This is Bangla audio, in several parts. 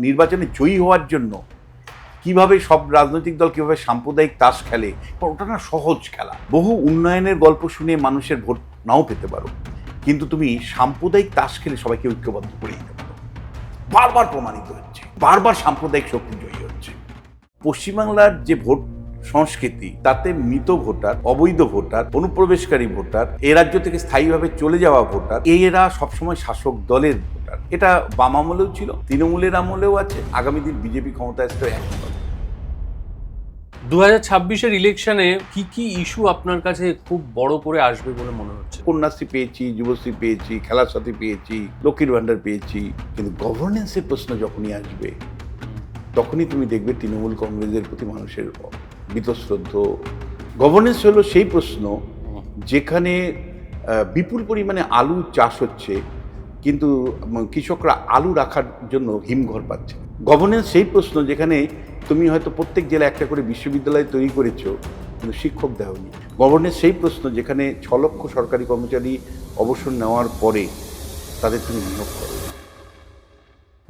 নির্বাচনে জয়ী হওয়ার জন্য কিভাবে সব রাজনৈতিক দল কিভাবে সাম্প্রদায়িক তাস খেলে, ওটা না সহজ খেলা। বহু উন্নয়নের গল্প শুনে মানুষের ভোট নাও পেতে পারো, কিন্তু তুমি সাম্প্রদায়িক তাস খেলে সবাইকে ঐক্যবদ্ধ করে দিতে পারো। বারবার প্রমাণিত হচ্ছে, বারবার সাম্প্রদায়িক শক্তি জয়ী হচ্ছে। পশ্চিমবাংলার যে ভোট সংস্কৃতি, তাতে মৃত ভোটার, অবৈধ ভোটার, অনুপ্রবেশকারী ভোটার, এ রাজ্য থেকে স্থায়ীভাবে চলে যাওয়া ভোটার, এরা সবসময় শাসক দলের ভোটার। এটা বাম আমলেও ছিল, তৃণমূলের আমলেও আছে, আগামী দিন বিজেপি ক্ষমতায় আসতে একই হবে। 2026-এর ইলেকশনে কি কি ইস্যু আপনার কাছে খুব বড় করে আসবে বলে মনে হচ্ছে? কন্যাশ্রী পেয়েছি, যুবশ্রী পেয়েছি, খেলার সাথী পেয়েছি, লক্ষ্মীর ভান্ডার পেয়েছি, কিন্তু গভর্নেন্সের প্রশ্ন যখনই আসবে তখনই তুমি দেখবে তৃণমূল কংগ্রেসের প্রতি মানুষের বীতশ্রদ্ধ। গভর্নেন্স হলো সেই প্রশ্ন যেখানে বিপুল পরিমাণে আলু চাষ হচ্ছে, কিন্তু কৃষকরা আলু রাখার জন্য হিমঘর পাচ্ছে। গভর্নেন্স সেই প্রশ্ন যেখানে তুমি হয়তো প্রত্যেক জেলায় একটা করে বিশ্ববিদ্যালয় তৈরি করেছো, কিন্তু শিক্ষক দেওনি। গভর্নেন্স সেই প্রশ্ন যেখানে 6 লক্ষ সরকারি কর্মচারী অবসর নেওয়ার পরে তাদের তুমি নিয়োগ করো।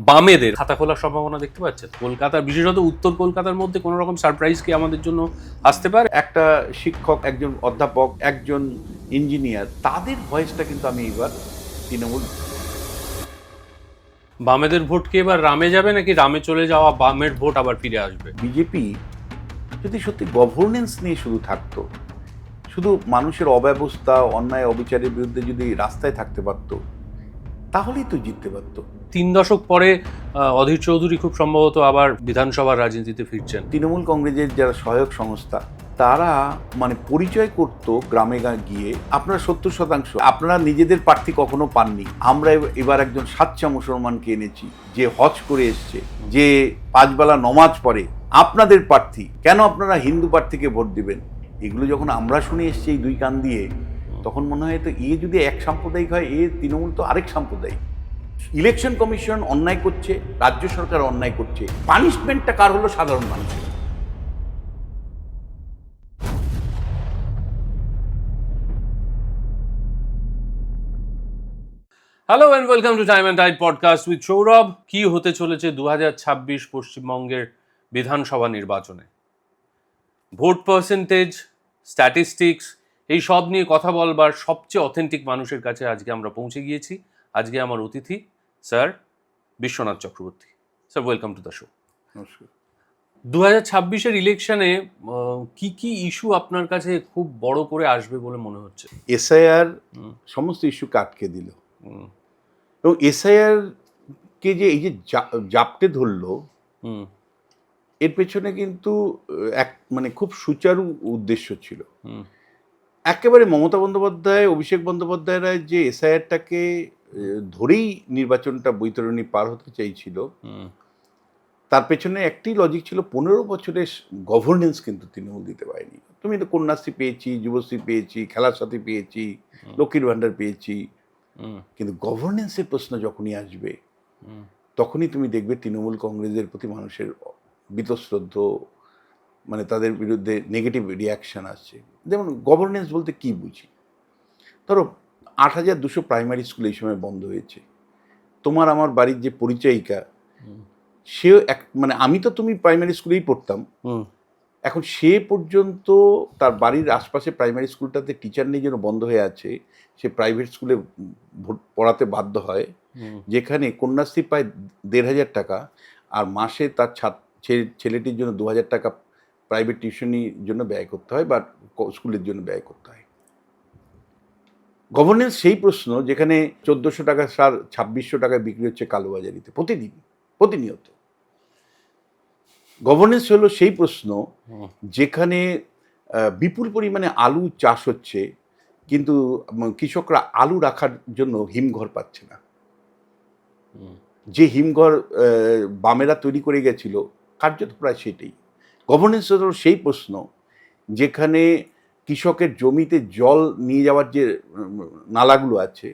বামেদের খাতা খোলার সম্ভাবনা দেখতে পাচ্ছেন কলকাতার, বিশেষত উত্তর কলকাতার মধ্যে কোনো রকম সারপ্রাইজ কি আমাদের জন্য আসতে পারে? একটা শিক্ষক, একজন অধ্যাপক, একজন ইঞ্জিনিয়ার, তাদের ভয়েসটা কিন্তু আমি এবার তৃণমূল। বামেদের ভোট কি এবার রামে যাবে, নাকি রামে চলে যাওয়া বামের ভোট আবার ফিরে আসবে? বিজেপি যদি সত্যি গভর্নেন্স নিয়ে শুধু থাকতো, শুধু মানুষের অব্যবস্থা, অন্যায়, অবিচারের বিরুদ্ধে যদি রাস্তায় থাকতে পারতো, তাহলেই তো জিততে পারতো। 3 দশক পরে অধীর চৌধুরী খুব সম্ভবত আবার বিধানসভার রাজনীতিতে ফিরছেন। তৃণমূল কংগ্রেসের যারা সহায়ক সংস্থা, তারা পরিচয় করত গ্রামে গিয়ে, আপনারা 70%, আপনারা নিজেদের প্রার্থী কখনো পাননি, আমরা এবার একজন সাচ্চা মুসলমানকে এনেছি, যে হজ করে এসছে, যে 5 বেলা নমাজ পড়ে, আপনাদের প্রার্থী, কেন আপনারা হিন্দু প্রার্থীকে ভোট দিবেন? এগুলো যখন আমরা শুনে এসছি এই 2 কান দিয়ে, তখন মনে হয় তো যদি এক সাম্প্রদায়িক হয়, তৃণমূল তো আরেক সাম্প্রদায়িক। ইলেকশন কমিশন অন্যায় করছে, রাজ্য সরকার অন্যায় করছে, পানিশমেন্টটা কার হলো? সাধারণ মানুষের। Hello and welcome to Time and Tide podcast with Sourav. কি হতে চলেছে 2026 পশ্চিমবঙ্গের বিধানসভা নির্বাচনে? ভোট পার্সেন্টেজ, স্ট্যাটিস্টিক্স, এই সব নিয়ে কথা বলবার সবচেয়ে অথেন্টিক মানুষের কাছে আজকে আমরা পৌঁছে গিয়েছি। আজকে আমার অতিথি sir Biswanath Chakraborty. Sir, welcome to the show. নমস্কার। 2026-এর ইলেকশনে কি কি ইস্যু আপনার কাছে খুব বড় করে আসবে বলে মনে হচ্ছে? এসআইআর সমস্ত ইস্যুকে আটকে দিল, এবং এসআইআর কে যে এই যে জাপটে ধরলো, এর পেছনে কিন্তু এক খুব সুচারু উদ্দেশ্য ছিল। একেবারে মমতা বন্দ্যোপাধ্যায়, অভিষেক বন্দ্যোপাধ্যায়রা যে এসআইআরটাকে ধরেই নির্বাচনটা বৈতরণী পার হতে চাইছিল, তার পেছনে একটি লজিক ছিল, 15 বছরের গভর্নেন্স কিন্তু তৃণমূল দিতে পারেনি। তুমি তো কন্যাশ্রী পেয়েছি, যুবশ্রী পেয়েছি, খেলার সাথী পেয়েছি, লক্ষ্মীর ভান্ডার পেয়েছি, কিন্তু গভর্নেন্সের প্রশ্ন যখনই আসবে তখনই তুমি দেখবে তৃণমূল কংগ্রেসের প্রতি মানুষের বীতশ্রদ্ধ, তাদের বিরুদ্ধে নেগেটিভ রিয়াকশান আসছে। যেমন গভর্নেন্স বলতে কি বুঝি? ধরো 8200 প্রাইমারি স্কুল এই সময় বন্ধ হয়েছে। তোমার আমার বাড়ির যে পরিচায়িকা, সেও আমি তো তুমি প্রাইমারি স্কুলেই পড়তাম, এখন সে পর্যন্ত তার বাড়ির আশপাশে প্রাইমারি স্কুলটাতে টিচার নেই জন্য বন্ধ হয়ে আছে, সে প্রাইভেট স্কুলে পড়াতে বাধ্য হয়, যেখানে কন্যাশ্রী পায় 1500 টাকা, আর মাসে তার ছেলেটির জন্য 2000 টাকা প্রাইভেট টিউশনির জন্য ব্যয় করতে হয়, বা স্কুলের জন্য ব্যয় করতে হয়। গভর্নেন্স সেই প্রশ্ন যেখানে 1400 টাকা সার 2600 টাকায় বিক্রি হচ্ছে কালোবাজারিতে প্রতিনিয়ত। গভর্নেন্স হলো সেই প্রশ্ন যেখানে বিপুল পরিমাণে আলু চাষ হচ্ছে, কিন্তু কৃষকরা আলু রাখার জন্য হিমঘর পাচ্ছে না। যে হিমঘর বামেরা তৈরি করে গেছিল, কার্যত প্রায় সেটাই। গভর্নেন্স হলো সেই প্রশ্ন যেখানে কৃষকের জমিতে জল নিয়ে যাওয়ার যে নালাগুলো আছে,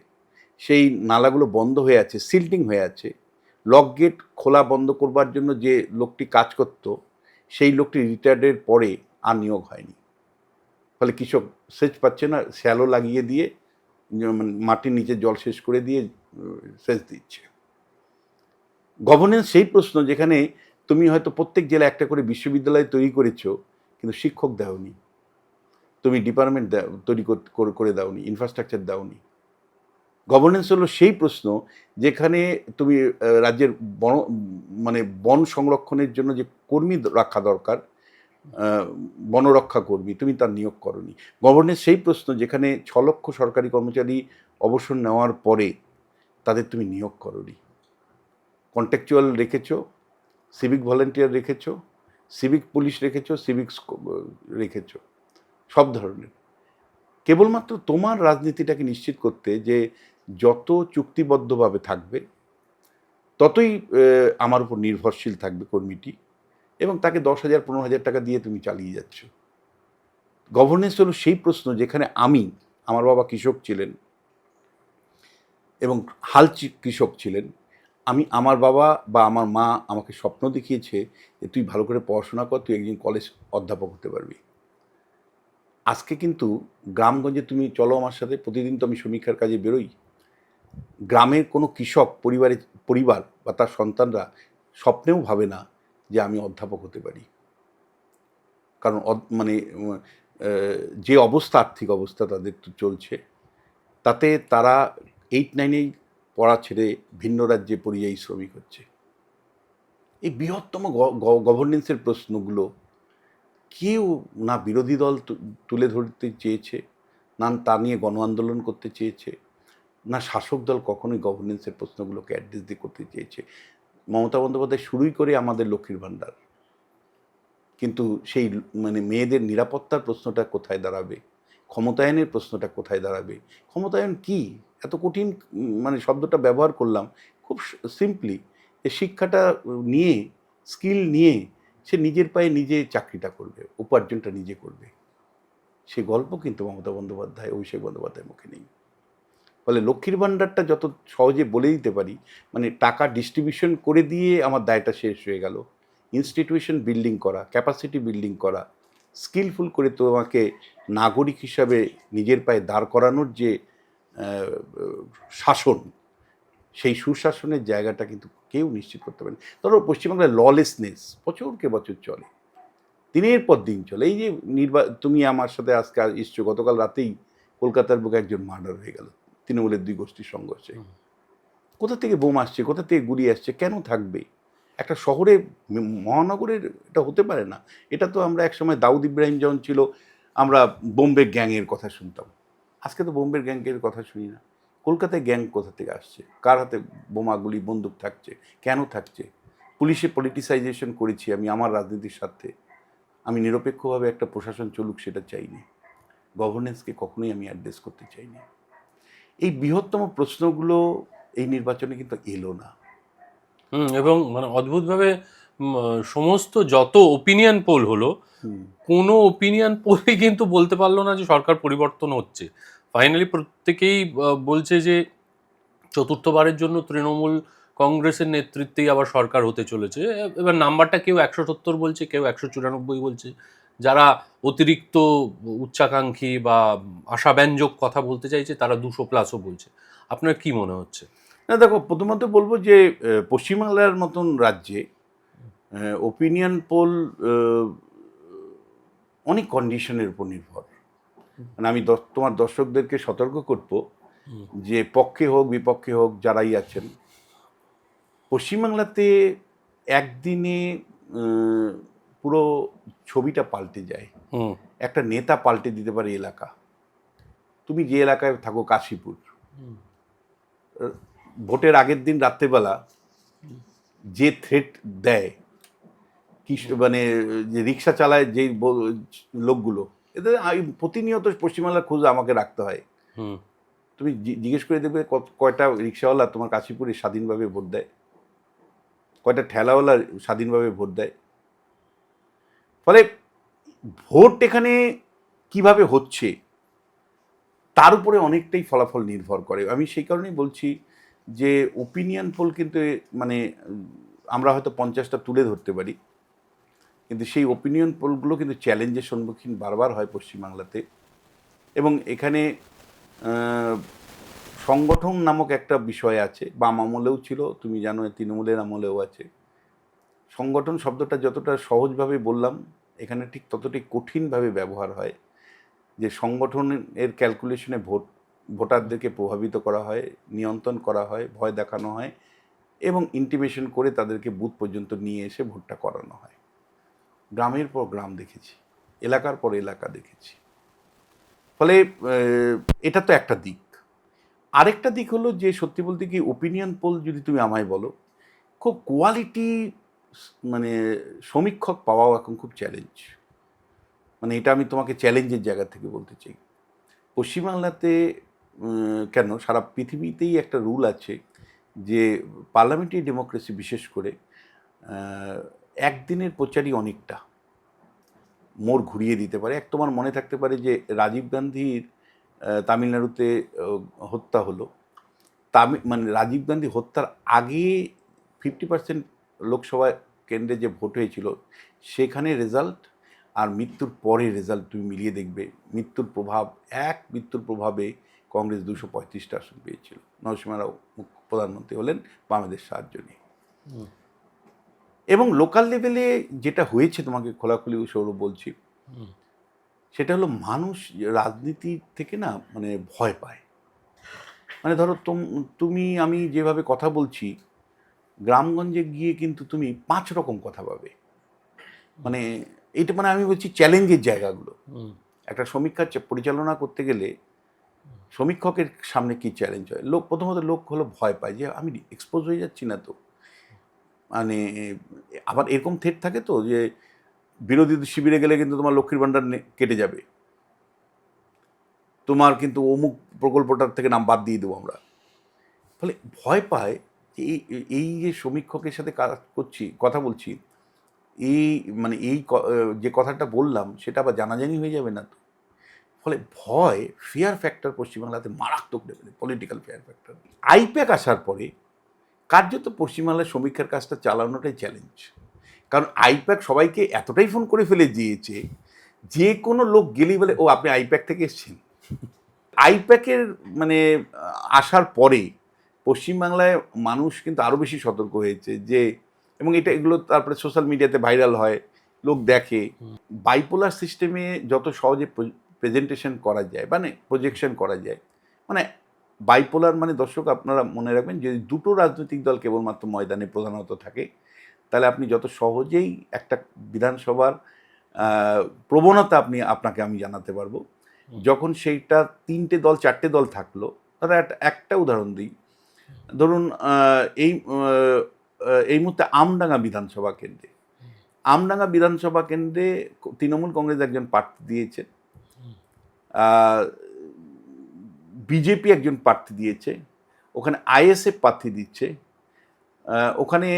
সেই নালাগুলো বন্ধ হয়ে আছে, সিল্টিং হয়ে আছে। লক গেট খোলা বন্ধ করবার জন্য যে লোকটি কাজ করত, সেই লোকটি রিটায়ার্ডের পরে আর নিয়োগ হয়নি, ফলে কৃষক সেচ পাচ্ছে না, শ্যালো লাগিয়ে দিয়ে মাটির নিচে জল শেষ করে দিয়ে সেচ দিচ্ছে। গভর্নেন্স সেই প্রশ্ন যেখানে তুমি হয়তো প্রত্যেক জেলায় একটা করে বিশ্ববিদ্যালয় তৈরি করেছো, কিন্তু শিক্ষক দাওনি, তুমি ডিপার্টমেন্ট তৈরি করে দাওনি, ইনফ্রাস্ট্রাকচার দাওনি। গভর্নেন্স হলো সেই প্রশ্ন যেখানে তুমি রাজ্যের বন সংরক্ষণের জন্য যে কর্মী রাখা দরকার, বনরক্ষা কর্মী, তুমি তার নিয়োগ করনি। গভর্নেন্স সেই প্রশ্ন যেখানে 6 লক্ষ সরকারি কর্মচারী অবসর নেওয়ার পরে তাদের তুমি নিয়োগ করনি। কন্ট্রাকচুয়াল রেখেছো, সিভিক ভলেন্টিয়ার রেখেছো, সিভিক পুলিশ রেখেছো, সিভিক্স রেখেছো, সব ধরনের। কেবলমাত্র তোমার রাজনীতিটাকে নিশ্চিত করতে যে যত চুক্তিবদ্ধভাবে থাকবে ততই আমার উপর নির্ভরশীল থাকবে কর্মীটি, এবং তাকে 10,000 15,000 টাকা দিয়ে তুমি চালিয়ে যাচ্ছ। গভর্নেন্স হলো সেই প্রশ্ন যেখানে আমার বাবা কৃষক ছিলেন এবং কৃষক ছিলেন। আমার বাবা বা আমার মা আমাকে স্বপ্ন দেখিয়েছে যে তুই ভালো করে পড়াশোনা কর, তুই একজন কলেজ অধ্যাপক হতে পারবি। আজকে কিন্তু গ্রামগঞ্জে তুমি চলো আমার সাথে, প্রতিদিন তো আমি সমীক্ষার কাজে বেরোই। গ্রামের কোনো কৃষক পরিবার বা তার সন্তানরা স্বপ্নেও ভাবে না যে আমি অধ্যাপক হতে পারি, কারণ যে আর্থিক অবস্থা তাদের চলছে, তাতে তারা 8-9 পড়া ছেড়ে ভিন্ন রাজ্যে পরিযায়ী শ্রমিক হচ্ছে। এই বৃহত্তম গভর্নেন্সের প্রশ্নগুলো কেউ না বিরোধী দল তুলে ধরতে চেয়েছে, না তা নিয়ে গণ আন্দোলন করতে চেয়েছে, না শাসক দল কখনোই গভর্নেন্সের প্রশ্নগুলোকে অ্যাড্রেস দিয়ে করতে চেয়েছে। মমতা বন্দ্যোপাধ্যায় শুরুই করে আমাদের লক্ষ্মীর ভাণ্ডার, কিন্তু সেই মেয়েদের নিরাপত্তার প্রশ্নটা কোথায় দাঁড়াবে, ক্ষমতায়নের প্রশ্নটা কোথায় দাঁড়াবে? ক্ষমতায়ন কি এত কঠিন শব্দটা ব্যবহার করলাম খুব সিম্পলি, যে শিক্ষাটা নিয়ে, স্কিল নিয়ে সে নিজের পায়ে নিজে চাকরিটা করবে, উপার্জনটা নিজে করবে। সে গল্প কিন্তু মমতা বন্দ্যোপাধ্যায়, অভিষেক বন্দ্যোপাধ্যায়ের মুখে নেই। ফলে লক্ষ্মীর ভাণ্ডারটা যত সহজে বলে দিতে পারি, টাকা ডিস্ট্রিবিউশন করে দিয়ে আমার দায়টা শেষ হয়ে গেল। ইনস্টিটিউশন বিল্ডিং করা, ক্যাপাসিটি বিল্ডিং করা, স্কিলফুল করে তোমাকে নাগরিক হিসাবে নিজের পায়ে দাঁড় করানোর যে শাসন, সেই সুশাসনের জায়গাটা কিন্তু কেউ নিশ্চিত করতে পারে না। ধরো পশ্চিমবাংলায় ললেসনেস বছরকে বছর চলে, দিনের পর দিন চলে। এই যে তুমি আমার সাথে আজকে এসছো, গতকাল রাতেই কলকাতার বুকে একজন মার্ডার হয়ে গেল তৃণমূলের 2 গোষ্ঠীর সংঘর্ষে। কোথা থেকে বোম আসছে, কোথা থেকে গুলি আসছে, কেন থাকবে? একটা শহরে, মহানগরের এটা হতে পারে না। এটা তো আমরা একসময় দাউদ ইব্রাহিম যখন ছিল, আমরা বোম্বে গ্যাংয়ের কথা শুনতাম। আজকে তো বোম্বের গ্যাংয়ের কথা শুনি না। কলকাতায় গ্যাং কোথা থেকে আসছে, কার হাতে বোমা গুলি বন্দুক থাকছে, কেন থাকছে? পুলিশে পলিটিসাইজেশন করেছি আমি আমার রাজনীতির স্বার্থে। আমি নিরপেক্ষভাবে একটা প্রশাসন চলুক সেটা চাইনি। গভর্নেন্সকে কখনোই আমি অ্যাড্রেস করতে চাইনি। এই বৃহত্তম প্রশ্নগুলো এই নির্বাচনে কিন্তু এলো না। এবং অদ্ভুতভাবে সমস্ত যত ওপিনিয়ন পোল হলো, কোনো ওপিনিয়ন পোলে কিন্তু বলতে পারলো না যে সরকার পরিবর্তন হচ্ছে। ফাইনালি প্রত্যেকেই বলছে যে চতুর্থবারের জন্য তৃণমূল কংগ্রেসের নেতৃত্বেই আবার সরকার হতে চলেছে। এবার নাম্বারটা কেউ 170 বলছে, কেউ 194 বলছে। যারা অতিরিক্ত উচ্চাকাঙ্ক্ষী বা আশাব্যঞ্জক কথা বলতে চাইছে তারা 200+ বলছে। আপনার কি মনে হচ্ছে? না দেখো, প্রথমত বলবো যে পশ্চিমবাংলার মতন রাজ্যে ওপিনিয়ন পোল অনেক কন্ডিশনের উপর নির্ভর। আমি তোমার দর্শকদেরকে সতর্ক করব যে পক্ষে হোক বিপক্ষে হোক যারাই আছেন, পশ্চিমবাংলাতে একদিনে পুরো ছবিটা পাল্টে যায়। একটা নেতা পাল্টে দিতে পারে এলাকা। তুমি যে এলাকায় থাকো, কাশীপুর, ভোটের আগের দিন রাত্রেবেলা যে থ্রেট দেয়, কি যে রিক্সা চালায় যে লোকগুলো, এদের প্রতিনিয়ত পশ্চিমবাংলার খোঁজ আমাকে রাখতে হয়। তুমি জিজ্ঞেস করে দেখবে কয়টা রিক্সাওয়ালা তোমার কাশীপুরে স্বাধীনভাবে ভোট দেয়, কয়টা ঠেলাওয়ালা স্বাধীনভাবে ভোট দেয়। ফলে ভোট এখানে কিভাবে হচ্ছে তার উপরে অনেকটাই ফলাফল নির্ভর করে। আমি সেই কারণেই বলছি যে ওপিনিয়ন পোল কিন্তু আমরা হয়তো 50টা তুলে ধরতে পারি, কিন্তু সেই ওপিনিয়ন পোলগুলো কিন্তু চ্যালেঞ্জের সম্মুখীন বারবার হয় পশ্চিমবাংলাতে। এবং এখানে সংগঠন নামক একটা বিষয় আছে, বাম আমলেও ছিল, তুমি জানো তৃণমূলের আমলেও আছে। সংগঠন শব্দটা যতটা সহজভাবে বললাম, এখানে ঠিক ততটাই কঠিনভাবে ব্যবহার হয়, যে সংগঠনের ক্যালকুলেশনে ভোটারদেরকে প্রভাবিত করা হয়, নিয়ন্ত্রণ করা হয়, ভয় দেখানো হয় এবং ইন্টিমেশন করে তাদেরকে বুথ পর্যন্ত নিয়ে এসে ভোটটা করানো হয়। গ্রামের পর গ্রাম দেখেছি, এলাকার পর এলাকা দেখেছি। ফলে এটা তো একটা দিক। আরেকটা দিক হলো যে, সত্যি বলতে কি, ওপিনিয়ন পোল যদি তুমি আমায় বলো, খুব কোয়ালিটি মানে সমীক্ষক পাওয়াও এখন খুব চ্যালেঞ্জ। মানে এটা আমি তোমাকে চ্যালেঞ্জের জায়গা থেকে বলতে চাই। পশ্চিমবাংলাতে কেন, সারা পৃথিবীতেই একটা রুল আছে যে পার্লামেন্টারি ডেমোক্রেসি বিশেষ করে একদিনের প্রচারই অনেকটা মোড় ঘুরিয়ে দিতে পারে। তোমার মনে থাকতে পারে যে রাজীব গান্ধীর তামিলনাড়ুতে হত্যা হলো, মানে রাজীব গান্ধী হত্যার আগে 50% লোকসভা কেন্দ্রে যে ভোট হয়েছিল সেখানে রেজাল্ট আর মৃত্যুর পরে রেজাল্ট তুমি মিলিয়ে দেখবে, মৃত্যুর প্রভাবে কংগ্রেস 235টা আসন পেয়েছিল। নরসিংহ রাও প্রধানমন্ত্রী হলেন বামেদের সাহায্য নিয়ে। এবং লোকাল লেভেলে যেটা হয়েছে, তোমাকে খোলাখুলি সৌরভ বলছি, সেটা হলো মানুষ রাজনীতি থেকে না মানে ভয় পায়। মানে ধরো তুমি আমি যেভাবে কথা বলছি, গ্রামগঞ্জে গিয়ে কিন্তু তুমি 5 রকম কথা পাবে। মানে এটা মানে আমি বলছি চ্যালেঞ্জের জায়গাগুলো। একটা সমীক্ষা পরিচালনা করতে গেলে সমীক্ষকের সামনে কি চ্যালেঞ্জ হয়? প্রথমত লোক হলো ভয় পায় যে আমি এক্সপোজ হয়ে যাচ্ছি না তো। মানে আবার এরকম থ্রেট থাকে তো যে বিরোধী শিবিরে গেলে কিন্তু তোমার লক্ষ্মীর ভাণ্ডার কেটে যাবে, তোমার কিন্তু অমুক প্রকল্পটার থেকে নাম বাদ দিয়ে দেবো আমরা। ফলে ভয় পায় যে এই যে সমীক্ষকের সাথে কথা বলছি, এই যে কথাটা বললাম সেটা আবার জানাজানি হয়ে যাবে না তো। ফলে ভয়, ফিয়ার ফ্যাক্টর পশ্চিমবাংলাতে মারাত্মক লেভেলে, পলিটিক্যাল ফিয়ার ফ্যাক্টর। আইপ্যাক আসার পরে কার্যত পশ্চিমবাংলার সমীক্ষার কাজটা চালানোটাই চ্যালেঞ্জ। কারণ আইপ্যাক সবাইকে এতটাই ফোন করে ফেলে দিয়েছে, যে কোনো লোক গেলেই বলে ও আপনি আইপ্যাক থেকে এসেছেন। আইপ্যাকের মানে আসার পরে পশ্চিমবাংলায় মানুষ কিন্তু আরও বেশি সতর্ক হয়েছে যে, এবং এগুলো তারপরে সোশ্যাল মিডিয়াতে ভাইরাল হয়, লোক দেখে। বাইপোলার সিস্টেমে যত সহজে প্রেজেন্টেশন করা যায়, মানে প্রজেকশন করা যায়, মানে বাইপোলার মানে দর্শক আপনারা মনে রাখবেন, যদি দুটো রাজনৈতিক দল কেবলমাত্র ময়দানে প্রধানত থাকে, তাহলে আপনি যত সহজেই একটা বিধানসভার প্রবণতা আপনাকে আমি জানাতে পারবো। যখন সেইটা 3টে দল 4টে দল থাকলো, তারা একটা উদাহরণ দিই, ধরুন এই মুহূর্তে আমডাঙ্গা বিধানসভা কেন্দ্রে তৃণমূল কংগ্রেস একজন প্রার্থী দিয়েছে, বিজেপি একজন প্রার্থী দিয়েছে, ওখানে আইএসএফ প্রার্থী দিচ্ছে, ওখানে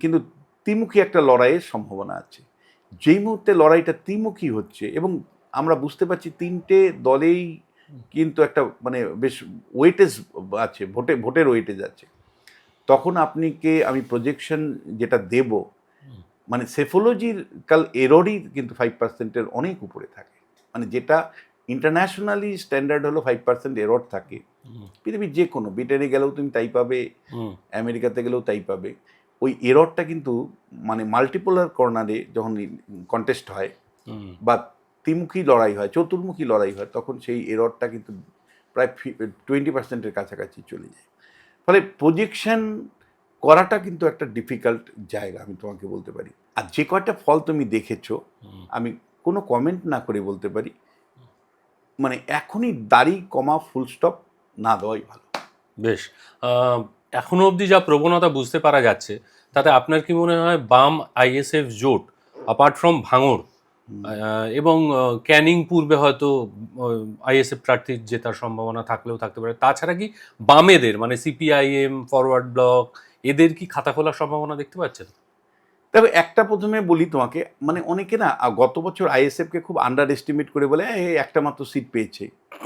কিন্তু ত্রিমুখী একটা লড়াইয়ের সম্ভাবনা আছে। যেই মুহূর্তে লড়াইটা ত্রিমুখী হচ্ছে এবং আমরা বুঝতে পারছি 3টে দলেই কিন্তু একটা মানে বেশ ওয়েটেজ আছে, ভোটের ওয়েটেজ আছে, তখন আমি প্রজেকশন যেটা দেব, মানে সেফোলজিক্যাল এররই কিন্তু 5%-এর অনেক উপরে থাকে। মানে যেটা ইন্টারন্যাশনালি স্ট্যান্ডার্ড হলো 5% এরর থাকে, পৃথিবীর যে কোনো, ব্রিটেনে গেলেও তুমি তাই পাবে, আমেরিকাতে গেলেও তাই পাবে। ওই এররটা কিন্তু মানে মাল্টিপোলার কর্নারে যখন কন্টেস্ট হয় বা ত্রিমুখী লড়াই হয়, চতুর্মুখী লড়াই হয়, তখন সেই এররটা কিন্তু প্রায় 20%-এর কাছাকাছি চলে যায়। ফলে প্রজেকশন করাটা কিন্তু একটা ডিফিকাল্ট জায়গা, আমি তোমাকে বলতে পারি। আর যে কয়টা ফল তুমি দেখেছো, আমি কোনো কমেন্ট না করে বলতে পারি, মানে এখনই দাড়ি কমা ফুল স্টপ না দেওয়াই ভালো। বেশ, এখনো অবধি যা প্রবণতা বুঝতে পারা যাচ্ছে, তাতে আপনার কি মনে হয় বাম আইএসএফ জোট, অ্যাপার্ট ফ্রম ভাঙড় এবং ক্যানিং পূর্বে হয়তো আইএসএফ প্রার্থীর জেতার সম্ভাবনা থাকলেও থাকতে পারে, তাছাড়া কি বামেদের মানে সিপিআইএম, ফরওয়ার্ড ব্লক, এদের কি খাতা খোলার সম্ভাবনা দেখতে পাচ্ছেন? তবে একটা প্রথমে বলি তোমাকে, মানে অনেকে না গত বছর আইএসএফকে খুব আন্ডার এস্টিমেট করে বলে একটা মাত্র সিট পেয়েছে,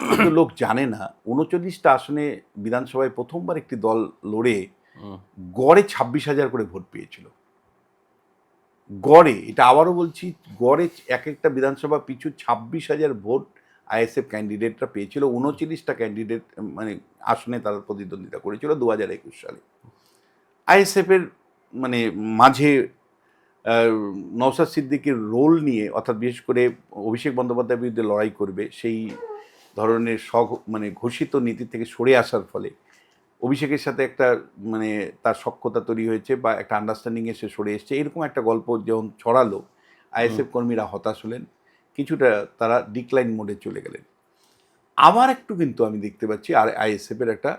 কিন্তু লোক জানে না 39টা আসনে বিধানসভায় প্রথমবার একটি দল লড়ে গড়ে 26,000 করে ভোট পেয়েছিল। গড়ে, এটা আবারও বলছি, গড়ে এক একটা বিধানসভা পিছু 26,000 ভোট আইএসএফ ক্যান্ডিডেটরা পেয়েছিল 29টা ক্যান্ডিডেট, মানে আসনে তারা প্রতিদ্বন্দ্বিতা করেছিল 2021 সালে। আইএসএফের মানে মাঝে নওশাদ সিদ্দিকীর রোল নিয়ে, অর্থাৎ বিশেষ করে অভিষেক বন্দ্যোপাধ্যায়ের বিরুদ্ধে লড়াই করবে সেই ধরনের মানে ঘোষিত নীতি থেকে সরে আসার ফলে অভিষেকের সাথে একটা মানে তার সখ্যতা তৈরি হয়েছে বা একটা আন্ডারস্ট্যান্ডিংয়ে সে সরে এসছে, এরকম একটা গল্প যখন ছড়ালো, আইএসএফ কর্মীরা হতাশ হলেন, কিছুটা তারা ডিক্লাইন মোডে চলে গেলেন। আবার একটু কিন্তু আমি দেখতে পাচ্ছি আর আইএসএফের একটা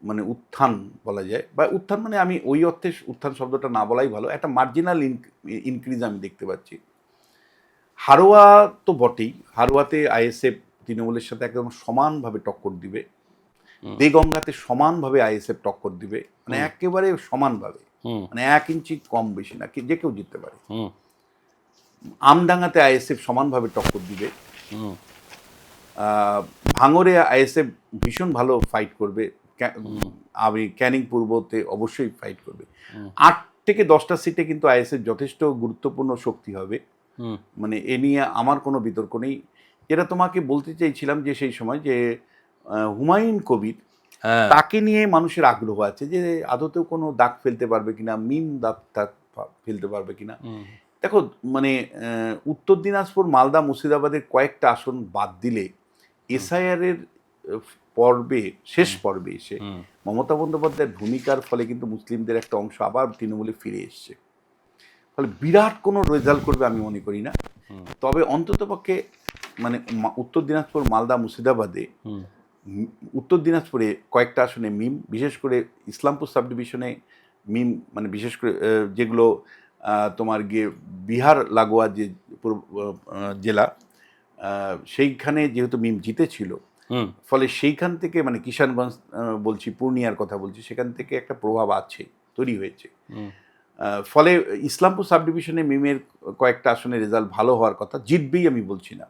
মানে উত্থান বলা যায়, বা উত্থান মানে আমি ওই অর্থে উত্থান শব্দটা না বলাই ভালো, একটা মার্জিনাল ইনক্রিজ আমি দেখতে পাচ্ছি। হারোয়া তো বটেই, হারোয়াতে আইএসএফ তৃণমূলের সাথে একদম সমানভাবে টক্কর দিবে, দেগঙ্গাতে সমানভাবে আইএসএফ টক্কর দিবে, মানে একেবারে সমানভাবে, মানে 1 ইঞ্চি কম বেশি না, যে কেউ জিততে পারে। আমডাঙ্গাতে আইএসএফ সমানভাবে টক্কর দিবে, ভাঙড়ে আইএসএফ ভীষণ ভালো ফাইট করবে, আমি ক্যানিং পূর্বতে অবশ্যই ফাইট করবে। 8 থেকে 10টা সিটে কিন্তু আইএসএফ যথেষ্ট গুরুত্বপূর্ণ শক্তি হবে, মানে এ নিয়ে আমার কোনো বিতর্ক নেই। যেটা তোমাকে বলতে চাইছিলাম যে সেই সময় যে হুমায়ুন কবির, তাকে নিয়ে মানুষের আগ্রহ আছে যে আদতেও কোনো দাগ ফেলতে পারবে কিনা, মিম দাগ ফেলতে পারবে কিনা। দেখো মানে উত্তর দিনাজপুর, মালদা, মুর্শিদাবাদের কয়েকটা আসন বাদ দিলে এসআইআর এর পর্বে, শেষ পর্বে এসে মমতা বন্দ্যোপাধ্যায়ের ভূমিকার ফলে কিন্তু মুসলিমদের একটা অংশ আবার তৃণমূলে ফিরে এসছে। ফলে বিরাট কোনো রেজাল্ট করবে আমি মনে করি না, তবে অন্ততপক্ষে মানে উত্তর দিনাজপুর, মালদা, মুর্শিদাবাদে, উত্তর দিনাজপুরে কয়েকটা আসনে মিম, বিশেষ করে ইসলামপুর সাব ডিভিশনে মিম, মানে বিশেষ করে যেগুলো তোমার গিয়ে বিহার লাগোয়া যে জেলা, সেইখানে যেহেতু মিম জিতেছিল, ফলে সেইখান থেকে মানে কিষানগঞ্জ বলছি, পূর্ণিয়ার কথা বলছি, সেখান থেকে একটা প্রভাব আছে, তৈরি হয়েছে। ফলে ইসলামপুর সাব ডিভিশনে মিমের কয়েকটা আসনে রেজাল্ট ভালো হওয়ার কথা, জিতবেই আমি বলছি না।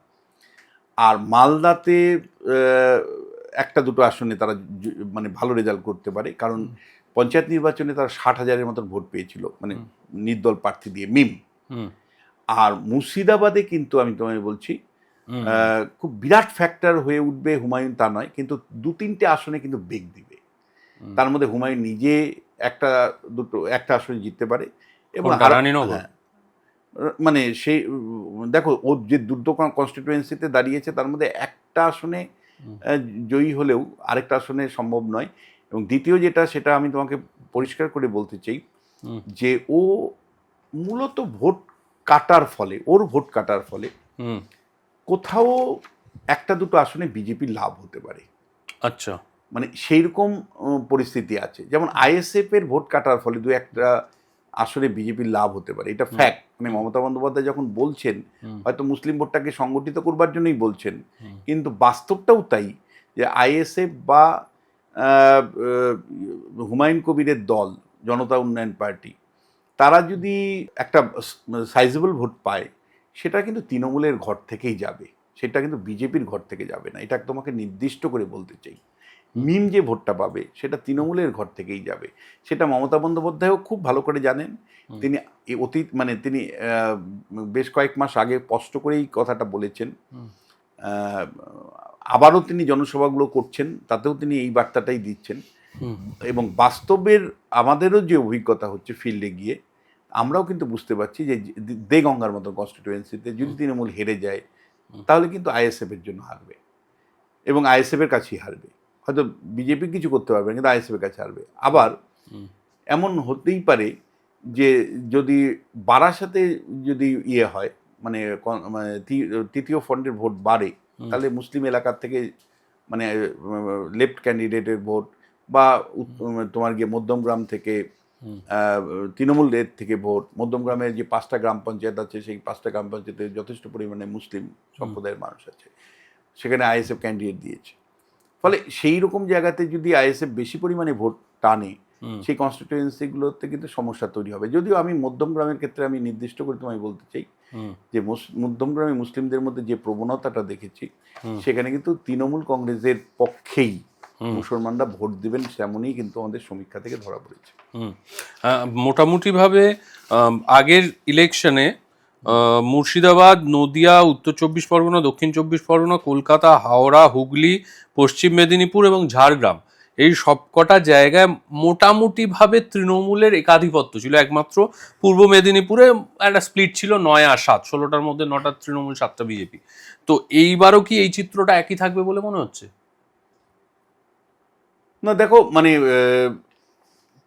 আর মালদাতে 1-2 আসনে তারা মানে ভালো রেজাল্ট করতে পারে, কারণ পঞ্চায়েত নির্বাচনে তারা 60,000-এর মতন ভোট পেয়েছিল, মানে নির্দল প্রার্থী দিয়ে মিম। আর মুর্শিদাবাদে কিন্তু আমি তোমায় বলছি খুব বিরাট ফ্যাক্টর হয়ে উঠবে হুমায়ুন, তা নয়, কিন্তু 2-3টে আসনে কিন্তু বেগ দিবে। তার মধ্যে হুমায়ুন নিজে একটা আসনে জিততে পারে, এবং মানে সেই দেখো ওর যে দুটো কনস্টিটুয়েন্সিতে দাঁড়িয়েছে তার মধ্যে একটা আসনে জয়ী হলেও আরেকটা আসনে সম্ভব নয়। এবং দ্বিতীয় যেটা, সেটা আমি তোমাকে পরিষ্কার করে বলতে চাই যে ও মূলত ভোট কাটার ফলে কোথাও 1-2 আসনে বিজেপির লাভ হতে পারে। আচ্ছা, মানে সেই রকম পরিস্থিতি আছে, যেমন আইএসএফ এর ভোট কাটার ফলে 2-1টা আসলে বিজেপির লাভ হতে পারে, এটা ফ্যাক্ট। মানে মমতা বন্দ্যোপাধ্যায় যখন বলছেন, হয়তো মুসলিম ভোটটাকে সংগঠিত করবার জন্যই বলছেন, কিন্তু বাস্তবটাও তাই যে আইএসএফ বা হুমায়ুন কবিরের দল জনতা উন্নয়ন পার্টি, তারা যদি একটা সাইজেবল ভোট পায়, সেটা কিন্তু তৃণমূলের ঘর থেকেই যাবে, সেটা কিন্তু বিজেপির ঘর থেকে যাবে না, এটা তোমাকে নির্দিষ্ট করে বলতে চাই। মিম যে ভোটটা পাবে সেটা তৃণমূলের ঘর থেকেই যাবে, সেটা মমতা বন্দ্যোপাধ্যায়ও খুব ভালো করে জানেন। তিনি তিনি বেশ কয়েক মাস আগে স্পষ্ট করেই কথাটা বলেছেন, আবারও তিনি জনসভাগুলো করছেন, তাতেও তিনি এই বার্তাটাই দিচ্ছেন। এবং বাস্তবের আমাদেরও যে অভিজ্ঞতা হচ্ছে ফিল্ডে গিয়ে, আমরাও কিন্তু বুঝতে পারছি যে দেগঙ্গার মতো কনস্টিটুয়েন্সিতে যদি তৃণমূল হেরে যায়, তাহলে কিন্তু আইএসএফের জন্য হারবে, এবং আইএসএফের কাছেই হারবে। হয়তো বিজেপি কিছু করতে পারবে না, কিন্তু আইএসএফের কাছে হারবে। আবার এমন হতেই পারে যে যদি বারাসাতে যদি হয়, মানে তৃতীয় ফ্রন্টের ভোট বাড়ে, তাহলে মুসলিম এলাকার থেকে মানে লেফট ক্যান্ডিডেটের ভোট, বা তোমার গিয়ে মধ্যমগ্রাম থেকে তৃণমূলের থেকে ভোট, মধ্যমগ্রামের যে 5টা গ্রাম পঞ্চায়েত আছে, সেই 5টা গ্রাম পঞ্চায়েতে যথেষ্ট পরিমাণে মুসলিম সম্প্রদায়ের মানুষ আছে, সেখানে আইএসএফ ক্যান্ডিডেট দিয়েছে। ফলে সেই রকম জায়গাতে যদি আইএসএফ বেশি পরিমাণে ভোট টানে, সেই কনস্টিটুয়েন্সিগুলোতে কিন্তু সমস্যা তৈরি হবে। যদিও আমি মধ্যমগ্রামের ক্ষেত্রে আমি নির্দিষ্ট করে তোমায় বলতে চাই যে মধ্যমগ্রামে মুসলিমদের মধ্যে যে প্রবণতাটা দেখেছি, সেখানে কিন্তু তৃণমূল কংগ্রেসের পক্ষেই মুসলমানরা ভোট দিবেন, তেমনই কিন্তু আমাদের সমীক্ষা থেকে ধরা পড়েছে। মোটামুটিভাবে আগের ইলেকশনে মুর্শিদাবাদ, নদিয়া, উত্তর চব্বিশ পরগনা, দক্ষিণ চব্বিশ পরগনা, কলকাতা, হাওড়া, হুগলি, পশ্চিম মেদিনীপুর এবং ঝাড়গ্রাম, এই সবকটা জায়গায় মোটামুটি ভাবে তৃণমূলের একাধিপত্য ছিল। একমাত্র পূর্ব মেদিনীপুরে একটা স্প্লিট ছিল 9 আর 7, 16টার মধ্যে 9টা তৃণমূল, 7টা বিজেপি। তো এইবারও কি এই চিত্রটা একই থাকবে বলে মনে হচ্ছে? না দেখো, মানে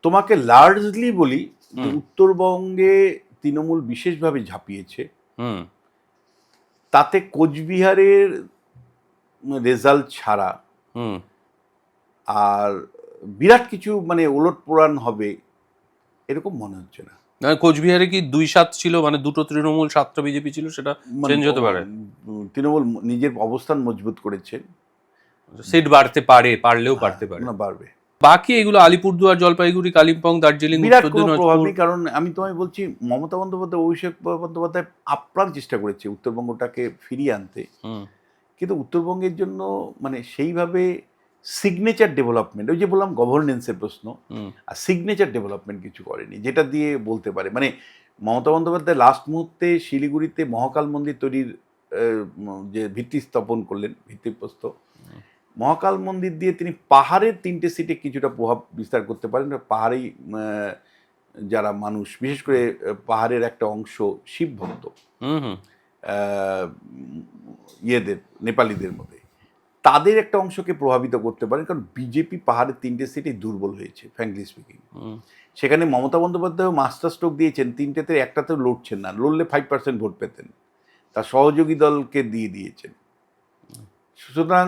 তোমাকে লার্জলি বলি যে উত্তরবঙ্গে তৃণমূল বিশেষভাবে ঝাঁপিয়েছে। হুম তাতে কোচবিহারের রেজাল্ট ছাড়া হুম আর বিরাট কিছু মানে ওলটপোড়ান হবে এরকম মনে হচ্ছে না। কোচবিহারে কি 2-7 ছিল, মানে দুটো তৃণমূল 7টা বিজেপি ছিল, সেটা মানে চেঞ্জ হতে পারে? তৃণমূল নিজের অবস্থান মজবুত করেছে। সিট বাড়তে পারে, পারলেও বাড়তে পারে। না, বাড়বে। বাকি এগুলো আলিপুরদুয়ার, জলপাইগুড়ি, কালিম্পং, দার্জিলিং, বিরাট উত্তর কোনো প্রভাব দিনাজপুর। নেই, কারণ আমি তোমায় বলছি মমতা বন্দ্যোপাধ্যায়, অভিষেক বন্দ্যোপাধ্যায় আপ্রাণ চেষ্টা করেছে উত্তরবঙ্গটাকে ফিরিয়ে আনতে, হুম কিন্তু উত্তরবঙ্গের জন্য মানে সেইভাবে সিগনেচার ডেভেলপমেন্ট, ওই যে বললাম গভর্নেন্সের প্রশ্ন, হুম আর সিগনেচার ডেভেলপমেন্ট কিছু করেনি যেটা দিয়ে বলতে পারে। মানে মমতা বন্দ্যোপাধ্যায় লাস্ট মুহূর্তে শিলিগুড়িতে মহাকাল মন্দির তৈরির যে ভিত্তি স্থাপন করলেন, ভিত্তিপ্রস্তর, মহাকাল মন্দির দিয়ে তিনি পাহাড়ের 3টে সিটে কিছুটা প্রভাব বিস্তার করতে পারেন। পাহাড়েই যারা মানুষ, বিশেষ করে পাহাড়ের একটা অংশ শিব ভক্ত, হুম হুম ইয়েদের নেপালিদের মধ্যে, তাদের একটা অংশকে প্রভাবিত করতে পারেন, কারণ বিজেপি পাহাড়ের 3টে সিটেই দুর্বল হয়েছে ফ্র্যাঙ্কলি স্পিকিং। সেখানে মমতা বন্দ্যোপাধ্যায়ও মাস্টার স্ট্রোক দিয়েছেন, 3টেতে একটাতেও লড়ছেন না, লড়লে 5% ভোট পেতেন, তার সহযোগী দলকে দিয়ে দিয়েছেন। সুতরাং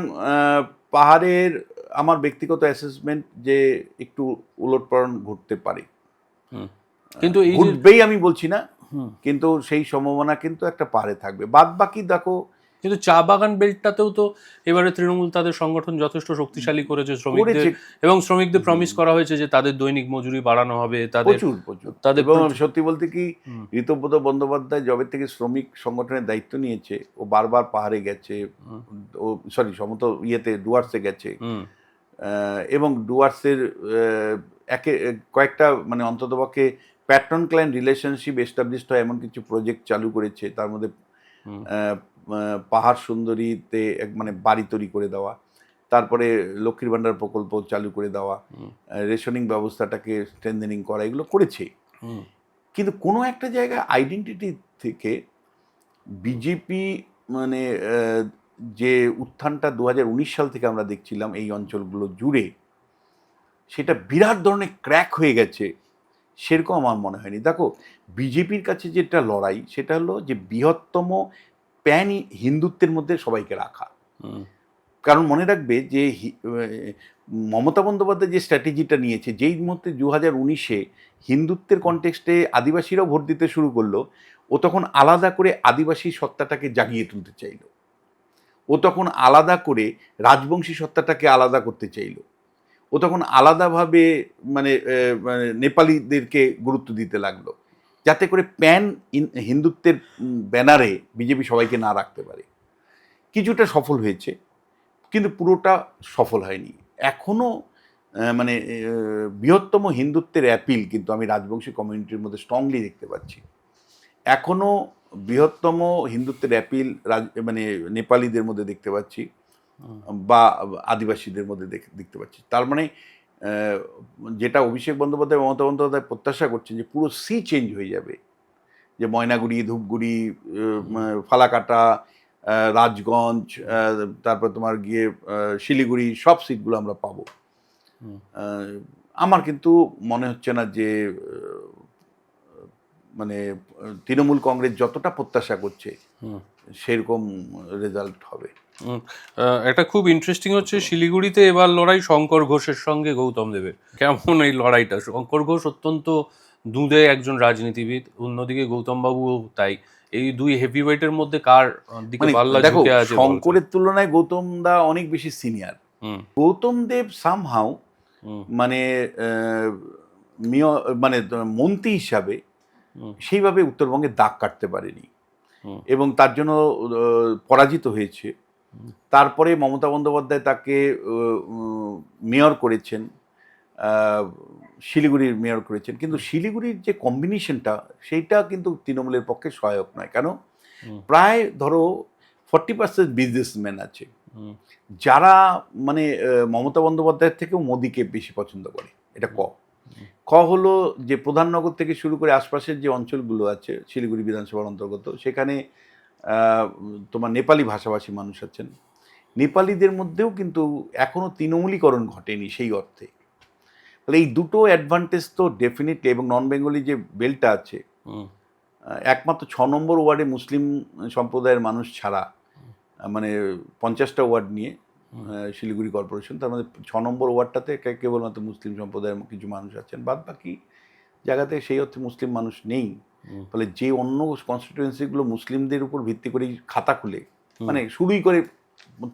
পাহাড়ের আমার ব্যক্তিগত অ্যাসেসমেন্ট যে একটু উলটপালট ঘটতে পারে, কিন্তু এই যে ঘটবেই আমি বলছি না, কিন্তু সেই সম্ভাবনা কিন্তু একটা পাহাড়ে থাকবে। বাদ বাকি দেখো, কিন্তু চা বাগান বেল্টটাতেও তো এবারে তৃণমূল তাদের সংগঠন যথেষ্ট শক্তিশালী করেছে শ্রমিকদের, এবং শ্রমিকদের প্রমিস করা হয়েছে যে তাদের দৈনিক মজুরি বাড়ানো হবে, তাদের প্রচুর প্রচুর তাদের এবং সত্যি বলতে কি ঋতব্রত বন্দ্যোপাধ্যায় যবে থেকে শ্রমিক সংগঠনের দায়িত্ব নিয়েছে, ও বারবার পাহাড়ে গেছে, ও সরি সমতল ইয়েতে ডুয়ার্সে গেছে, এবং ডুয়ার্সের কয়েকটা মানে অন্ততপক্ষে প্যাট্রন ক্লায়েন্ট রিলেশনশিপ এস্টাবলিশড হয় এমন কিছু প্রজেক্ট চালু করেছে। তার মধ্যে পাহাড় সুন্দরীতে মানে বাড়ি তৈরি করে দেওয়া, তারপরে লক্ষ্মীর ভাণ্ডার প্রকল্প চালু করে দেওয়া, রেশনিং ব্যবস্থাটাকে স্ট্রেনথেনিং করা, এগুলো করেছে। কিন্তু কোনো একটা জায়গায় আইডেন্টিটি থেকে বিজেপি মানে যে উত্থানটা 2019 সাল থেকে আমরা দেখছিলাম এই অঞ্চলগুলো জুড়ে, সেটা বিরাট ধরনের ক্র্যাক হয়ে গেছে সেরকম আমার মনে হয়নি। দেখো, বিজেপির কাছে যেটা লড়াই সেটা হলো যে বৃহত্তম প্যান হিন্দুত্বের মধ্যে সবাইকে রাখা। কারণ মনে রাখবে যে মমতা বন্দ্যোপাধ্যায় যে স্ট্র্যাটেজিটা নিয়েছে, যেই মুহূর্তে 2019-এ হিন্দুত্বের কনটেক্সটে আদিবাসীরাও ভোট দিতে শুরু করলো, ও তখন আলাদা করে আদিবাসী সত্তাটাকে জাগিয়ে তুলতে চাইল, ও তখন আলাদা করে রাজবংশী সত্তাটাকে আলাদা করতে চাইল, ও তখন আলাদাভাবে মানে নেপালিদেরকে গুরুত্ব দিতে লাগলো, যাতে করে প্যান হিন্দুত্বের ব্যানারে বিজেপি সবাইকে না রাখতে পারে। কিছুটা সফল হয়েছে, কিন্তু পুরোটা সফল হয়নি। এখনও মানে বৃহত্তম হিন্দুত্বের অ্যাপিল কিন্তু আমি রাজবংশী কমিউনিটির মধ্যে স্ট্রংলি দেখতে পাচ্ছি। এখনও বৃহত্তম হিন্দুত্বের অ্যাপিল মানে নেপালিদের মধ্যে দেখতে পাচ্ছি, বা আদিবাসীদের মধ্যে দেখতে পাচ্ছি। তার মানে যেটা অভিষেক বন্দ্যোপাধ্যায়, মমতা বন্দ্যোপাধ্যায় প্রত্যাশা করছেন যে পুরো সি চেঞ্জ হয়ে যাবে, যে ময়নাগুড়ি, ধূপগুড়ি, ফালাকাটা, রাজগঞ্জ, তারপর তোমার গিয়ে শিলিগুড়ি, সব সিটগুলো আমরা পাবো। আমার কিন্তু মনে হচ্ছে না যে মানে তৃণমূল কংগ্রেস যতটা প্রত্যাশা করছে সেরকম রেজাল্ট হবে। এটা খুব ইন্টারেস্টিং হচ্ছে, শিলিগুড়িতে এবার লড়াই শঙ্কর ঘোষের সঙ্গে গৌতম দেবের। কেমন এই লড়াইটা? শঙ্কর ঘোষ অত্যন্ত দুঁদে একজন রাজনীতিবিদ, অন্যদিকে গৌতম বাবু তাই। এই দুই হেভিওয়েটের মধ্যে কার দিকে পাল্লা ঝুঁকে আছে? শঙ্করের তুলনায় গৌতম দা অনেক বেশি সিনিয়র। গৌতম দেব সামহাউ মানে মানে মন্ত্রী হিসাবে সেইভাবে উত্তরবঙ্গে দাগ কাটতে পারেনি, এবং তার জন্য পরাজিত হয়েছে। তারপরে মমতা বন্দ্যোপাধ্যায় তাকে মেয়র করেছেন, শিলিগুড়ির মেয়র করেছেন, কিন্তু শিলিগুড়ির যে কম্বিনেশনটা সেইটা কিন্তু তৃণমূলের পক্ষে সহায়ক নয়। কেন? প্রায় ধরো 40% বিজনেসম্যান আছে যারা মানে মমতা বন্দ্যোপাধ্যায়ের থেকেও মোদিকে বেশি পছন্দ করে। এটা ক হলো যে প্রধাননগর থেকে শুরু করে আশপাশের যে অঞ্চলগুলো আছে শিলিগুড়ি বিধানসভার অন্তর্গত, সেখানে তোমার নেপালি ভাষাভাষী মানুষ আছেন। নেপালিদের মধ্যেও কিন্তু এখনও তৃণমূলীকরণ ঘটেনি সেই অর্থে। তাহলে এই দুটো অ্যাডভান্টেজ তো ডেফিনেটলি, এবং নন বেঙ্গলি যে বেলটা আছে, একমাত্র 6 নম্বর ওয়ার্ডে মুসলিম সম্প্রদায়ের মানুষ ছাড়া, মানে 50টা ওয়ার্ড নিয়ে শিলিগুড়ি কর্পোরেশন, তার মধ্যে 6 নম্বর ওয়ার্ডটাতে কেবলমাত্র মুসলিম সম্প্রদায়ের কিছু মানুষ আছেন, বাদ বাকি জায়গাতে সেই অর্থে মুসলিম মানুষ নেই। ফলে যে অন্য কনস্টিটিউয়েন্সিগুলো মুসলিমদের উপর ভিত্তি করে খাতা খুলে মানে শুরুই করে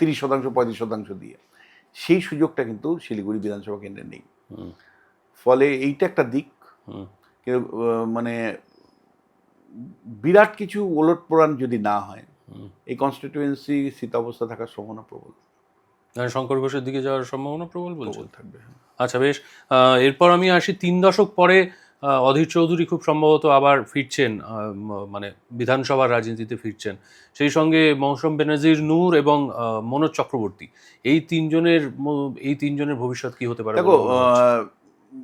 30%, 35% দিয়ে, সেই সুযোগটা কিন্তু শিলিগুড়ি বিধানসভা কেন্দ্রে নেই। ফলে এইটা একটা দিক। কিন্তু মানে বিরাট কিছু ওলটপোড়ান যদি না হয়, এই কনস্টিটিউয়েন্সি স্থিতাবস্থা থাকার সম্ভাবনা প্রবল। শঙ্কর ঘোষের দিকে যাওয়ার সম্ভাবনা প্রবল বলছেন? থাকবে। আচ্ছা, বেশ। এরপর আমি আসি 3 দশক পরে অধীর চৌধুরী খুব সম্ভবত আবার ফিরছেন, মানে বিধানসভার রাজনীতিতে ফিরছেন। সেই সঙ্গে মৌসুম বেনজির নূর এবং মনোজ চক্রবর্তী, এই তিনজনের ভবিষ্যৎ কি হতে পারে? দেখো,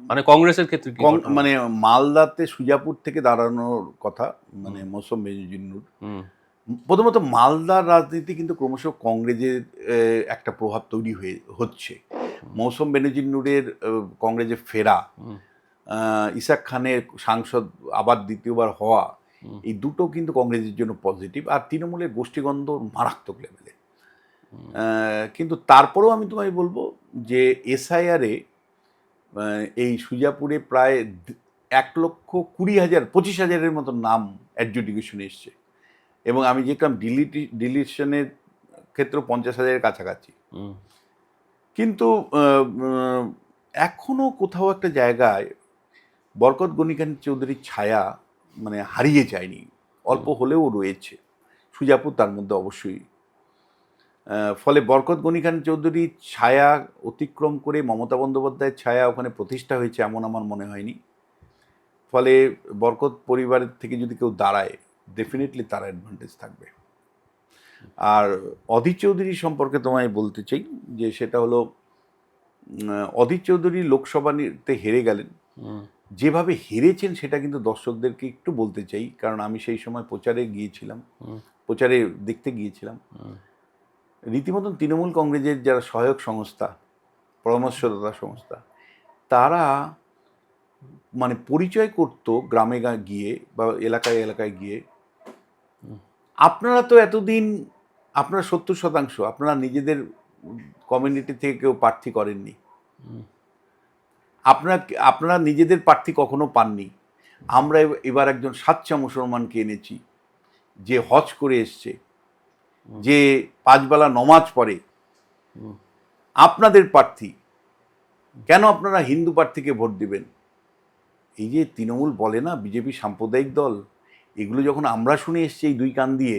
মানে কংগ্রেসের ক্ষেত্রে কি মানে মালদাতে সুজাপুর থেকে দাঁড়ানোর কথা, মানে মৌসুম বেনজির নূর। প্রথমত মালদার রাজনীতি কিন্তু ক্রমশ কংগ্রেসের একটা প্রভাব তৈরি হচ্ছে। মৌসুম বেনজির নূরের কংগ্রেসে ফেরা, ইসাক খানের সাংসদ আবার দ্বিতীয়বার হওয়া, এই দুটো কিন্তু কংগ্রেসের জন্য পজিটিভ। আর তৃণমূলের গোষ্ঠীগন্ধ মারাত্মক লেভেলে। কিন্তু তারপরেও আমি তোমায় বলবো যে এসআইআরে এই সুজাপুরে প্রায় 1,20,000 25,000-এর মতো নাম অ্যাডজুডিকেশনে এসছে, এবং আমি যেরকম ডিলিশনের ক্ষেত্রে 50,000-এর কাছাকাছি। কিন্তু এখনও কোথাও একটা জায়গায় বরকত গনি খান চৌধুরীর ছায়া মানে হারিয়ে যায়নি, অল্প হলেও রয়েছে। সুজাপুর তার মধ্যে অবশ্যই। ফলে বরকত গনি খান চৌধুরীর ছায়া অতিক্রম করে মমতা বন্দ্যোপাধ্যায়ের ছায়া ওখানে প্রতিষ্ঠা হয়েছে এমন আমার মনে হয়নি। ফলে বরকত পরিবারের থেকে যদি কেউ দাঁড়ায়, ডেফিনেটলি তার অ্যাডভান্টেজ থাকবে। আর অধীর চৌধুরী সম্পর্কে তোমায় বলতে চাই যে সেটা হলো, অধীর চৌধুরী লোকসভাতে হেরে গেলেন। যেভাবে হেরেছেন সেটা কিন্তু দর্শকদেরকে একটু বলতে চাই, কারণ আমি সেই সময় প্রচারে দেখতে গিয়েছিলাম। রীতিমতন তৃণমূল কংগ্রেসের যারা সহায়ক সংস্থা, পরামর্শদাতা সংস্থা, তারা মানে পরিচয় করতো গ্রামে গিয়ে বা এলাকায় এলাকায় গিয়ে, আপনারা তো এতদিন আপনারা 70% আপনারা নিজেদের কমিউনিটি থেকে কেউ প্রার্থী করেননি, আপনারা নিজেদের প্রার্থী কখনো পাননি। আমরা এবার একজন সাচ্চা মুসলমানকে এনেছি, যে হজ করে এসছে, যে 5 বেলা নমাজ পড়ে, আপনাদের প্রার্থী। কেন আপনারা হিন্দু প্রার্থীকে ভোট দিবেন? এই যে তৃণমূল বলে না বিজেপি সাম্প্রদায়িক দল, এগুলো যখন আমরা শুনে এসছি এই 2 কান দিয়ে,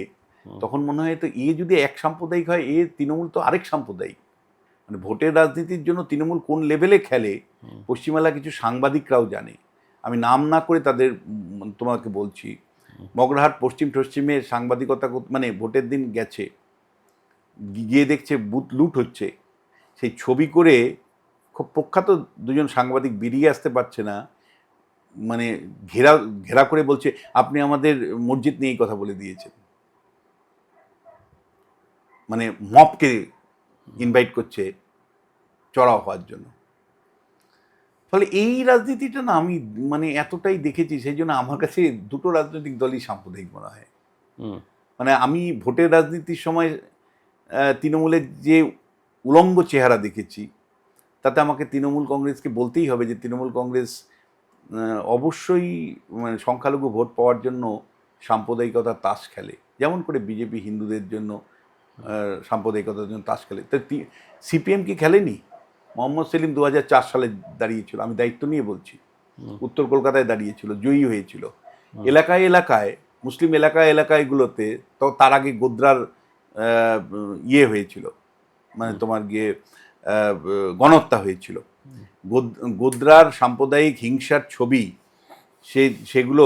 তখন মনে হয় তো যদি এক সাম্প্রদায়িক হয়, তৃণমূল তো আরেক সাম্প্রদায়িক। মানে ভোটের রাজনীতির জন্য তৃণমূল কোন লেভেলে খেলে পশ্চিমবাংলা কিছু সাংবাদিকরাও জানে। আমি নাম না করে তাদের তোমাকে বলছি, মগরাহাট পশ্চিমের সাংবাদিকতা, মানে ভোটের দিন গেছে, গিয়ে দেখছে বুথ লুট হচ্ছে, সেই ছবি করে খুব প্রখ্যাত 2জন সাংবাদিক বেরিয়ে আসতে পারছে না, মানে ঘেরা করে বলছে আপনি আমাদের মসজিদ নিয়ে কথা বলে দিয়েছেন, মানে মবকে ইনভাইট করছে চড়াও হওয়ার জন্য। ফলে এই রাজনীতিটা না আমি মানে এতটাই দেখেছি, সেই জন্য আমার কাছে দুটো রাজনৈতিক দলই সাম্প্রদায়িক মনে হয়। মানে আমি ভোটের রাজনীতির সময় তৃণমূলের যে উলঙ্গ চেহারা দেখেছি, তাতে আমাকে তৃণমূল কংগ্রেসকে বলতেই হবে যে তৃণমূল কংগ্রেস অবশ্যই মানে সংখ্যালঘু ভোট পাওয়ার জন্য সাম্প্রদায়িকতার তাস খেলে, যেমন করে বিজেপি হিন্দুদের জন্য সাম্প্রদায়িকতার জন্য তাস খেলে। তো সিপিএম কি খেলেনি? মোহাম্মদ সেলিম 2004 সালে দাঁড়িয়েছিল, আমি দায়িত্ব নিয়ে বলছি, উত্তর কলকাতায় দাঁড়িয়েছিল, জয়ী হয়েছিল। এলাকায় এলাকায় মুসলিম এলাকায়গুলোতে তো তার আগে গোদ্রার হয়েছিল, মানে তোমার গিয়ে গণহত্যা হয়েছিল। গোদ্রার সাম্প্রদায়িক হিংসার ছবি সেগুলো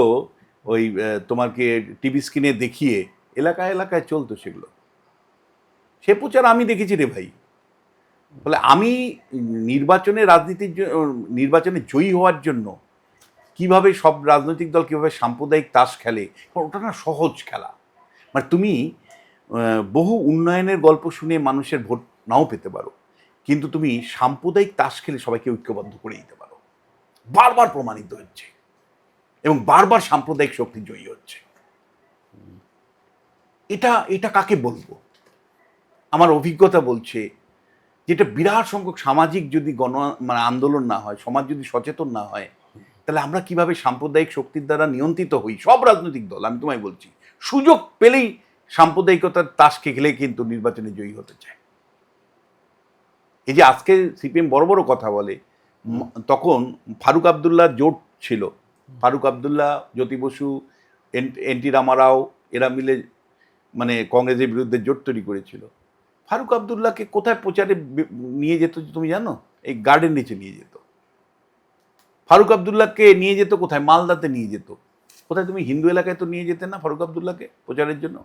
ওই তোমাকে টিভি স্ক্রিনে দেখিয়ে এলাকায় এলাকায় চলতো সেগুলো, সে প্রচার আমি দেখেছি রে ভাই। ফলে আমি নির্বাচনে জয়ী হওয়ার জন্য কিভাবে সব রাজনৈতিক দল কিভাবে সাম্প্রদায়িক তাস খেলে, ওটা না সহজ খেলা। মানে তুমি বহু উন্নয়নের গল্প শুনে মানুষের ভোট নাও পেতে পারো, কিন্তু তুমি সাম্প্রদায়িক তাস খেলে সবাইকে ঐক্যবদ্ধ করে দিতে পারো। বারবার প্রমাণিত হচ্ছে এবং বারবার সাম্প্রদায়িক শক্তি জয়ী হচ্ছে। এটা কাকে বলবো? আমার অভিজ্ঞতা বলছে যেটা বিরাট সংখ্যক সামাজিক যদি মানে আন্দোলন না হয়, সমাজ যদি সচেতন না হয়, তাহলে আমরা কিভাবে সাম্প্রদায়িক শক্তির দ্বারা নিয়ন্ত্রিত হই? সব রাজনৈতিক দল, আমি তোমায় বলছি, সুযোগ পেলেই সাম্প্রদায়িকতার তাস খেলে কিন্তু নির্বাচনে জয়ী হতে চায়। এই যে আজকে সিপিএম বড় বড় কথা বলে, তখন ফারুক আবদুল্লাহ জোট ছিল, ফারুক আবদুল্লাহ, জ্যোতি বসু, এনটি রামারাও, এরা মিলে মানে কংগ্রেসের বিরুদ্ধে জোট তৈরি করেছিল। ফারুক আবদুল্লাহকে কোথায় প্রচারে নিয়ে যেত তুমি জানো? এই গার্ডেন নিচে নিয়ে যেত। ফারুক আবদুল্লাহকে নিয়ে যেত কোথায়? মালদাতে নিয়ে যেত। কোথায়? তুমি হিন্দু এলাকায় তো নিয়ে যেতে না ফারুক আবদুল্লাহকে প্রচারের জন্য?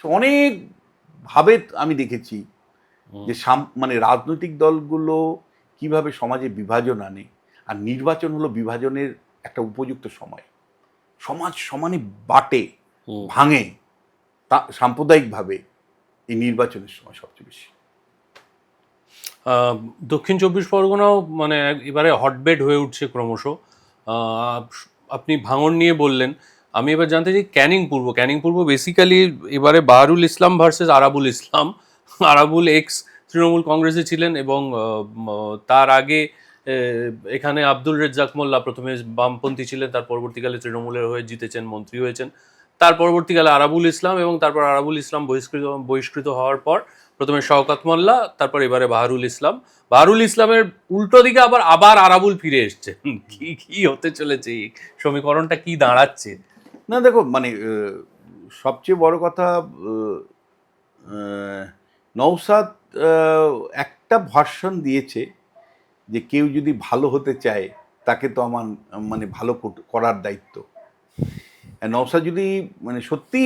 অনেক ভাবে আমি দেখেছি যে মানে রাজনৈতিক দলগুলো কিভাবে সমাজে বিভাজন আনে, আর নির্বাচন হলো বিভাজনের একটা উপযুক্ত সময়। সমাজ সমানে বাটে, ভাঙে তা সাম্প্রদায়িকভাবে এই নির্বাচনের সময় সবচেয়ে বেশি। দক্ষিণ চব্বিশ পরগনাও মানে এবারে হটবেড হয়ে উঠছে ক্রমশ। আপনি ভাঙন নিয়ে বললেন, আমি এবার জানতে চাই ক্যানিং পূর্ব বেসিক্যালি এবারে বাহারুল ইসলাম ভার্সেস আরাবুল ইসলাম। আরাবুল এক্স তৃণমূল কংগ্রেসে ছিলেন এবং তার আগে এখানে আব্দুল রেজ্জাক মোল্লা প্রথমে বামপন্থী ছিলেন, তার পরবর্তীকালে তৃণমূলের হয়ে জিতেছেন, মন্ত্রী হয়েছেন। তার পরবর্তীকালে আরাবুল ইসলাম, এবং তারপর আরাবুল ইসলাম বহিষ্কৃত হওয়ার পর প্রথমে শওকত মোল্লা, তারপর এবারে বাহারুল ইসলাম। বাহারুল ইসলামের উল্টো দিকে আবার আরাবুল ফিরে এসছে। কি হতে চলেছে? এই সমীকরণটা কি দাঁড়াচ্ছে? না দেখো, মানে সবচেয়ে বড় কথা, নওশাদ একটা ভার্সন দিয়েছে যে কেউ যদি ভালো হতে চায় তাকে তো আমার মানে ভালো করার দায়িত্ব। নওশাদ যদি মানে সত্যি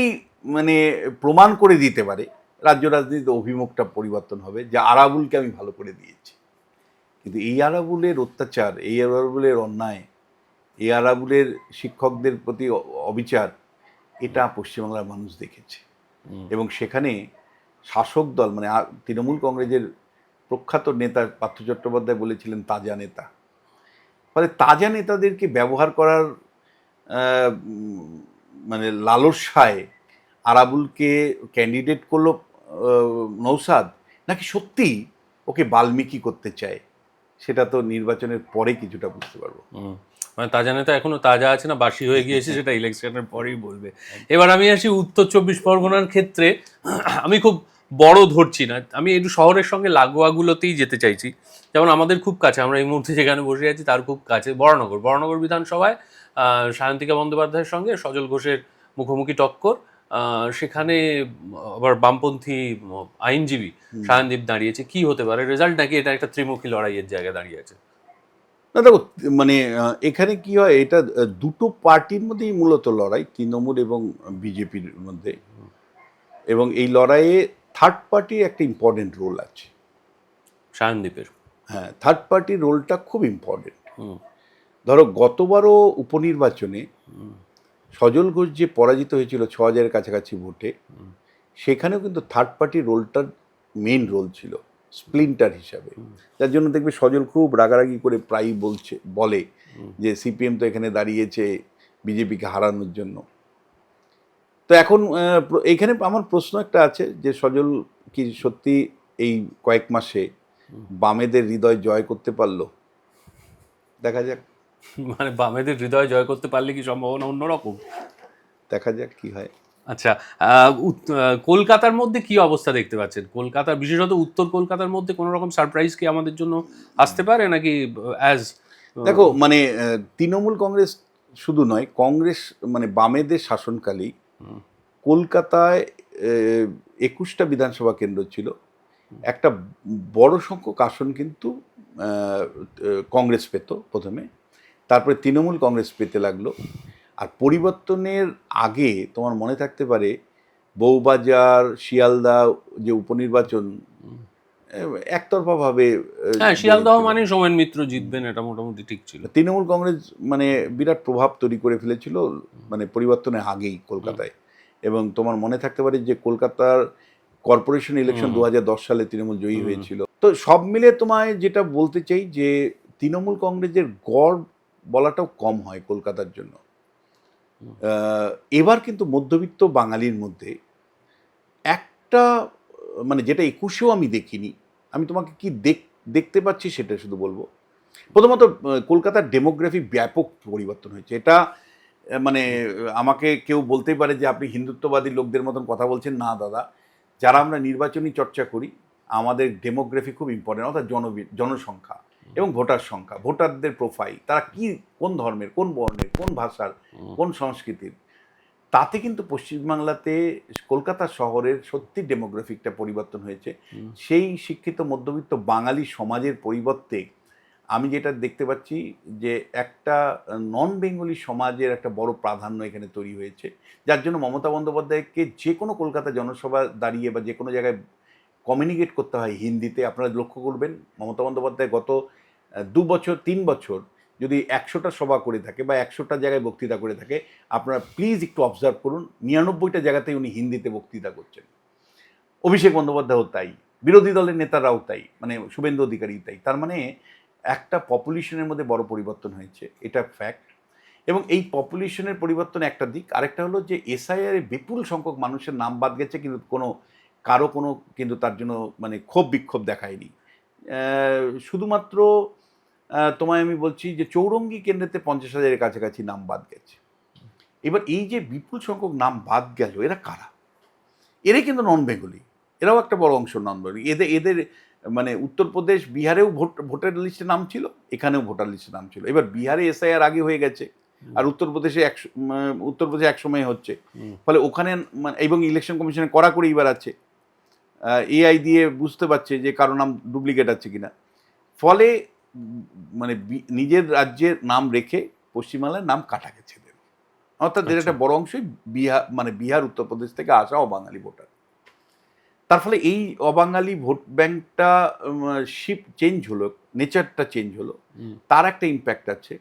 মানে প্রমাণ করে দিতে পারে, রাজ্য রাজনীতির অভিমুখটা পরিবর্তন হবে যে আরাবুলকে আমি ভালো করে দিয়েছি। কিন্তু এই আরাবুলের অত্যাচার, এই আরাবুলের অন্যায়, এই আরাবুলের শিক্ষকদের প্রতি অবিচার, এটা পশ্চিমবাংলার মানুষ দেখেছে। এবং সেখানে শাসক দল মানে তৃণমূল কংগ্রেসের প্রখ্যাত নেতা পার্থ চট্টোপাধ্যায় বলেছিলেন তাজা নেতা। ফলে তাজা নেতাদেরকে ব্যবহার করার মানে লালসায় আরাবুলকে ক্যান্ডিডেট করলো নওশাদ, নাকি সত্যি ওকে বাল্মীকি করতে চায়, সেটা তো নির্বাচনের পরে কিছুটা বুঝতে পারবো। মানে তাজা নেতা এখনো তাজা আছে না বাসি হয়ে গিয়েছে, সেটা ইলেকশনের পরেই বলবে। এবার আমি আসি উত্তর চব্বিশ পরগনার ক্ষেত্রে। আমি খুব বড় ধরছি না, আমি একটু শহরের সঙ্গে লাগোয়াগুলোতেই যেতে চাইছি। যেমন আমাদের খুব কাছে, আমরা এই মুহূর্তে যেখানে বসে আছি তার খুব কাছে বরানগর বিধানসভায় সায়ন্তিকা বন্দ্যোপাধ্যায়ের সঙ্গে সজল ঘোষের মুখোমুখি টক্কর। সেখানে আবার বামপন্থী আইনজীবী সায়নদীপ দাঁড়িয়েছে। কি হতে পারে রেজাল্ট, নাকি এটা একটা ত্রিমুখী লড়াইয়ের জায়গায় দাঁড়িয়ে আছে? না দেখো, মানে এখানে কি হয়, এটা দুটো পার্টির মধ্যেই মূলত লড়াই, তৃণমূল এবং বিজেপির মধ্যে। এবং এই লড়াইয়ে থার্ড পার্টির একটা ইম্পর্টেন্ট রোল আছে, সায়নদীপের। হ্যাঁ, থার্ড পার্টির রোলটা খুব ইম্পর্টেন্ট। ধরো গতবারও উপনির্বাচনে সজল ঘোষ যে পরাজিত হয়েছিল 6000-এর কাছাকাছি ভোটে, সেখানেও কিন্তু থার্ড পার্টির রোলটার মেইন রোল ছিল স্প্লিন্টার হিসাবে। যার জন্য দেখবে সজল খুব রাগারাগি করে প্রায়ই বলে যে সিপিএম তো এখানে দাঁড়িয়েছে বিজেপিকে হারানোর জন্য। তো এখন এইখানে আমার প্রশ্ন একটা আছে যে সজল কি সত্যি এই কয়েক মাসে বামেদের হৃদয় জয় করতে পারলো? দেখা যাক। মানে বামেদের হৃদয় জয় করতে পারলে কি সম্ভাবনা অন্যরকম? দেখা যাক কি হয়। আচ্ছা, কলকাতার মধ্যে কি অবস্থা দেখতে পাচ্ছেন? কলকাতা, বিশেষত উত্তর কলকাতার মধ্যে কোনো রকম সারপ্রাইজ কি আমাদের জন্য আসতে পারে নাকি? দেখো, মানে তৃণমূল কংগ্রেস শুধু নয়, কংগ্রেস মানে বামেদের শাসনকালেই কলকাতায় 21টা বিধানসভা কেন্দ্র ছিল, একটা বড় সংখ্যক আসন কিন্তু কংগ্রেস পেত প্রথমে, তারপরে তৃণমূল কংগ্রেস পেতে লাগলো। আর পরিবর্তনের আগে তোমার মনে থাকতে পারে বউবাজার, শিয়ালদা যে উপনির্বাচন একতরফাভাবে হ্যাঁ, শিয়ালদহ মানে সোমেন মিত্র জিতবেন, এটা মোটামুটি ঠিক ছিল। তৃণমূল কংগ্রেস মানে বিরাট প্রভাব তৈরি করে ফেলেছিল মানে পরিবর্তনের আগেই কলকাতায়। এবং তোমার মনে থাকতে পারে যে কলকাতার কর্পোরেশন ইলেকশন 2010 সালে তৃণমূল জয়ী হয়েছিল। তো সব মিলে তোমায় যেটা বলতে চাই যে তৃণমূল কংগ্রেসের গড় বলাটাও কম হয় কলকাতার জন্য। এবার কিন্তু মধ্যবিত্ত বাঙালির মধ্যে একটা মানে যেটা 21-এও আমি দেখিনি, আমি তোমাকে কি দেখতে পাচ্ছি সেটা শুধু বলবো। প্রথমত কলকাতার ডেমোগ্রাফি ব্যাপক পরিবর্তন হয়েছে। এটা মানে আমাকে কেউ বলতেই পারে যে আপনি হিন্দুত্ববাদী লোকদের মতন কথা বলছেন। না দাদা, যারা আমরা নির্বাচনী চর্চা করি আমাদের ডেমোগ্রাফি খুব ইম্পর্টেন্ট, অর্থাৎ জনসংখ্যা এবং ভোটার সংখ্যা, ভোটারদের প্রোফাইল, তারা কি কোন ধর্মের, কোন বর্ণের, কোন ভাষার, কোন সংস্কৃতির। তাতে কিন্তু পশ্চিমবাংলাতে কলকাতা শহরের সত্যি ডেমোগ্রাফিকটা পরিবর্তন হয়েছে। সেই শিক্ষিত মধ্যবিত্ত বাঙালি সমাজের পরিবর্তে আমি যেটা দেখতে পাচ্ছি যে একটা নন বেঙ্গলি সমাজের একটা বড় প্রাধান্য এখানে তৈরি হয়েছে, যার জন্য মমতা বন্দ্যোপাধ্যায়কে যে কোনো কলকাতা জনসভা দাঁড়িয়ে বা যে কোনো জায়গায় কমিউনিকেট করতে হয় হিন্দিতে। আপনারা লক্ষ্য করবেন মমতা বন্দ্যোপাধ্যায় গত 2 বছর 3 বছর যদি 100টা সভা করে থাকে বা 100টা জায়গায় বক্তৃতা করে থাকে, আপনারা প্লিজ একটু অবজার্ভ করুন 99টা জায়গাতেই উনি হিন্দিতে বক্তৃতা করছেন। অভিষেক বন্দ্যোপাধ্যায়ও তাই, বিরোধী দলের নেতারাও তাই, মানে শুভেন্দু অধিকারী তাই। তার মানে একটা পপুলেশনের মধ্যে বড় পরিবর্তন হয়েছে, এটা ফ্যাক্ট। এবং এই পপুলেশনের পরিবর্তন একটা দিক। আরেকটা হলো যে এসআইআর এ বিপুল সংখ্যক মানুষের নাম বাদ গেছে, কিন্তু কারো কিন্তু তার জন্য মানে ক্ষোভ বিক্ষোভ দেখায়নি। শুধুমাত্র তোমায় আমি বলছি যে চৌরঙ্গি কেন্দ্রেতে 50,000-এর কাছাকাছি নাম বাদ গেছে। এবার এই যে বিপুল সংখ্যক নাম বাদ গেল, এরা কারা? এরাই কিন্তু নন বেঙ্গলি, এরাও একটা বড় অংশ নন বেঙ্গলি। এদের মানে উত্তরপ্রদেশ, বিহারেও ভোটার লিস্টে নাম ছিল, এখানেও ভোটার লিস্টে নাম ছিল। এবার বিহারে এসআইআর আগে হয়ে গেছে, আর উত্তরপ্রদেশে একসময় হচ্ছে। ফলে ওখানে এবং ইলেকশন কমিশনে কড়াকড়ি এবার আছে, এআই দিয়ে বুঝতে পারছে যে কারো নাম ডুপ্লিকেট আছে কিনা। ফলে মানে নিজের রাজ্যের নাম রেখে পশ্চিমবাংলার নাম কাটা গেছে। অর্থাৎ এর একটা বড় অংশই বিহার উত্তরপ্রদেশ থেকে আসা অবাঙালি ভোটার। তার ফলে এই অবাঙালি ভোট ব্যাংকটা চেঞ্জ হলো, নেচারটা চেঞ্জ হলো, তার একটা ইম্প্যাক্ট আছে।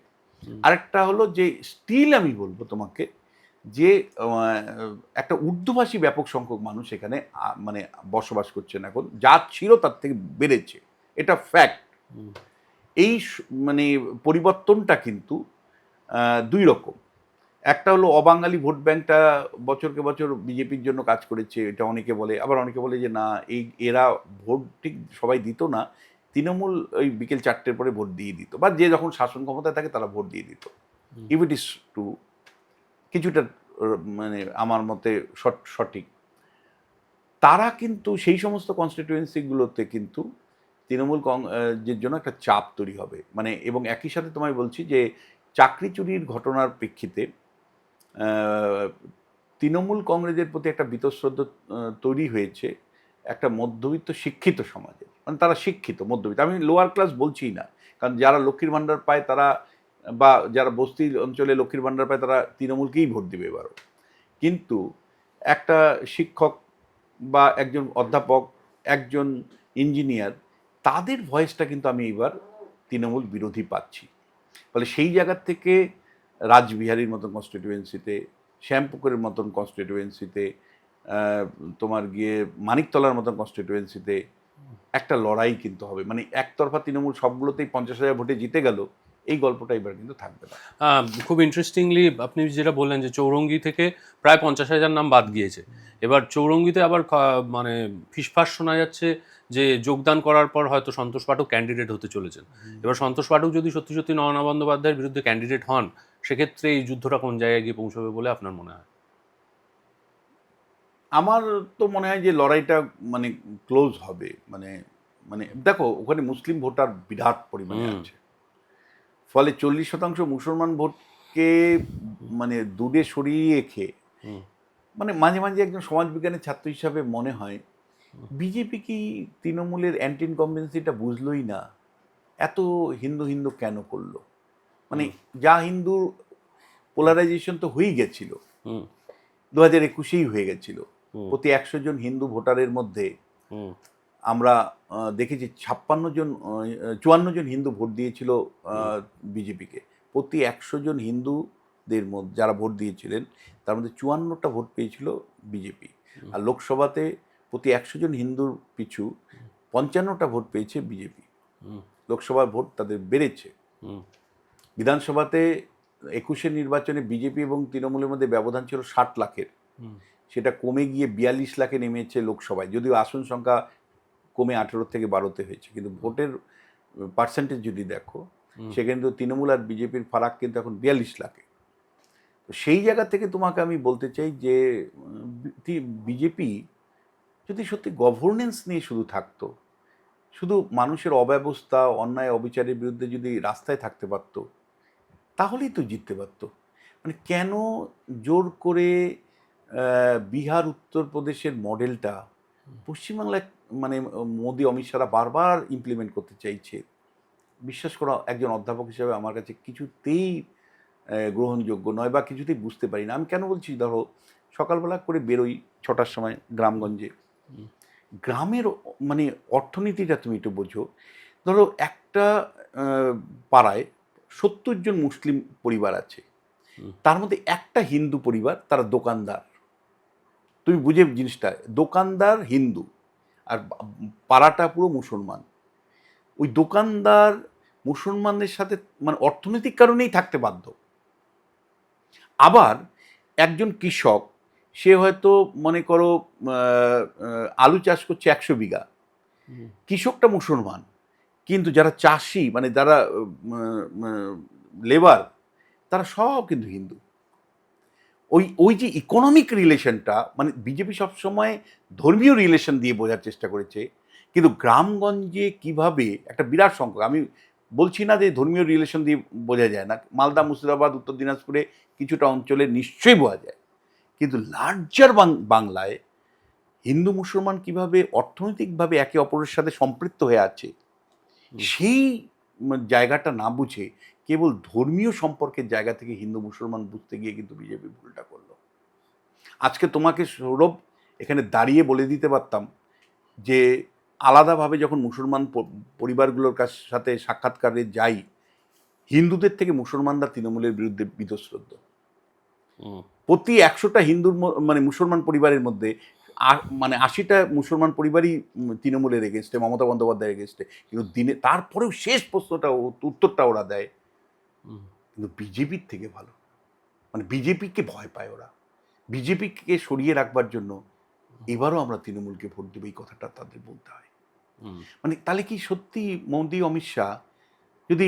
আরেকটা হলো যে স্টিল আমি বলবো তোমাকে যে একটা উর্দুভাষী ব্যাপক সংখ্যক মানুষ এখানে মানে বসবাস করছেন এখন, যা ছিল তার থেকে বেড়েছে, এটা ফ্যাক্ট। এই মানে পরিবর্তনটা কিন্তু দুই রকম। একটা হলো অবাঙালি ভোট ব্যাংকটা বছরকে বছর বিজেপির জন্য কাজ করেছে, এটা অনেকে বলে। আবার অনেকে বলে যে না, এরা ভোট ঠিক সবাই দিত না, তৃণমূল ওই বিকেল 4টের পরে ভোট দিয়ে দিত, বা যে যখন শাসন ক্ষমতায় থাকে তারা ভোট দিয়ে দিত। ইফ ইট ইস টু, কিছুটা মানে আমার মতে সঠিক। তারা কিন্তু সেই সমস্ত কনস্টিটিউয়েন্সিগুলোতে কিন্তু তৃণমূল যে জন্য একটা চাপ তৈরি হবে, মানে। এবং একই সাথে তোমায় বলছি যে চাকরি চুরির ঘটনার প্রেক্ষিতে তৃণমূল কংগ্রেসের প্রতি একটা বীতশ্রদ্ধ তৈরি হয়েছে একটা মধ্যবিত্ত শিক্ষিত সমাজে। মানে তারা শিক্ষিত মধ্যবিত্ত, আমি লোয়ার ক্লাস বলছি না, কারণ যারা লক্ষ্মীর ভাণ্ডার পায় তারা, বা যারা বস্তি অঞ্চলে লক্ষ্মীর ভাণ্ডার পায় তারা তৃণমূলকেই ভোট দেবে এবারও। কিন্তু একটা শিক্ষক বা একজন অধ্যাপক, একজন ইঞ্জিনিয়ার, তাদের ভয়েসটা কিন্তু আমি এবার তৃণমূল বিরোধী পাচ্ছি। ফলে সেই জায়গার থেকে রাজবিহারীর মতন কনস্টিটিউয়েন্সিতে, শ্যামপুকুরের মতন কনস্টিটিউয়েন্সিতে, তোমার গিয়ে মানিকতলার মতন কনস্টিটিউয়েন্সিতে একটা লড়াই কিন্তু হবে। মানে একতরফা তৃণমূল সবগুলোতেই 50,000 ভোটে জিতে গেল, এই গল্পটা এবার কিন্তু থাকবে না। খুব ইন্টারেস্টিংলি আপনি যেটা বললেন যে চৌরঙ্গি থেকে প্রায় 50,000 নাম বাদ গিয়েছে। এবার চৌরঙ্গিতে আবার মানে ফিসফাস শোনা যাচ্ছে যে যোগদান করার পর হয়তো সন্তোষ পাঠক ক্যান্ডিডেট হতে চলেছেন। এবার সন্তোষ পাঠক যদি সত্যি সত্যি নয়না বন্দ্যোপাধ্যায়ের বিরুদ্ধে ক্যান্ডিডেট হন, সেক্ষেত্রে এই যুদ্ধটা কোন জায়গায় গিয়ে পৌঁছবে বলে আপনার মনে হয়? আমার তো মনে হয় যে লড়াইটা মানে ক্লোজ হবে। মানে মানে দেখো, ওখানে মুসলিম ভোটার বিরাট পরিমাণে আছে। ফলে 40% মুসলমান ভোটকে মানে দূরে সরিয়ে রেখে, মানে মাঝে মাঝে একজন সমাজবিজ্ঞানের ছাত্র হিসাবে মনে হয় বিজেপি কি তৃণমূলের অ্যান্টি ইনকম্বেন্সিটা বুঝলোই না। এত হিন্দু হিন্দু কেন করলো? মানে যা হিন্দু পোলারাইজেশন তো হয়েই গেছিল, 2021-এই হয়ে গেছিল। প্রতি 100 জন হিন্দু ভোটারের মধ্যে আমরা দেখেছি 54 জন হিন্দু ভোট দিয়েছিল বিজেপিকে। প্রতি 100 জন হিন্দুদের মধ্যে যারা ভোট দিয়েছিলেন তার মধ্যে 54টা ভোট পেয়েছিল বিজেপি। আর লোকসভাতে প্রতি 100 জন হিন্দুর পিছু 55টা ভোট পেয়েছে বিজেপি। লোকসভার ভোট তাদের বেড়েছে। বিধানসভাতে 21-এর নির্বাচনে বিজেপি এবং তৃণমূলের মধ্যে ব্যবধান ছিল 60 লাখের, সেটা কমে গিয়ে 42 লাখে নেমেছে লোকসভায়, যদিও আসন সংখ্যা কমে 18 থেকে 12তে হয়েছে, কিন্তু ভোটের পার্সেন্টেজ যদি দেখো সেখানে তো তৃণমূল আর বিজেপির ফারাক কিন্তু এখন 42 লাখে। তো সেই জায়গা থেকে তোমাকে আমি বলতে চাই যে বিজেপি যদি সত্যি গভর্নেন্স নিয়ে শুধু থাকতো, শুধু মানুষের অব্যবস্থা অন্যায় অবিচারের বিরুদ্ধে যদি রাস্তায় থাকতে পারত, তাহলেই তো জিততে পারতো। মানে কেন জোর করে বিহার উত্তরপ্রদেশের মডেলটা পশ্চিমবাংলায় মানে মোদি অমিত শাহরা বারবার ইমপ্লিমেন্ট করতে চাইছে? বিশ্বাস করো, একজন অধ্যাপক হিসেবে আমার কাছে কিছুতেই গ্রহণযোগ্য নয়, বা কিছুতেই বুঝতে পারি না। আমি কেন বলছি, ধরো সকালবেলা করে বেরোই 6টার সময় গ্রামগঞ্জে, গ্রামের মানে অর্থনীতিটা তুমি একটু বোঝো। ধরো একটা পাড়ায় 70 জন মুসলিম পরিবার আছে, তার মধ্যে একটা হিন্দু পরিবার, তারা দোকানদার। তুমি বুঝে জিনিসটা, দোকানদার হিন্দু আর পাড়াটা পুরো মুসলমান। ওই দোকানদার মুসলমানদের সাথে মানে অর্থনৈতিক কারণেই থাকতে বাধ্য। আবার একজন কৃষক, সে হয়তো মনে করো আলু চাষ করছে 100 বিঘা, কৃষকটা মুসলমান, কিন্তু যারা চাষি মানে যারা লেবার, তারা সব কিন্তু হিন্দু। ওই যে ইকোনমিক রিলেশনটা, মানে বিজেপি সবসময় ধর্মীয় রিলেশন দিয়ে বোঝার চেষ্টা করেছে, কিন্তু গ্রামগঞ্জে কিভাবে একটা বিরাট সংখ্যক, আমি বলছি না যে ধর্মীয় রিলেশন দিয়ে বোঝা যায় না, মালদা মুর্শিদাবাদ উত্তর দিনাজপুরে কিছুটা অঞ্চলে নিশ্চয়ই বোঝা যায়, কিন্তু লার্জার বাংলায় হিন্দু মুসলমান কিভাবে অর্থনৈতিকভাবে একে অপরের সাথে সম্পৃক্ত হয়ে আছে, সেই জায়গাটা না বুঝে কেবল ধর্মীয় সম্পর্কের জায়গা থেকে হিন্দু মুসলমান বুঝতে গিয়ে কিন্তু বিজেপি ভুলটা করলো। আজকে তোমাকে সৌরভ এখানে দাঁড়িয়ে বলে দিতে পারতাম যে আলাদাভাবে যখন মুসলমান পরিবারগুলোর সাথে সাক্ষাৎকারে যাই, হিন্দুদের থেকে মুসলমানরা তৃণমূলের বিরুদ্ধে বীতশ্রদ্ধ। প্রতি 100টা হিন্দুর মানে মুসলমান পরিবারের মধ্যে মানে 80টা মুসলমান পরিবারই তৃণমূলের এগেনস্টে, মমতা বন্দ্যোপাধ্যায়ের এগেনস্টে, কিন্তু দিনে তারপরেও শেষ প্রশ্নটা উত্তরটা ওরা দেয় কিন্তু বিজেপির থেকে ভালো। মানে বিজেপিকে ভয় পায় ওরা, বিজেপিকে সরিয়ে রাখবার জন্য এবারও আমরা তৃণমূলকে ভোট দেবো, এই কথাটা তাদের বলতে হয়। মানে তাহলে কি সত্যি মোদি অমিত শাহ যদি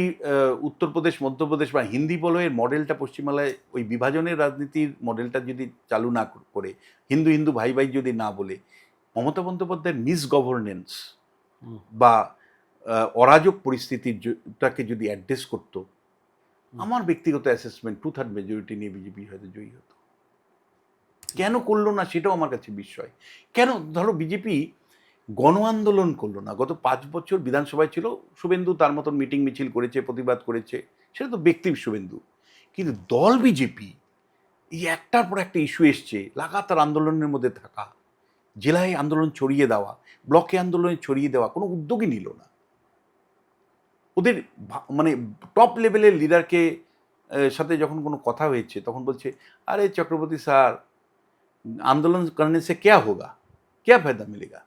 উত্তরপ্রদেশ মধ্যপ্রদেশ বা হিন্দি বলয়ের মডেলটা পশ্চিমবাংলায় ওই বিভাজনের রাজনীতির মডেলটা যদি চালু না করে, হিন্দু হিন্দু ভাই ভাই যদি না বলে, মমতা বন্দ্যোপাধ্যায়ের মিস গভর্নেন্স বা অরাজক পরিস্থিতিটাকে যদি অ্যাড্রেস করতো, আমার ব্যক্তিগত অ্যাসেসমেন্ট 2/3 মেজরিটি নিয়ে বিজেপি হয়তো জয়ী হতো। কেন করলো না সেটাও আমার কাছে বিস্ময়। কেন ধরো বিজেপি গণ আন্দোলন করলো না? গত 5 বছর বিধানসভায় ছিল, শুভেন্দু তার মতন মিটিং মিছিল করেছে, প্রতিবাদ করেছে, সেটা তো ব্যক্তি শুভেন্দু। কিন্তু দল বিজেপি এই একটার পর একটা ইস্যু এসছে, লাগাতার আন্দোলনের মধ্যে থাকা, জেলায় আন্দোলন ছড়িয়ে দেওয়া, ব্লকে আন্দোলনে ছড়িয়ে দেওয়া, কোনো উদ্যোগই নিল না। ওদের মানে টপ লেভেলের লিডারকে সাথে যখন কোনো কথা হয়েছে তখন বলছে, আরে চক্রবর্তী স্যার, আন্দোলন করনে সে ক্যা হোগা, ক্যা ফায়দা মিলেগা,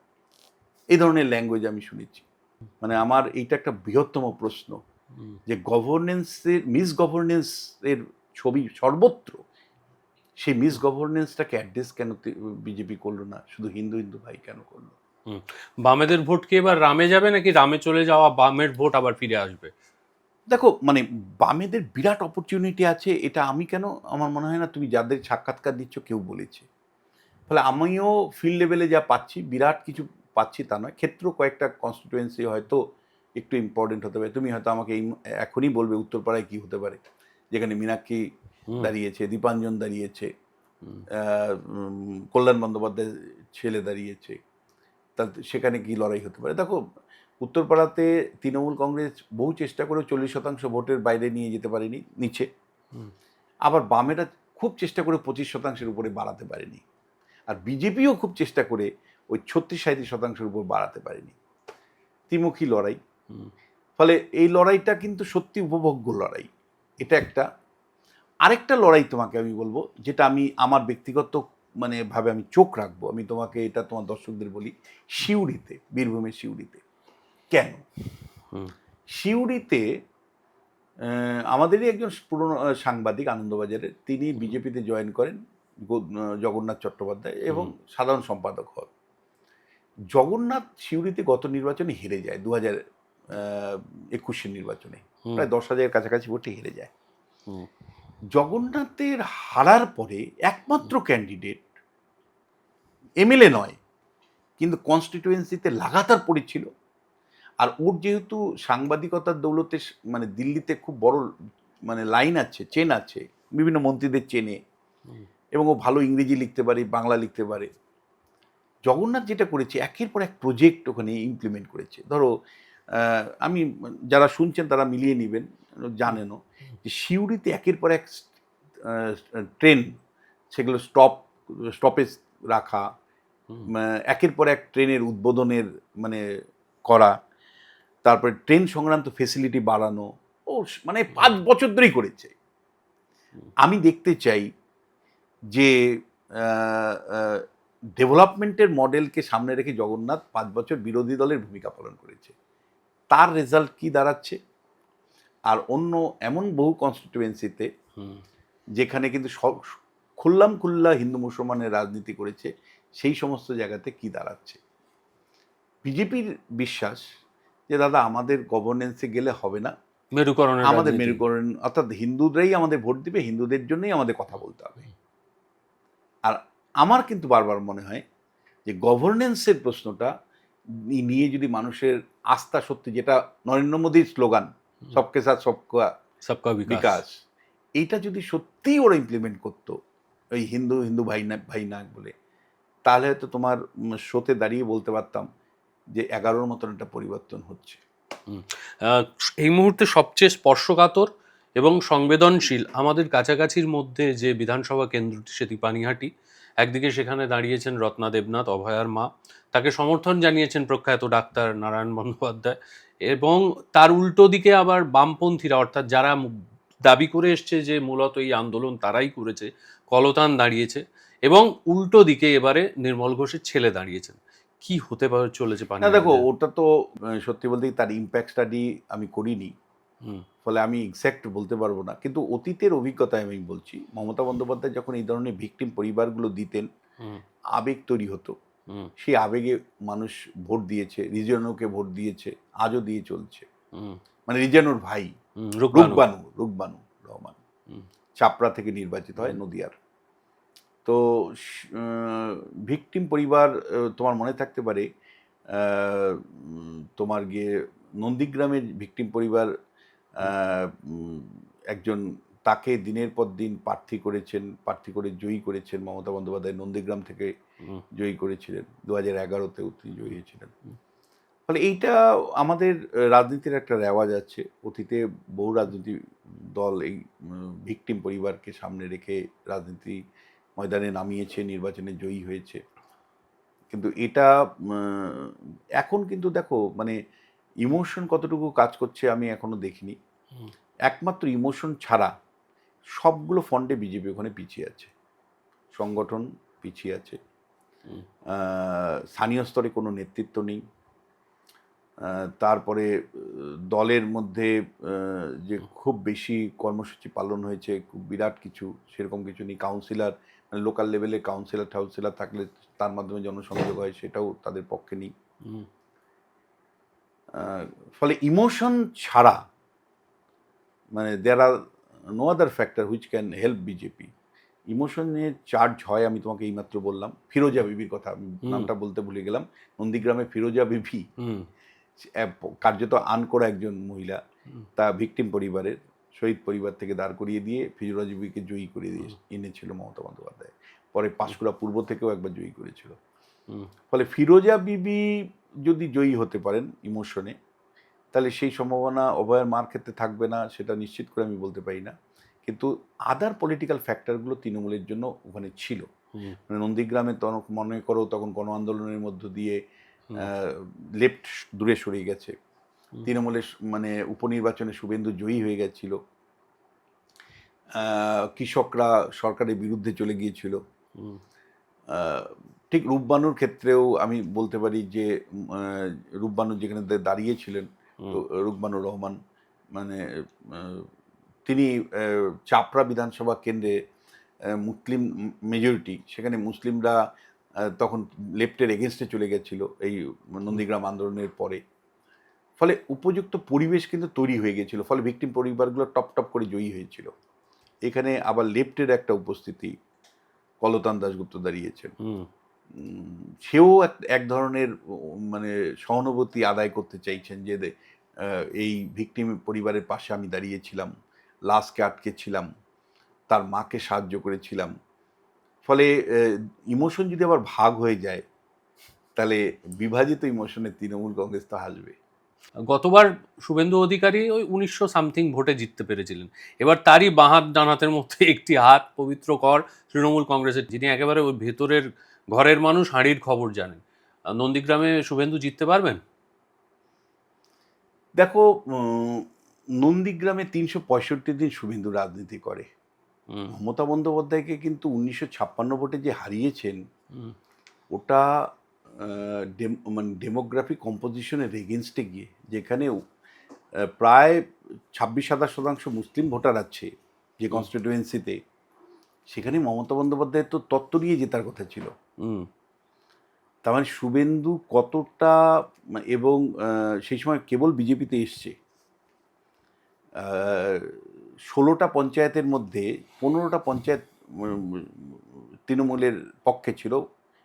এই ধরনের ল্যাঙ্গুয়েজ আমি শুনেছি। মানে আমার এইটা একটা বৃহত্তম প্রশ্ন যে গভর্নেন্সের মিস গভর্নেন্সের ছবি সর্বত্র, সেই মিস গভর্নেন্সটাকে অ্যাড্রেস কেন বিজেপি করলো না, শুধু হিন্দু হিন্দু ভাই কেন করলো? বামেদের ভোট কি এবার রামে যাবে, নাকি রামে চলে যাওয়া বামের ভোট আবার ফিরে আসবে? দেখো, মানে বামেদের বিরাট অপরচুনিটি আছে, এটা আমি কেন, আমার মনে হয় না তুমি যাদের সাক্ষাৎকার দিচ্ছ কেউ বলেছে। ফলে আমিও ফিল্ড লেভেলে যা পাচ্ছি, বিরাট কিছু পাচ্ছি তা নয়। ক্ষেত্র কয়েকটা কনস্টিটুয়েন্সি হয়তো একটু ইম্পর্টেন্ট হতে পারে। তুমি হয়তো আমাকে এখনই বলবে উত্তরপাড়ায় কি হতে পারে, যেখানে মীনাক্ষী দাঁড়িয়েছে, দীপাঞ্জন দাঁড়িয়েছে, কল্যাণ বন্দ্যোপাধ্যায়ের ছেলে দাঁড়িয়েছে, তা সেখানে কি লড়াই হতে পারে। দেখো, উত্তরপাড়াতে তৃণমূল কংগ্রেস বহু চেষ্টা করে 40% ভোটের বাইরে নিয়ে যেতে পারেনি, নিচে। আবার বামেরা খুব চেষ্টা করে 25%-এর উপরে বাড়াতে পারেনি। আর বিজেপিও খুব চেষ্টা করে ওই 36-37%-এর উপর বাড়াতে পারেনি। ত্রিমুখী লড়াই। ফলে এই লড়াইটা কিন্তু সত্যি উপভোগ্য লড়াই। এটা একটা। আরেকটা লড়াই তোমাকে আমি বলবো, যেটা আমি আমার ব্যক্তিগত মানে ভাবে আমি চোখ রাখবো, আমি তোমাকে এটা তোমার দর্শকদের বলি, সিউড়িতে, বীরভূমের সিউড়িতে। কেন? সিউড়িতে আমাদেরই একজন পুরনো সাংবাদিক আনন্দবাজারের, তিনি বিজেপিতে জয়েন করেন, জগন্নাথ চট্টোপাধ্যায়, এবং সাধারণ সম্পাদক হন। জগন্নাথ সিউড়িতে গত নির্বাচনে হেরে যায়, 2021 নির্বাচনে প্রায় 10,000 কাছাকাছি ভোটে হেরে যায়। জগন্নাথের হারার পরে একমাত্র ক্যান্ডিডেট, এমএলএ নয় কিন্তু কনস্টিটিউয়েন্সিতে লাগাতার পড়েছিল। আর ওর যেহেতু সাংবাদিকতার দৌলতে মানে দিল্লিতে খুব বড় মানে লাইন আছে, চেন আছে, বিভিন্ন মন্ত্রীদের চেনে, এবং ও ভালো ইংরেজি লিখতে পারে, বাংলা লিখতে পারে। জগন্নাথ যেটা করেছে, একের পর এক প্রজেক্ট ওখানে ইমপ্লিমেন্ট করেছে। ধরো আমি, যারা শুনছেন তারা মিলিয়ে নেবেন, জানেনও যে সিউড়িতে একের পর এক ট্রেন, সেগুলো স্টপেজ রাখা, একের পর এক ট্রেনের উদ্বোধনের মানে করা, তারপরে ট্রেন সংক্রান্ত ফেসিলিটি বাড়ানো, ও মানে 5 বছর ধরেই করেছে। আমি দেখতে চাই যে ডেভেলপমেন্টের মডেলকে সামনে রেখে জগন্নাথ 5 বছর বিরোধী দলের ভূমিকা পালন করেছে, তার রেজাল্ট কি দাঁড়াচ্ছে। আর অন্য এমন বহু কনস্টিটিউয়েন্সিতে যেখানে কিন্তু খোল্লা হিন্দু মুসলমানের রাজনীতি করেছে, সেই সমস্ত জায়গাতে কি দাঁড়াচ্ছে। বিজেপির বিশ্বাস যে দাদা আমাদের গভর্নেন্সে গেলে হবে না, আমাদের মেরুকরণ, অর্থাৎ হিন্দুরাই আমাদের ভোট দিবে, হিন্দুদের জন্যই আমাদের কথা বলতে হবে। আর আমার কিন্তু বারবার মনে হয় যে গভর্নেন্সের প্রশ্নটা নিয়ে যদি মানুষের আস্থা সত্যি, যেটা নরেন্দ্র মোদীর স্লোগান সবকে সাথ সবকা বিকাশ, এইটা যদি সত্যিই ওরা ইমপ্লিমেন্ট করতো, ওই হিন্দু হিন্দু ভাই না বলে, তাহলে হয়তো তোমার শোতে দাঁড়িয়ে বলতে পারতাম যে 11-র মতন একটা পরিবর্তন হচ্ছে। এই মুহূর্তে সবচেয়ে স্পর্শকাতর এবং সংবেদনশীল আমাদের কাছাকাছির মধ্যে যে বিধানসভা কেন্দ্রটি, সেটি পানিহাটি। একদিকে সেখানে দাঁড়িয়েছেন রত্না দেবনাথ, অভয়ার মা, তাকে সমর্থন জানিয়েছেন প্রখ্যাত ডাক্তার নারায়ণ বন্দ্যোপাধ্যায়, এবং তার উল্টো দিকে আবার বামপন্থীরা, অর্থাৎ যারা দাবি করে এসছে যে মূলত এই আন্দোলন তারাই করেছে, কলতান দাঁড়িয়েছে, এবং উল্টো দিকে এবারে নির্মল ঘোষের ছেলে দাঁড়িয়েছেন। কি হতে পারে চলেছে না পানিহাটি? দেখো, ওটা তো সত্যি বলতে তার ইম্প্যাক্ট স্টাডি আমি করিনি, ফলে আমি এক্স্যাক্ট বলতে পারবো না। কিন্তু অতীতের অভিজ্ঞতায় আমি বলছি, মমতা বন্দ্যোপাধ্যায় যখন এই ধরনের ভিকটিম পরিবারগুলো দিতেন, আবেগ তৈরি হতো, সেই আবেগে মানুষ ভোট দিয়েছে, রিজিয়ানোকে ভোট দিয়েছে, আজও দিয়ে চলছে। মানে রিজিয়ানোর ভাই রুকবানু রহমান চাপড়া থেকে নির্বাচিত হয়, নদিয়ার। তো ভিকটিম পরিবার, তোমার মনে থাকতে পারে তোমার গিয়ে নন্দীগ্রামের ভিকটিম পরিবার, একজন তাকে দিনের পর দিন প্রার্থী করে জয়ী করেছেন মমতা বন্দ্যোপাধ্যায়, নন্দীগ্রাম থেকে জয়ী করেছিলেন, 2011-তেও তিনি জয়ী হয়েছিলেন। ফলে এইটা আমাদের রাজনীতির একটা রেওয়াজ আছে, অতীতে বহু রাজনীতি দল এই ভিকটিম পরিবারকে সামনে রেখে রাজনীতি ময়দানে নামিয়েছে, নির্বাচনে জয়ী হয়েছে। কিন্তু এটা এখন কিন্তু দেখো, মানে ইমোশন কতটুকু কাজ করছে আমি এখনো দেখিনি। একমাত্র ইমোশন ছাড়া সবগুলো ফন্ডে বিজেপি ওখানে পিছিয়ে আছে, সংগঠন পিছিয়ে আছে, স্থানীয় স্তরে কোনো নেতৃত্ব নেই। তারপরে দলের মধ্যে যে খুব বেশি কর্মসূচি পালন হয়েছে, খুব বিরাট কিছু সেরকম কিছু নেই। কাউন্সিলর, মানে লোকাল লেভেলে কাউন্সিলর থাকলে তার মাধ্যমে জনসংযোগ হয়, সেটাও তাদের পক্ষে নেই। ফলে ইমোশন ছাড়া, মানে there are no other factor which can help BJP. ইমোশনের চার্জ হয়, আমি তোমাকে এইমাত্র বললাম ফিরোজা বিবির কথা, আমি নামটা বলতে ভুলে গেলাম। নন্দীগ্রামে ফিরোজা বিবি কার্যত আনকোড়া একজন মহিলা, তা ভিকটিম পরিবারের, শহীদ পরিবার থেকে দাঁড় করিয়ে দিয়ে ফিরোজা বিবিকে জয়ী করে দিয়ে এনেছিল মমতা বন্দ্যোপাধ্যায়। পরে পাঁশকুড়া পূর্ব থেকেও একবার জয়ী করেছিল। ফলে ফিরোজা বিবি যদি জয়ী হতে পারেন ইমোশনে, তাহলে সেই সম্ভাবনা অভয়ের মার ক্ষেত্রে থাকবে না সেটা নিশ্চিত করে আমি বলতে পারি না, কিন্তু আদার পলিটিক্যাল ফ্যাক্টরগুলো তৃণমূলের জন্য ওখানে ছিল। মানে নন্দীগ্রামে তখন মনে করো তখন গণ আন্দোলনের মধ্য দিয়ে লেফট দূরে সরে গেছে, তৃণমূলের মানে উপনির্বাচনে শুভেন্দু জয়ী হয়ে গেছিল, কৃষকরা সরকারের বিরুদ্ধে চলে গিয়েছিল। ঠিক রূপবানুর ক্ষেত্রেও আমি বলতে পারি যে রূপবানু যেখানে দাঁড়িয়েছিলেন, রূপবানুর রহমান, মানে তিনি চাপড়া বিধানসভা কেন্দ্রে মুসলিম মেজরিটি, সেখানে মুসলিমরা তখন লেফটের এগেনস্টে চলে গেছিল এই নন্দীগ্রাম আন্দোলনের পরে। ফলে উপযুক্ত পরিবেশ কিন্তু তৈরি হয়ে গেছিল, ফলে ভিকটিম পরিবারগুলো টপ টপ করে জয়ী হয়েছিল। এখানে আবার লেফটের একটা উপস্থিতি, কলতান দাশগুপ্ত দাঁড়িয়েছেন, সেও এক ধরনের মানে সহানুভূতি আদায় করতে চাইছেন যে এই ভিকটিম পরিবারের পাশে আমি দাঁড়িয়েছিলাম, লাশকে আটকে ছিলাম, তার মাকে সাহায্য করেছিলাম। ফলে ইমোশন যদি আবার ভাগ হয়ে যায়, তাহলে বিভাজিত ইমোশনে তৃণমূল কংগ্রেস তো হাসবে। গতবার শুভেন্দু অধিকারী ওই 1900 সামথিং ভোটে জিততে পেরেছিলেন, এবার তারই বাঁ হাত ডান হাতের মধ্যে একটি হাত পবিত্র কর তৃণমূল কংগ্রেসের, যিনি একেবারে ওই ভেতরের ঘরের মানুষ, হাঁড়ির খবর জানেন। নন্দীগ্রামে শুভেন্দু জিততে পারবেন? দেখো, নন্দীগ্রামে 365 দিন শুভেন্দু রাজনীতি করে। মমতা বন্দ্যোপাধ্যায়কে কিন্তু 1956 ভোটে যে হারিয়েছেন, ওটা মানে ডেমোগ্রাফিক কম্পোজিশনের এগেনস্টে গিয়ে, যেখানে প্রায় 26-27% মুসলিম ভোটার আছে যে কনস্টিটিউয়েন্সিতে, সেখানে মমতা বন্দ্যোপাধ্যায়ের তো তত্ত্ব নিয়ে জেতার কথা ছিল। তার মানে শুভেন্দু কতটা, এবং সেই সময় কেবল বিজেপিতে এসছে, 16টা পঞ্চায়েতের মধ্যে 15টা পঞ্চায়েত তৃণমূলের পক্ষে ছিল,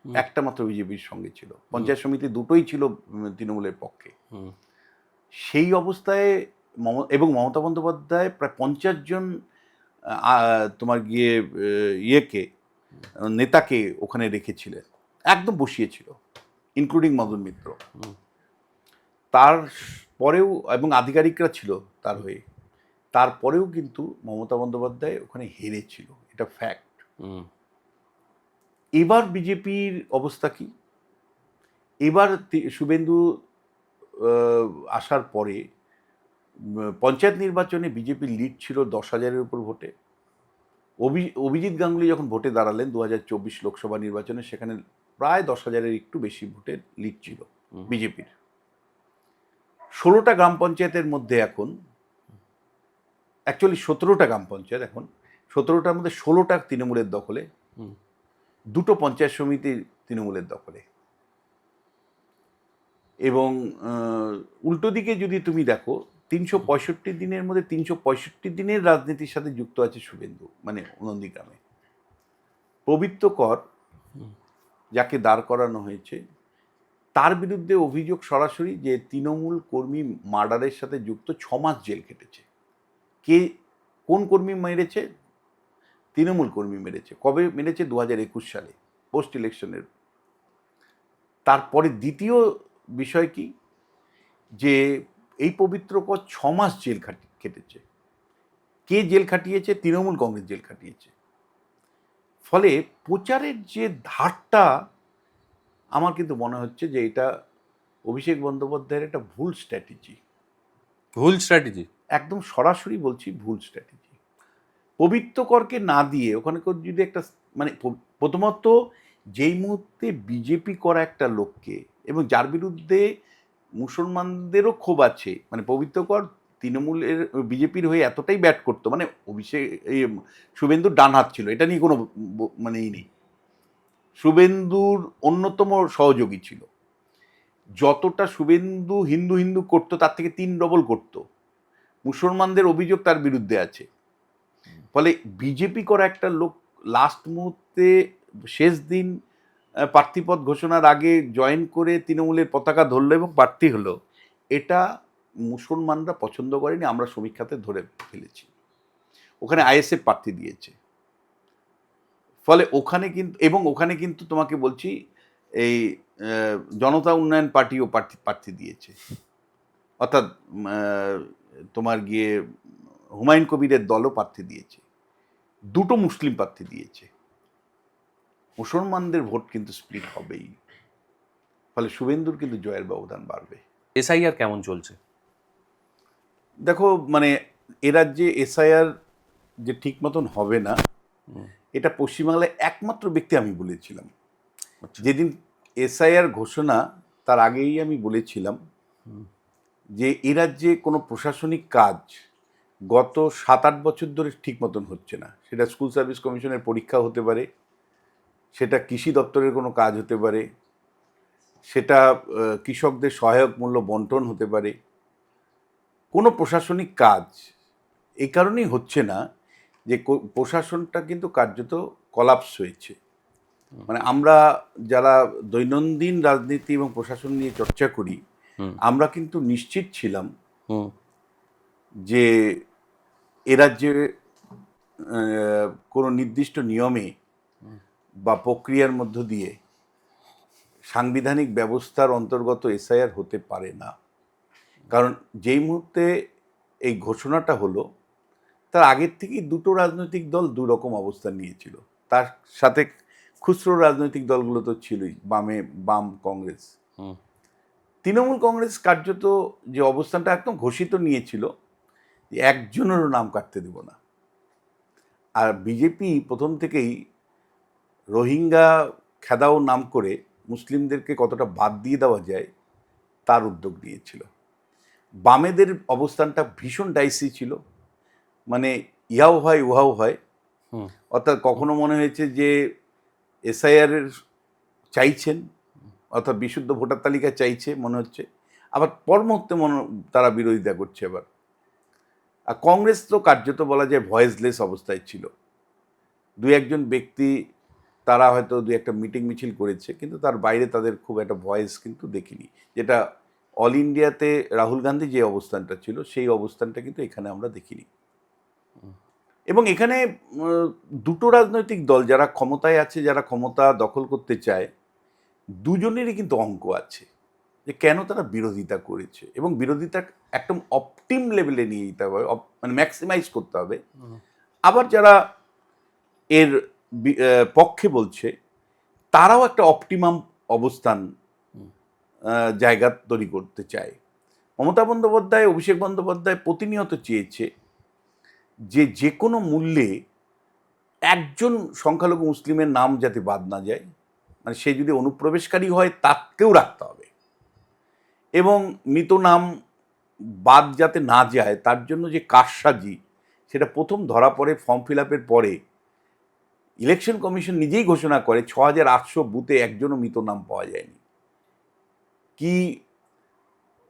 একটা মাত্র বিজেপির সঙ্গে ছিল। পঞ্চায়েত সমিতি দুটোই ছিল তৃণমূলের পক্ষে। সেই অবস্থায় এবং মমতা বন্দ্যোপাধ্যায় প্রায় 50 জন তোমার গিয়ে নেতাকে ওখানে রেখেছিলেন, একদম বসিয়েছিল, ইনক্লুডিং মদন মিত্র। তার পরেও, এবং আধিকারিকরা ছিল তার হয়ে, তারপরেও কিন্তু মমতা বন্দ্যোপাধ্যায় ওখানে হেরেছিল, এটা ফ্যাক্ট। এবার বিজেপির অবস্থা কি? এবার শুভেন্দু আসার পরে পঞ্চায়েত নির্বাচনে বিজেপির লিড ছিল 10,000-এর উপর ভোটে। অভিজিৎ গাঙ্গুলি যখন ভোটে দাঁড়ালেন 2024 লোকসভা নির্বাচনে, সেখানে প্রায় 10,000-এর একটু বেশি ভোটের লিড ছিল বিজেপির। 16টা গ্রাম পঞ্চায়েতের মধ্যে এখন, অ্যাকচুয়ালি 17টা গ্রাম পঞ্চায়েত, এখন 17টার মধ্যে 16টা তৃণমূলের দখলে, দুটো পঞ্চায়েত সমিতি তৃণমূলের দখলে। এবং উল্টো দিকে যদি তুমি দেখো, 365 দিনের মধ্যে 365 দিনের রাজনীতির সাথে যুক্ত আছে শুভেন্দু, মানে নন্দীগ্রামে। পবিত্র কর যাকে দাঁড় করানো হয়েছে, তার বিরুদ্ধে অভিযোগ সরাসরি যে তৃণমূল কর্মী মার্ডারের সাথে যুক্ত, 6 মাস জেল কেটেছে। কে, কোন কর্মী মেরেছে? তৃণমূল কর্মী মেরেছে। কবে মেরেছে? 2021 সালে, পোস্ট ইলেকশনের। তারপরে দ্বিতীয় বিষয় কি, যে এই পবিত্র কর 6 মাস জেল কেটেছে। কে জেল খাটিয়েছে? তৃণমূল কংগ্রেস জেল খাটিয়েছে। ফলে প্রচারের যে ধারটা, আমার কিন্তু মনে হচ্ছে যে এটা অভিষেক বন্দ্যোপাধ্যায়ের একটা ভুল স্ট্র্যাটেজি। ভুল স্ট্র্যাটেজি? একদম সরাসরি বলছি, ভুল স্ট্র্যাটেজি। পবিত্র করকে না দিয়ে ওখানে যদি একটা, মানে প্রথমত যেই মুহূর্তে বিজেপি করা একটা লোককে, এবং যার বিরুদ্ধে মুসলমানদেরও ক্ষোভ আছে, মানে পবিত্র কর তৃণমূলের বিজেপির হয়ে এতটাই ব্যাট করতো, মানে অভিষেক শুভেন্দুর ডান হাত ছিল, এটা নিয়ে কোনো মানেই নেই। শুভেন্দুর অন্যতম সহযোগী ছিল। যতটা শুভেন্দু হিন্দু হিন্দু করতো, তার থেকে 3 ডবল করতো। মুসলমানদের অভিযোগ তার বিরুদ্ধে আছে। ফলে বিজেপি করা একটা লোক লাস্ট মুহূর্তে, শেষ দিন প্রার্থীপদ ঘোষণার আগে জয়েন করে তৃণমূলের পতাকা ধরলো এবং প্রার্থী হলো, এটা মুসলমানরা পছন্দ করেনি, আমরা সমীক্ষাতে ধরে ফেলেছি। ওখানে আইএসএফ প্রার্থী দিয়েছে। ফলে ওখানে কিন্তু, এবং ওখানে কিন্তু তোমাকে বলছি, এই জনতা উন্নয়ন পার্টিও প্রার্থী দিয়েছে, অর্থাৎ তোমার গিয়ে হুমায়ুন কবিরের দলও প্রার্থী দিয়েছে, দুটো মুসলিম প্রার্থী দিয়েছে। মুসলমানদের ভোট কিন্তু স্প্লিট হবেই, ফলে শুভেন্দুর কিন্তু জয়ের ব্যবধান বাড়বে। এসআইআর কেমন চলছে? দেখো, মানে এ রাজ্যে এসআইআর যে ঠিক মতন হবে না, এটা পশ্চিমবাংলায় একমাত্র ব্যক্তি আমি বলেছিলাম। যেদিন এসআইআর ঘোষণা তার আগেই আমি বলেছিলাম যে এ রাজ্যে কোনো প্রশাসনিক কাজ গত 7-8 বছর ধরে ঠিক মতন হচ্ছে না। সেটা স্কুল সার্ভিস কমিশনের পরীক্ষা হতে পারে, সেটা কৃষি দপ্তরের কোনো কাজ হতে পারে, সেটা কৃষকদের সহায়ক মূল্য বন্টন হতে পারে। কোনো প্রশাসনিক কাজ এই কারণেই হচ্ছে না যে প্রশাসনটা কিন্তু কার্যত কলাপস হয়েছে। মানে আমরা যারা দৈনন্দিন রাজনীতি এবং প্রশাসন নিয়ে চর্চা করি, আমরা কিন্তু নিশ্চিত ছিলাম যে এ রাজ্যে কোনো নির্দিষ্ট নিয়মে বা প্রক্রিয়ার মধ্য দিয়ে সাংবিধানিক ব্যবস্থার অন্তর্গত এসআইআর হতে পারে না। কারণ যেই মুহূর্তে এই ঘোষণাটা হলো, তার আগের থেকেই দুটো রাজনৈতিক দল দু রকম অবস্থান নিয়েছিল। তার সাথে খুচরো রাজনৈতিক দলগুলো তো ছিলই, বাম কংগ্রেস। তৃণমূল কংগ্রেস কার্যত যে অবস্থানটা একদম ঘোষিত নিয়েছিল, একজনেরও নাম কাটতে দেব না। আর বিজেপি প্রথম থেকেই রোহিঙ্গা খেদাও নাম করে মুসলিমদেরকে কতটা বাদ দিয়ে দেওয়া যায় তার উদ্যোগ নিয়েছিল। বামেদের অবস্থানটা ভীষণ ডাইসি ছিল, মানে ইহাও হয় উহাও হয়। অর্থাৎ কখনো মনে হয়েছে যে এসআইআর চাইছেন, অর্থাৎ বিশুদ্ধ ভোটার তালিকা চাইছে মনে হচ্ছে, আবার পর মুহূর্তে তারা বিরোধিতা করছে। আবার আর কংগ্রেস তো কার্যত বলা যায় ভয়েসলেস অবস্থায় ছিল। দু একজন ব্যক্তি তারা হয়তো দু একটা মিটিং মিছিল করেছে, কিন্তু তার বাইরে তাদের খুব একটা ভয়েস কিন্তু দেখিনি। যেটা অল ইন্ডিয়াতে রাহুল গান্ধী যে অবস্থানটা ছিল, সেই অবস্থানটা কিন্তু এখানে আমরা দেখিনি। এবং এখানে দুটো রাজনৈতিক দল যারা ক্ষমতায় আছে, যারা ক্ষমতা দখল করতে চায়, দুজনেরই কিন্তু অঙ্ক আছে যে কেন তারা বিরোধিতা করেছে, এবং বিরোধিতা একদম অপটিম লেভেলে নিয়ে যেতে হবে, মানে ম্যাক্সিমাইজ করতে হবে। আবার যারা এর পক্ষে বলছে, তারাও একটা অপটিমাম অবস্থান জায়গা তৈরি করতে চায়। মমতা বন্দ্যোপাধ্যায়, অভিষেক বন্দ্যোপাধ্যায় প্রতিনিয়ত চেয়েছে যে কোনো মূল্যে একজন সংখ্যালঘু মুসলিমের নাম যাতে বাদ না যায়, মানে সে যদি অনুপ্রবেশকারী হয় তাকেও রাখতে হবে, এবং মৃত নাম বাদ যাতে না যায় তার জন্য যে কারসাজি, সেটা প্রথম ধরা পড়ে ফর্ম ফিল আপের পরে। ইলেকশন কমিশন নিজেই ঘোষণা করে 6800 বুথে একজনও মৃত নাম পাওয়া যায়নি। কি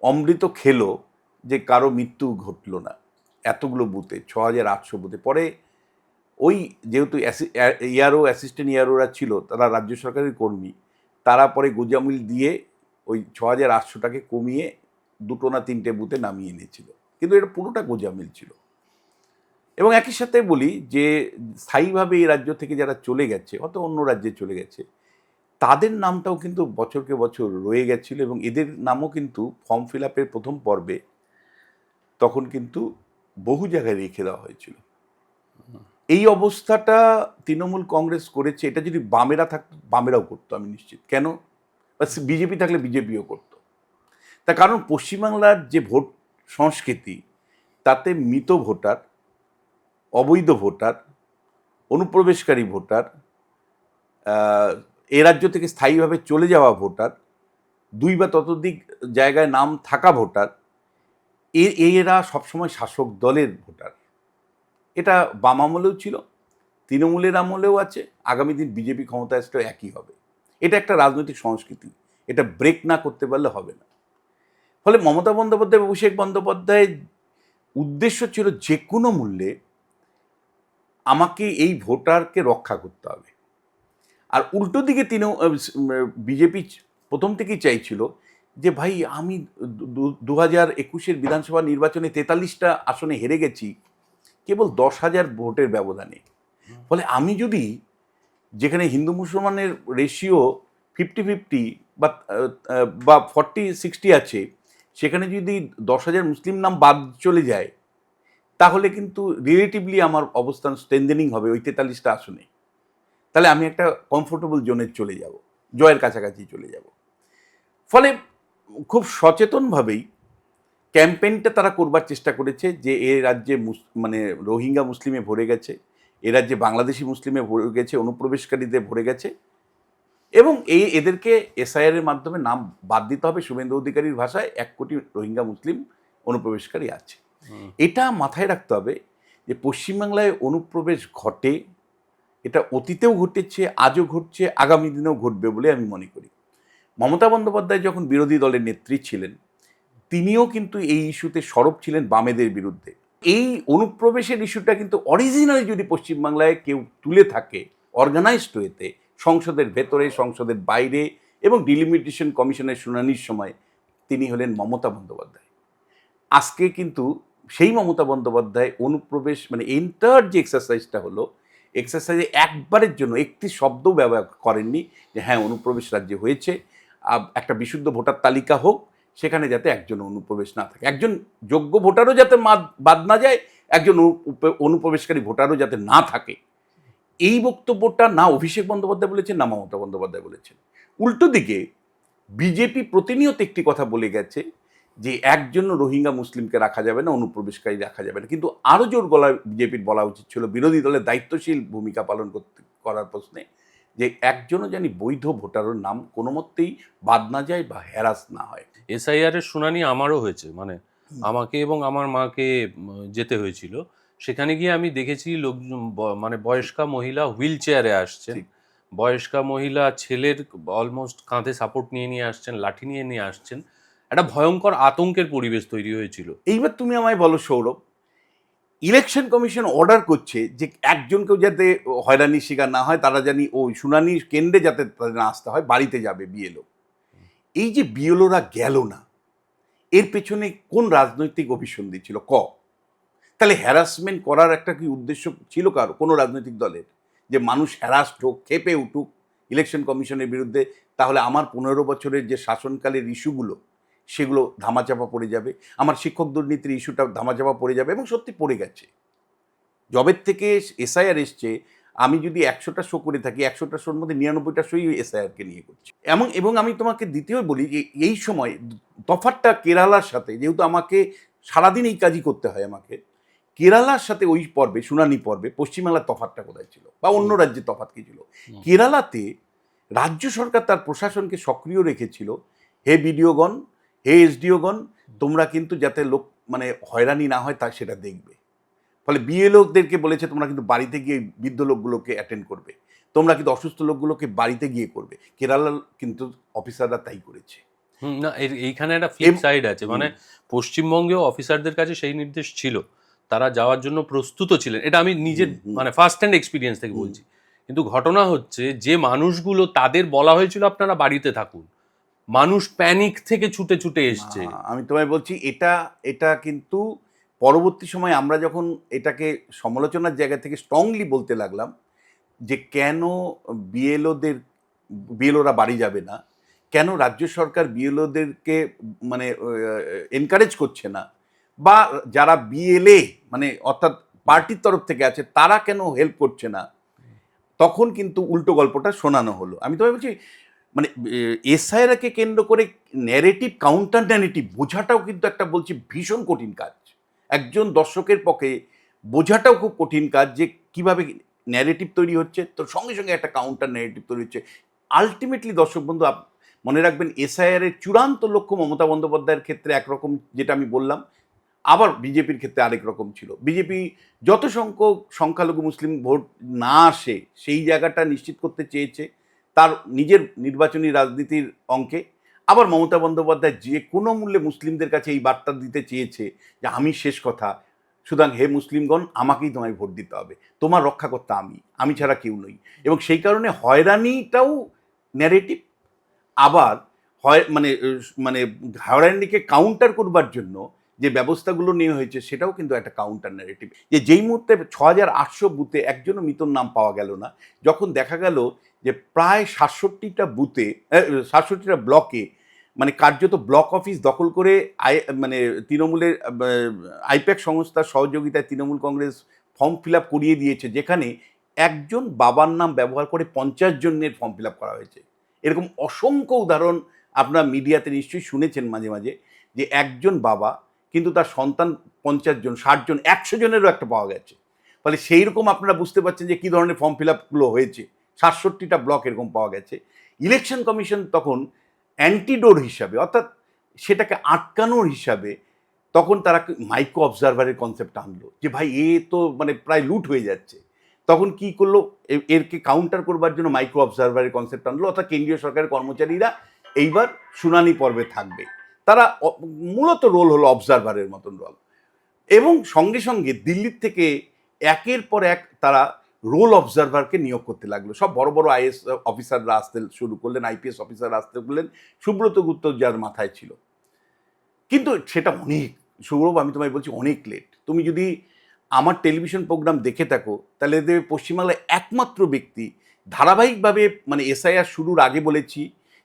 অমৃত খেলো যে কারো মৃত্যু ঘটলো না এতগুলো বুথে, 6800 বুথে। পরে ওই যেহেতু ইয়ারও অ্যাসিস্ট্যান্ট ইয়ারোরা ছিল, তারা রাজ্য সরকারের কর্মী, তারা পরে গোজামিল দিয়ে ওই 6800টাকে কমিয়ে 2 না 3টে বুথে নামিয়ে এনেছিল, কিন্তু এটা পুরোটা গোজামিল ছিল। এবং একই সাথে বলি যে স্থায়ীভাবে এই রাজ্য থেকে যারা চলে গেছে, অত অন্য রাজ্যে চলে গেছে, তাদের নামটাও কিন্তু বছরকে বছর রয়ে গেছিল, এবং এদের নামও কিন্তু ফর্ম ফিল আপের প্রথম পর্বে তখন কিন্তু বহু জায়গায় রেখে দেওয়া হয়েছিল। এই অবস্থাটা তৃণমূল কংগ্রেস করেছে, এটা যদি বামেরা থাকতো বামেরাও করতো আমি নিশ্চিত। কেন? বিজেপি থাকলে বিজেপিও করতো। তার কারণ পশ্চিমবাংলার যে ভোট সংস্কৃতি, তাতে মৃত ভোটার, অবৈধ ভোটার, অনুপ্রবেশকারী ভোটার, এ রাজ্য থেকে স্থায়ীভাবে চলে যাওয়া ভোটার, 2 বা ততোধিক জায়গায় নাম থাকা ভোটার, এরা সবসময় শাসক দলের ভোটার। এটা বাম আমলেও ছিল, তৃণমূলের আমলেও আছে, আগামী দিন বিজেপি ক্ষমতায় আসলেও একই হবে। এটা একটা রাজনৈতিক সংস্কৃতি, এটা ব্রেক না করতে পারলে হবে না। ফলে মমতা বন্দ্যোপাধ্যায়, অভিষেক বন্দ্যোপাধ্যায়ের উদ্দেশ্য ছিল যে কোনো মূল্যে আমাকে এই ভোটারকে রক্ষা করতে হবে। আর উল্টো দিকে বিজেপি প্রথম থেকেই চাইছিল যে ভাই আমি 2021 বিধানসভা নির্বাচনে 43টা আসনে হেরে গেছি কেবল 10,000 ভোটের ব্যবধানে। ফলে আমি যদি, যেখানে হিন্দু মুসলমানের রেশিও 50-50 বা 40-60 আছে, সেখানে যদি 10,000 মুসলিম নাম বাদ চলে যায়, তাহলে কিন্তু রিলেটিভলি আমার অবস্থান স্ট্রেনদেনিং হবে ওই 43টা আসনে। তাহলে আমি একটা কমফোর্টেবল জোনে চলে যাব, জয়ের কাছাকাছি চলে যাব। ফলে খুব সচেতনভাবেই ক্যাম্পেইনটা তারা করবার চেষ্টা করেছে যে এ রাজ্যে মানে রোহিঙ্গা মুসলিমে ভরে গেছে, এ রাজ্যে বাংলাদেশি মুসলিমে ভরে গেছে, অনুপ্রবেশকারীদের ভরে গেছে, এবং এদেরকে এসআইআর এর মাধ্যমে নাম বাদ দিতে হবে। শুভেন্দু অধিকারীর ভাষায় 1 কোটি রোহিঙ্গা মুসলিম অনুপ্রবেশকারী আছে। এটা মাথায় রাখতে হবে যে পশ্চিমবাংলায় অনুপ্রবেশ ঘটে, এটা অতীতেও ঘটেছে, আজও ঘটছে, আগামী দিনেও ঘটবে বলে আমি মনে করি। মমতা বন্দ্যোপাধ্যায় যখন বিরোধী দলের নেত্রী ছিলেন, তিনিও কিন্তু এই ইস্যুতে সরব ছিলেন বামেদের বিরুদ্ধে। এই অনুপ্রবেশের ইস্যুটা কিন্তু অরিজিনালি যদি পশ্চিমবাংলায় কেউ তুলে থাকে অর্গানাইজড ওয়েতে, সংসদের ভেতরে, সংসদের বাইরে এবং ডিলিমিটেশন কমিশনের শুনানির সময়, তিনি হলেন মমতা বন্দ্যোপাধ্যায়। আজকে কিন্তু সেই মমতা বন্দ্যোপাধ্যায় অনুপ্রবেশ মানে এন্টার যে এক্সারসাইজটা হলো, এক্সারসাইজে একবারের জন্য একটি শব্দও ব্যবহার করেননি যে হ্যাঁ অনুপ্রবেশ রাজ্যে হয়েছে, একটা বিশুদ্ধ ভোটার তালিকা হোক, সেখানে যাতে একজন অনুপ্রবেশ না থাকে, একজন যোগ্য ভোটারও যাতে বাদ না যায়, একজন অনুপ্রবেশকারী ভোটারও যাতে না থাকে। এই বক্তব্যটা না অভিষেক বন্দ্যোপাধ্যায় বলেছেন, না মমতা বন্দ্যোপাধ্যায় বলেছেন। উল্টো দিকে বিজেপি প্রতিনিয়ত একটি কথা বলে গেছে যে একজন রোহিঙ্গা মুসলিমকে রাখা যাবে না, অনুপ্রবেশকারী রাখা যাবে না। কিন্তু আরও জোর গলায় বিজেপির বলা উচিত ছিল, বিরোধী দলের দায়িত্বশীল ভূমিকা পালন করার প্রশ্নে, যে একজনও জানি বৈধ ভোটারের নাম কোনো মতেই বাদ না যায় বা হ্যারাস না হয়। এসআইআর এর শুনানি আমারও হয়েছে, মানে আমাকে এবং আমার মাকে যেতে হয়েছিল। সেখানে গিয়ে আমি দেখেছি লোকজন মানে বয়স্কা মহিলা হুইল চেয়ারে আসছেন, বয়স্কা মহিলা ছেলের অলমোস্ট কাঁধে সাপোর্ট নিয়ে আসছেন, লাঠি নিয়ে আসছেন। একটা ভয়ঙ্কর আতঙ্কের পরিবেশ তৈরি হয়েছিল। এইবার তুমি আমায় বলো সৌরভ, ইলেকশন কমিশন অর্ডার করছে যে একজনকেও যাতে হয়রানির শিকার না হয়, তারা জানি ওই শুনানির কেন্দ্রে যাতে তাদের না আসতে হয়, বাড়িতে যাবে বিএলও। এই যে বিএলওরা গেল না, এর পেছনে কোন রাজনৈতিক অভিসন্ধি ছিল? তাহলে হ্যারাসমেন্ট করার একটা কি উদ্দেশ্য ছিল কারো, কোনো রাজনৈতিক দলের, যে মানুষ হ্যারাস্ট হোক, ক্ষেপে উঠুক ইলেকশন কমিশনের বিরুদ্ধে? তাহলে আমার 15 বছরের যে শাসনকালের ইস্যুগুলো, সেগুলো ধামাচাপা পড়ে যাবে, আমার শিক্ষক দুর্নীতির ইস্যুটা ধামাচাপা পড়ে যাবে, এবং সত্যি পড়ে গেছে। জবের থেকে এসআইআর এসছে, আমি যদি 100টা শো করে থাকি, 100টা শোর মধ্যে 99টা শোই এসআইআরকে নিয়ে করছি। এবং আমি তোমাকে দ্বিতীয় বলি যে এই সময় তফাৎটা কেরালার সাথে, যেহেতু আমাকে সারাদিন এই কাজই করতে হয় আমাকে, কেরালার সাথে ওই পর্বে, শুনানি পর্বে, পশ্চিমবাংলার তফাৎটা কোথায় ছিল বা অন্য রাজ্যের তফাৎ কি ছিল? কেরালাতে রাজ্য সরকার তার প্রশাসনকে সক্রিয় রেখেছিল, হে বিডিওগণ, হে এসডিওগণ, তোমরা কিন্তু যাতে লোক মানে হয়রানি না হয় তা সেটা দেখবে। ফলে বিএলওদেরকে বলেছে তোমরা কিন্তু বাড়িতে গিয়ে বৃদ্ধ লোকগুলোকে অ্যাটেন্ড করবে, তোমরা কিন্তু অসুস্থ লোকগুলোকে বাড়িতে গিয়ে করবে। কেরালার কিন্তু অফিসাররা তাই করেছে। না, এইখানে একটা ফ্লিপ সাইড আছে, মানে পশ্চিমবঙ্গেও অফিসারদের কাছে সেই নির্দেশ ছিল, তারা যাওয়ার জন্য প্রস্তুত ছিলেন। এটা আমি নিজের মানে ফার্স্ট হ্যান্ড এক্সপিরিয়েন্স থেকে বলছি। কিন্তু ঘটনা হচ্ছে যে মানুষগুলো, তাদের বলা হয়েছিল আপনারা বাড়িতে থাকুন, মানুষ প্যানিক থেকে ছুটে ছুটে এসছে। আমি তোমায় বলছি, এটা কিন্তু পরবর্তী সময় আমরা যখন এটাকে সমালোচনার জায়গা থেকে স্ট্রংলি বলতে লাগলাম যে কেন বিএলওরা বাড়ি যাবে না, কেন রাজ্য সরকার বিএলওদেরকে মানে এনকারেজ করছে না, বা যারা বিএলএ মানে অর্থাৎ পার্টির তরফ থেকে আছে তারা কেন হেল্প করছে না, তখন কিন্তু উল্টো গল্পটা শোনানো হলো। আমি তোমায় বলছি, মানে এসআইআরকে কেন্দ্র করে ন্যারেটিভ, কাউন্টার ন্যারেটিভ বোঝাটাও কিন্তু একটা বলছি ভীষণ কঠিন কাজ। একজন দর্শকের পক্ষে বোঝাটাও খুব কঠিন কাজ যে কিভাবে ন্যারেটিভ তৈরি হচ্ছে, তো সঙ্গে সঙ্গে একটা কাউন্টার ন্যারেটিভ তৈরি হচ্ছে। আলটিমেটলি দর্শক বন্ধু মনে রাখবেন, এসআইআর এর চূড়ান্ত লক্ষ্য মমতা বন্দ্যোপাধ্যায়ের ক্ষেত্রে একরকম, যেটা আমি বললাম, আবার বিজেপির ক্ষেত্রে আরেক রকম ছিল। বিজেপি যত সংখ্যক সংখ্যালঘু মুসলিম ভোট না আসে সেই জায়গাটা নিশ্চিত করতে চেয়েছে তার নিজের নির্বাচনী রাজনীতির অঙ্কে। আবার মমতা বন্দ্যোপাধ্যায় যে কোনো মূল্যে মুসলিমদের কাছে এই বার্তা দিতে চেয়েছে যে আমি শেষ কথা, সুতরাং হে মুসলিমগণ, আমাকেই তোমায় ভোট দিতে হবে, তোমার রক্ষাকর্তা আমি ছাড়া কেউ নই। এবং সেই কারণে হয়রানিটাও ন্যারেটিভ, আবার মানে হয়রানিকে কাউন্টার করবার জন্য যে ব্যবস্থাগুলো নেওয়া হয়েছে সেটাও কিন্তু একটা কাউন্টার ন্যারেটিভ। যে যেই মুহূর্তে 6,800 বুথে একজনও মৃতর নাম পাওয়া গেল না, যখন দেখা গেল যে প্রায় 67টা বুথে 67টা ব্লকে মানে কার্যত ব্লক অফিস দখল করে মানে তৃণমূলের আইপ্যাক সংস্থার সহযোগিতায় Trinamool Congress form fill up করিয়ে দিয়েছে, যেখানে একজন বাবার নাম ব্যবহার করে 50 জনের ফর্ম ফিল আপ করা হয়েছে। এরকম অসংখ্য উদাহরণ আপনারা মিডিয়াতে নিশ্চয়ই শুনেছেন মাঝে মাঝে, যে একজন বাবা কিন্তু তার সন্তান 50 জন, 60 জন, 100 জনেরও একটা পাওয়া গেছে। ফলে সেই রকম আপনারা বুঝতে পারছেন যে কী ধরনের ফর্ম ফিল আপগুলো হয়েছে। 67টা ব্লক এরকম পাওয়া গেছে। ইলেকশন কমিশন তখন অ্যান্টিডোর হিসাবে, অর্থাৎ সেটাকে আটকানোর হিসাবে, তখন তারা মাইক্রো অবজারভারের কনসেপ্ট আনলো যে ভাই এ তো মানে প্রায় লুট হয়ে যাচ্ছে। তখন কি করলো, এরকে কাউন্টার করবার জন্য মাইক্রো অবজারভারের কনসেপ্ট আনলো, অর্থাৎ কেন্দ্রীয় সরকারের কর্মচারীরা এইবার শুনানি পর্বে থাকবে। তারা মূলত রোল হলো অবজারভারের মতন রোল, এবং সঙ্গে সঙ্গে দিল্লির থেকে একের পর এক তারা রোল অবজারভারকে নিয়োগ করতে লাগলো। সব বড় বড় আইএস অফিসাররা আসতে শুরু করলেন, আইপিএস অফিসাররা আসতে করলেন, সুব্রত গুপ্ত যার মাথায় ছিল। কিন্তু সেটা অনেক, সৌরভ আমি তোমায় বলছি অনেক লেট। তুমি যদি আমার টেলিভিশন প্রোগ্রাম দেখে থাকো তাহলে দেখবে পশ্চিমবাংলায় একমাত্র ব্যক্তি ধারাবাহিকভাবে, মানে এসআইআর শুরুর আগে বলেছি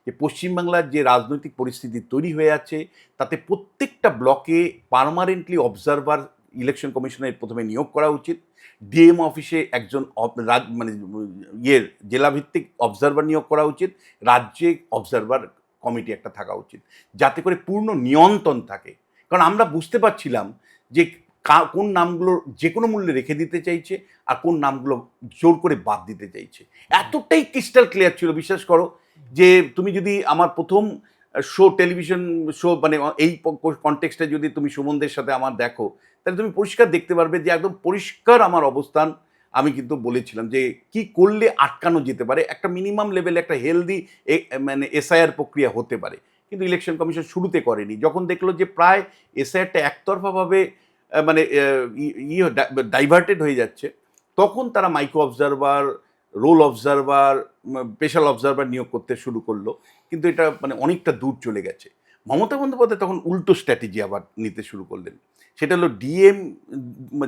যে পশ্চিমবাংলার যে রাজনৈতিক পরিস্থিতি তৈরি হয়ে আছে তাতে প্রত্যেকটা ব্লকে পার্মানেন্টলি অবজারভার ইলেকশন কমিশনের প্রথমে নিয়োগ করা উচিত। ডিএম অফিসে একজন মানে জেলাভিত্তিক অবজারভার নিয়োগ করা উচিত। রাজ্যে অবজারভার কমিটি একটা থাকা উচিত, যাতে করে পূর্ণ নিয়ন্ত্রণ থাকে। কারণ আমরা বুঝতে পারছিলাম যে কোন নামগুলো যে কোনো মূল্যে রেখে দিতে চাইছে আর কোন নামগুলো জোর করে বাদ দিতে চাইছে। এতটাই ক্রিস্টাল ক্লিয়ার ছিল, বিশ্বাস করো, যে তুমি যদি আমার প্রথম শো, টেলিভিশন শো, মানে এই কনটেক্সটে যদি তুমি সুমনদের সাথে আমার দেখো, তাহলে তুমি পরিষ্কার দেখতে পারবে যে একদম পরিষ্কার আমার অবস্থান। আমি কিন্তু বলেছিলাম যে কি করলে আটকানো যেতে পারে, একটা মিনিমাম লেভেলে একটা হেলদি মানে এসআইআর প্রক্রিয়া হতে পারে। কিন্তু ইলেকশন কমিশন শুরুতে করেনি। যখন দেখলো যে প্রায় এসআইআরটা একতরফাভাবে মানে ডাইভার্টেড হয়ে যাচ্ছে, তখন তারা micro observer, roll observer, special observer নিয়োগ করতে শুরু করলো। কিন্তু এটা মানে অনেকটা দূর চলে গেছে। মমতা বন্দ্যোপাধ্যায় তখন উল্টো স্ট্র্যাটেজি আবার নিতে শুরু করলেন। সেটা হলো ডিএম,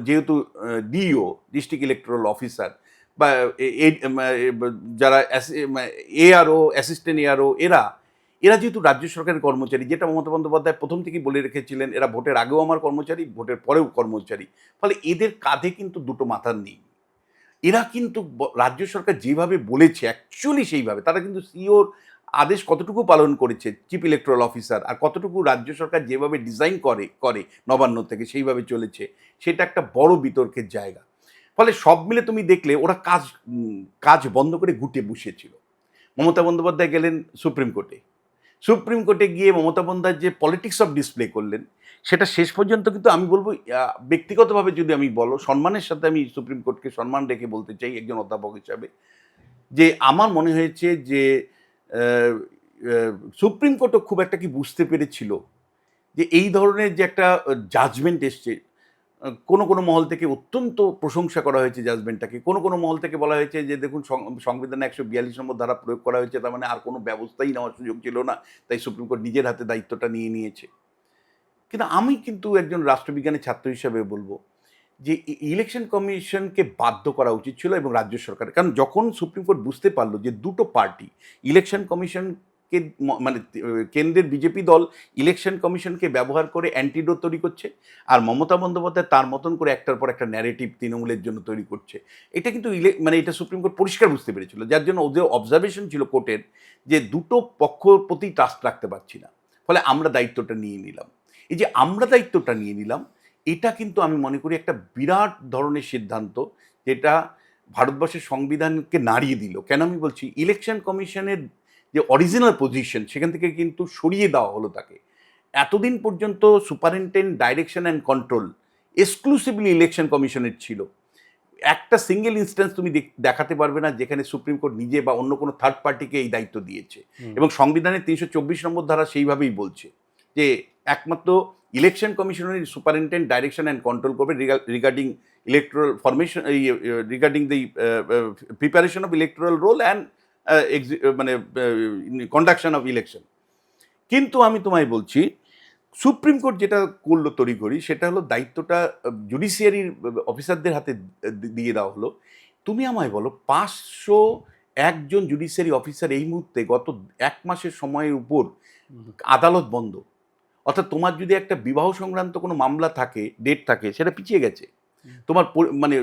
যেহেতু ডিও, ডিস্ট্রিক্ট ইলেকটোরাল অফিসার, বা যারা এআরও, অ্যাসিস্ট্যান্ট এআরও, এরা যেহেতু রাজ্য সরকারের কর্মচারী, যেটা মমতা বন্দ্যোপাধ্যায় প্রথম থেকেই বলে রেখেছিলেন, এরা ভোটের আগেও আমার কর্মচারী, ভোটের পরেও কর্মচারী। ফলে এদের কাঁধে কিন্তু দুটো মাথার নেই। এরা কিন্তু রাজ্য সরকার যেভাবে বলেছে অ্যাকচুয়ালি সেইভাবে, তারা কিন্তু সিওর আদেশ কতটুকু পালন করেছে চিফ ইলেকটোরাল অফিসার, আর কতটুকু রাজ্য সরকার যেভাবে ডিজাইন করে নবান্ন থেকে সেইভাবে চলেছে, সেটা একটা বড় বিতর্কের জায়গা। ফলে সব মিলে তুমি দেখলে ওরা কাজ বন্ধ করে গুটে বসেছিল। মমতা বন্দ্যোপাধ্যায় গেলেন সুপ্রিম কোর্টে। সুপ্রিম কোর্টে গিয়ে মমতা বন্দ্যোপাধ্যায় যে পলিটিক্স অফ ডিসপ্লে করলেন, সেটা শেষ পর্যন্ত কিন্তু আমি বলবো, ব্যক্তিগতভাবে যদি আমি বলো, সম্মানের সাথে আমি সুপ্রিম কোর্টকে সম্মান রেখে বলতে চাই একজন অধ্যাপক হিসাবে, যে আমার মনে হয়েছে যে সুপ্রিম কোর্টও খুব একটা কি বুঝতে পেরেছিল যে এই ধরনের যে একটা জাজমেন্ট এসছে, কোনো কোনো মহল থেকে অত্যন্ত প্রশংসা করা হয়েছে জাজমেন্টটাকে, কোনো কোনো মহল থেকে বলা হয়েছে যে দেখুন সংবিধানে 142 নম্বর ধারা প্রয়োগ করা হয়েছে, তার মানে আর কোনো ব্যবস্থাই নেওয়ার সুযোগ ছিল না, তাই সুপ্রিম কোর্ট নিজের হাতে দায়িত্বটা নিয়ে নিয়েছে। কিন্তু আমি কিন্তু একজন রাষ্ট্রবিজ্ঞানের ছাত্র হিসাবে বলবো যে ইলেকশন কমিশনকে বাধ্য করা উচিত ছিল, এবং রাজ্য সরকার, কারণ যখন সুপ্রিম কোর্ট বুঝতে পারলো যে দুটো পার্টি ইলেকশন কমিশনকে, মানে কেন্দ্রের বিজেপি দল ইলেকশন কমিশনকে ব্যবহার করে অ্যান্টিডোট তৈরি করছে, আর মমতা বন্দ্যোপাধ্যায় তার মতন করে একটার পর একটা ন্যারেটিভ তৃণমূলের জন্য তৈরি করছে, এটা কিন্তু মানে এটা সুপ্রিম কোর্ট পরিষ্কার বুঝতে পেরেছিল, যার জন্য ওদের অবজারভেশন ছিল কোর্টের যে দুটো পক্ষ প্রতি ট্রাস্ট রাখতে পারছি না, ফলে আমরা দায়িত্বটা নিয়ে নিলাম। এই যে আমরা দায়িত্বটা নিয়ে নিলাম, এটা কিন্তু আমি মনে করি একটা বিরাট ধরনের সিদ্ধান্ত, যেটা ভারতবর্ষের সংবিধানকে নাড়িয়ে দিল। কেন আমি বলছি, ইলেকশন কমিশনের যে অরিজিনাল পজিশন, সেখান থেকে কিন্তু সরিয়ে দেওয়া হলো তাকে। এতদিন পর্যন্ত superintendent direction and control exclusively election কমিশনের ছিল। একটা সিঙ্গেল ইনস্ট্যান্স তুমি দেখাতে পারবে না যেখানে সুপ্রিম কোর্ট নিজে বা অন্য কোনো থার্ড পার্টিকে এই দায়িত্ব দিয়েছে, এবং সংবিধানের 324 নম্বর ধারা সেইভাবেই বলছে যে একমাত্র ইলেকশন কমিশনের সুপারিনটেন্ডেন্ট ডাইরেকশন অ্যান্ড কন্ট্রোল করবে regarding electoral formation, regarding the preparation of electoral role and মানে কন্ডাকশন অফ ইলেকশন। কিন্তু আমি তোমায় বলছি, সুপ্রিম কোর্ট যেটা করলো তড়িঘড়ি, সেটা হলো দায়িত্বটা জুডিশিয়ারির অফিসারদের হাতে দিয়ে দেওয়া হলো। তুমি আমায় বলো, 500 একজন জুডিশিয়ারি অফিসার এই মুহূর্তে গত 1 মাসের সময়ের উপর আদালত বন্ধ। অর্থাৎ তোমার যদি একটা বিবাহ সংক্রান্ত কোনো মামলা থাকে, ডেট থাকে, সেটা পিছিয়ে গেছে। তোমার মানে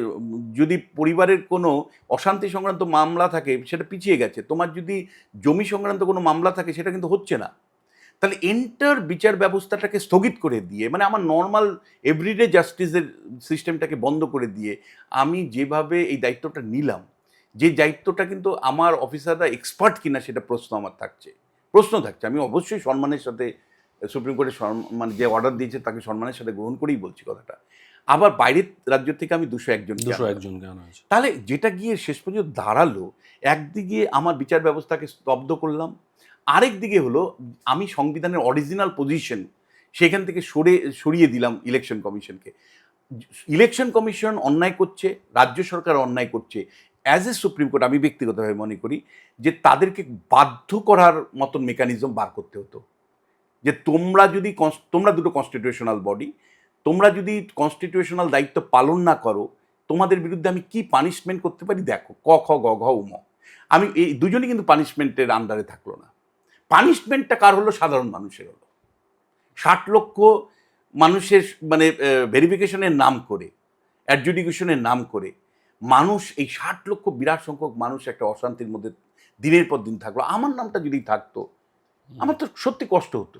যদি পরিবারের কোনো অশান্তি সংক্রান্ত মামলা থাকে, সেটা পিছিয়ে গেছে। তোমার যদি জমি সংক্রান্ত কোনো মামলা থাকে, সেটা কিন্তু হচ্ছে না। তাহলে এন্টার বিচার ব্যবস্থাটাকে স্থগিত করে দিয়ে, মানে আমার নর্মাল এভরিডে জাস্টিসের সিস্টেমটাকে বন্ধ করে দিয়ে আমি যেভাবে এই দায়িত্বটা নিলাম, যে দায়িত্বটা কিন্তু আমার অফিসাররা এক্সপার্ট কিনা সেটা প্রশ্ন থাকছে। আমি অবশ্যই সম্মানের সাথে সুপ্রিম কোর্টের মানে যে অর্ডার দিয়েছে তাকে সম্মানের সাথে গ্রহণ করেই বলছি কথাটা। আবার বাইরের রাজ্য থেকে আমি 201জনকে আনা হয়েছে। তাহলে যেটা গিয়ে শেষ পর্যন্ত দাঁড়ালো, একদিকে আমার বিচার ব্যবস্থাকে স্তব্ধ করলাম, আরেক দিকে হলো আমি সংবিধানের অরিজিনাল পজিশন সেখান থেকে সরিয়ে দিলাম ইলেকশন কমিশনকে। ইলেকশন কমিশন অন্যায় করছে, রাজ্য সরকার অন্যায় করছে। অ্যাজ এ সুপ্রিম কোর্ট আমি ব্যক্তিগতভাবে মনে করি যে তাদেরকে বাধ্য করার মতন মেকানিজম বার করতে হতো, যে তোমরা দুটো কনস্টিটিউশনাল বডি, তোমরা যদি কনস্টিটিউশনাল দায়িত্ব পালন না করো, তোমাদের বিরুদ্ধে আমি কি পানিশমেন্ট করতে পারি দেখো, ক খ গ ঘ উম। আমি এই দুজনই কিন্তু পানিশমেন্টের আন্ডারে থাকলো না। পানিশমেন্টটা কার হলো? সাধারণ মানুষের হলো। 60 লক্ষ মানুষের মানে ভেরিফিকেশনের নাম করে, অ্যাডজুডিকেশনের নাম করে মানুষ, এই 60 লক্ষ বিরাট সংখ্যক মানুষ একটা অশান্তির মধ্যে দিনের পর দিন থাকলো। আমার নামটা যদি থাকতো, আমার তো সত্যি কষ্ট হতো।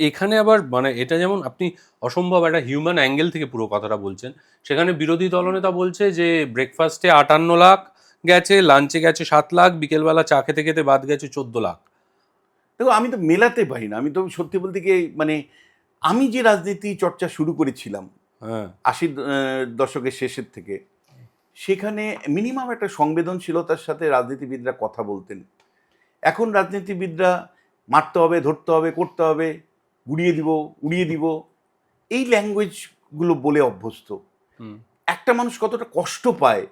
এখানে আবার মানে এটা যেমন আপনি অসম্ভব একটা হিউম্যান অ্যাঙ্গেল থেকে পুরো কথাটা বলছেন, সেখানে বিরোধী দলনেতা বলছে যে ব্রেকফাস্টে 58 লাখ গেছে, লাঞ্চে গেছে 7 লাখ, বিকেলবেলা চা খেতে খেতে বাদ গেছে 14 লাখ। দেখো, আমি তো মেলাতে পারি না। আমি তো সত্যি বলতে গিয়ে মানে আমি যে রাজনীতি চর্চা শুরু করেছিলাম 80 দশকের শেষের থেকে, সেখানে মিনিমাম একটা সংবেদনশীলতার সাথে রাজনীতিবিদরা কথা বলতেন। এখন রাজনীতিবিদরা মারতে হবে, ধরতে হবে, করতে হবে, উড়িয়ে দিব, এই ল্যাঙ্গুয়েজগুলো বলে অভ্যস্ত। একটা মানুষ কতটা কষ্ট পায়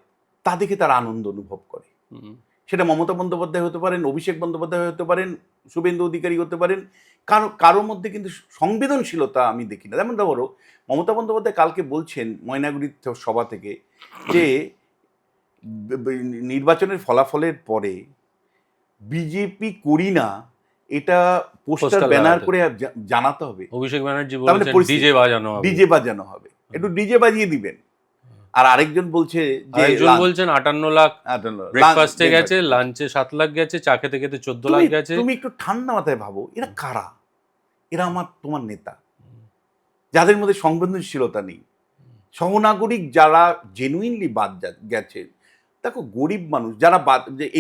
তা দেখে তার আনন্দ অনুভব করে। সেটা মমতা বন্দ্যোপাধ্যায় হতে পারেন, অভিষেক বন্দ্যোপাধ্যায় হতে পারেন, শুভেন্দু অধিকারী হতে পারেন, কারো মধ্যে কিন্তু সংবেদনশীলতা আমি দেখি না। যেমন ধরো, মমতা বন্দ্যোপাধ্যায় কালকে বলছেন ময়নাগুড়ির সভা থেকে যে নির্বাচনের ফলাফলের পরে বিজেপি করি না, এটা পোস্টার ব্যানার করে জানাতে হবে। অভিষেক ব্যানার্জি বলছেন ডিজে বাজানো হবে, একটু ডিজে বাজিয়ে দিবেন। আর আরেকজন বলছে যে 58 লাখ ব্রেকফাস্টে গেছে, লাঞ্চে 7 লাখ গেছে, চা খেতে খেতে 14 লাখ গেছে। তুমি একটু ঠান্ডা মাথায় ভাবো, এরা কারা? এরা তোমার নেতা, যাদের মধ্যে সংবেদনশীলতা নেই, সহনাগরিক যারা জেনুইনলি বাদ গেছে। দেখো, গরিব মানুষ যারা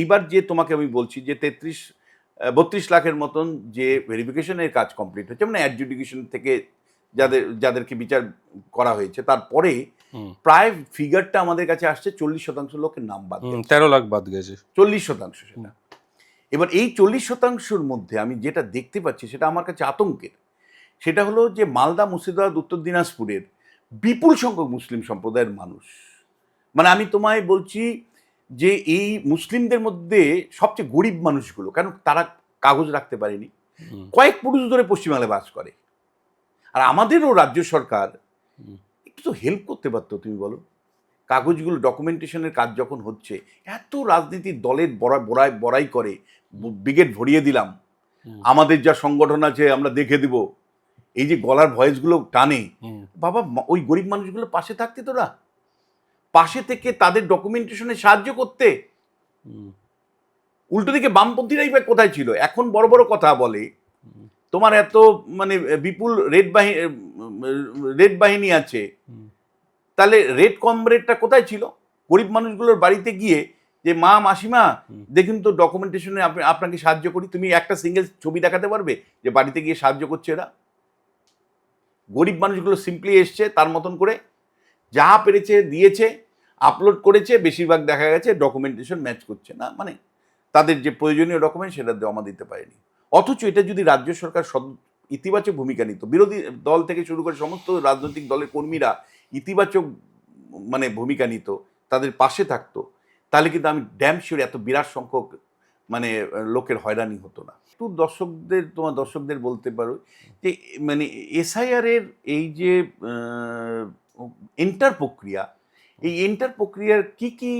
এইবার যে তোমাকে আমি বলছি যে 32 লাখের মতন যে ভেরিফিকেশনের কাজ কমপ্লিট হচ্ছে, মানে অ্যাডজুডিকেশন থেকে যাদেরকে বিচার করা হয়েছে, তারপরে প্রায় ফিগারটা আমাদের কাছে আসছে 40% লোকের নাম বাদ, 13 লাখ বাদ গেছে, 40% সেটা। এবার এই 40%র মধ্যে আমি যেটা দেখতে পাচ্ছি সেটা আমার কাছে আতঙ্কের। সেটা হলো যে মালদা, মুর্শিদাবাদ, উত্তর দিনাজপুরের বিপুল সংখ্যক মুসলিম সম্প্রদায়ের মানুষ। মানে আমি তোমায় বলছি যে এই মুসলিমদের মধ্যে সবচেয়ে গরিব মানুষগুলো, কারণ তারা কাগজ রাখতে পারেনি, কয়েক পুরুষ ধরে পশ্চিমবাংলায় বাস করে। আর আমাদেরও রাজ্য সরকার একটু তো হেল্প করতে পারতো, তুমি বলো। কাগজগুলো ডকুমেন্টেশনের কাজ যখন হচ্ছে, এত রাজনীতির দলের বড়াই করে ব্রিগেড ভরিয়ে দিলাম, আমাদের যা সংগঠন আছে আমরা দেখে দিব, এই যে গলার ভয়েসগুলো টানে, বাবা ওই গরিব মানুষগুলো পাশে থাকতে, তোরা পাশে থেকে তাদের ডকুমেন্টেশনে সাহায্য করতে। উল্টো দিকে বামপন্থীরাই বা কোথায় ছিল? এখন বড় বড় কথা বলে, তোমার এত মানে বিপুল রেড বাহিনী আছে, তাহলে রেড কমরেডটা কোথায় ছিল? গরিব মানুষগুলোর বাড়িতে গিয়ে যে মা, মাসিমা দেখুন তো ডকুমেন্টেশনে আপনাকে সাহায্য করি, তুমি একটা সিঙ্গেল ছবি দেখাতে পারবে যে বাড়িতে গিয়ে সাহায্য করছে এরা? গরিব মানুষগুলো সিম্পলি এসছে, তার মতন করে যা পেরেছে দিয়েছে, আপলোড করেছে, বেশিরভাগ দেখা গেছে ডকুমেন্টেশন ম্যাচ করছে না, মানে তাদের যে প্রয়োজনীয় ডকুমেন্ট সেটা জমা দিতে পারেনি। অথচ এটা যদি রাজ্য সরকার ইতিবাচক ভূমিকা নিত, বিরোধী দল থেকে শুরু করে সমস্ত রাজনৈতিক দলের কর্মীরা ইতিবাচক মানে ভূমিকা নিত, তাদের পাশে থাকতো, তাহলে কিন্তু আমি ড্যাম শিওর এত বিরাট সংখ্যক মানে লোকের হয়রানি হতো না। একটু তোমার দর্শকদের বলতে পারো যে মানে এসআইআর এর এই যে এন্টার প্রক্রিয়া, এই এন্টার প্রক্রিয়ার কি কি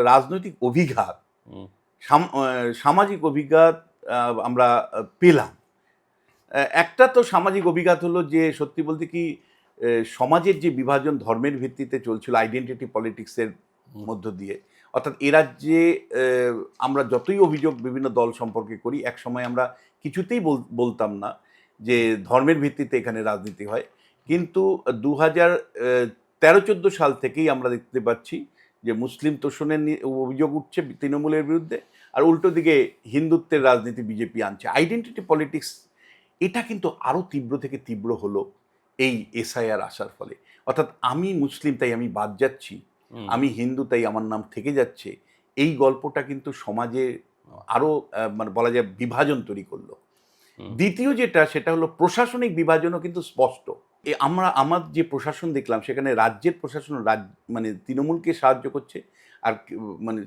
রাজনৈতিক অভিঘাত সামাজিক অভিঘাত আমরা পেলাম। একটা তো সামাজিক অভিঘাত হলো যে সত্যি বলতে কি সমাজের যে বিভাজন ধর্মের ভিত্তিতে চলছিল আইডেন্টিটি পলিটিক্সের মধ্য দিয়ে, অর্থাৎ এ রাজ্যে আমরা যতই অভিযোগ বিভিন্ন দল সম্পর্কে করি, এক সময় আমরা কিছুতেই বলতাম না যে ধর্মের ভিত্তিতে এখানে রাজনীতি হয়। কিন্তু 2013-14 সাল থেকেই আমরা দেখতে পাচ্ছি যে মুসলিম তোষণের অভিযোগ উঠছে তৃণমূলের বিরুদ্ধে, আর উল্টো দিকে হিন্দুত্বের রাজনীতি বিজেপি আনছে। আইডেন্টিটি পলিটিক্স এটা কিন্তু আরও তীব্র থেকে তীব্র হলো এই এসআইআর আসার ফলে। অর্থাৎ আমি মুসলিম তাই আমি বাদ যাচ্ছি, আমি হিন্দু তাই আমার নাম থেকে যাচ্ছে, এই গল্পটা কিন্তু সমাজে আরও মানে বলা যায় বিভাজন তৈরি করলো। দ্বিতীয় যেটা সেটা হলো প্রশাসনিক বিভাজনও কিন্তু স্পষ্ট। আমার যে প্রশাসন দেখলাম সেখানে রাজ্যের প্রশাসন মানে তৃণমূলকে সাহায্য করছে, আর মানে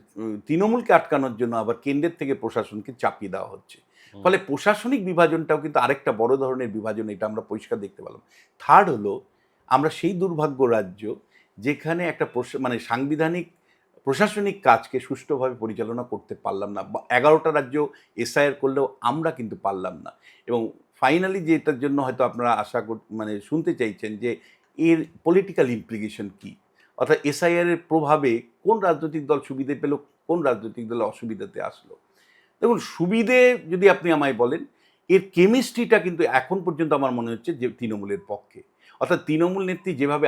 তৃণমূলকে আটকানোর জন্য আবার কেন্দ্রের থেকে প্রশাসনকে চাপিয়ে দেওয়া হচ্ছে। ফলে প্রশাসনিক বিভাজনটাও কিন্তু আরেকটা বড় ধরনের বিভাজন, এটা আমরা পরিষ্কার দেখতে পেলাম। থার্ড হলো আমরা সেই দুর্ভাগ্য রাজ্য যেখানে একটা মানে সাংবিধানিক প্রশাসনিক কাজকে সুষ্ঠুভাবে পরিচালনা করতে পারলাম না। 11টা রাজ্য এসআইআর করলেও আমরা কিন্তু পারলাম না। এবং ফাইনালি যেটার জন্য হয়তো আপনারা মানে শুনতে চাইছেন যে এর পলিটিক্যাল ইমপ্লিকেশন কী, অর্থাৎ এসআইআরের প্রভাবে কোন রাজনৈতিক দল সুবিধে পেল, কোন রাজনৈতিক দল অসুবিধাতে আসলো। দেখুন, সুবিধে যদি আপনি আমায় বলেন, এর কেমিস্ট্রিটা কিন্তু এখন পর্যন্ত আমার মনে হচ্ছে যে তৃণমূলের পক্ষে। অর্থাৎ তৃণমূল নেত্রী যেভাবে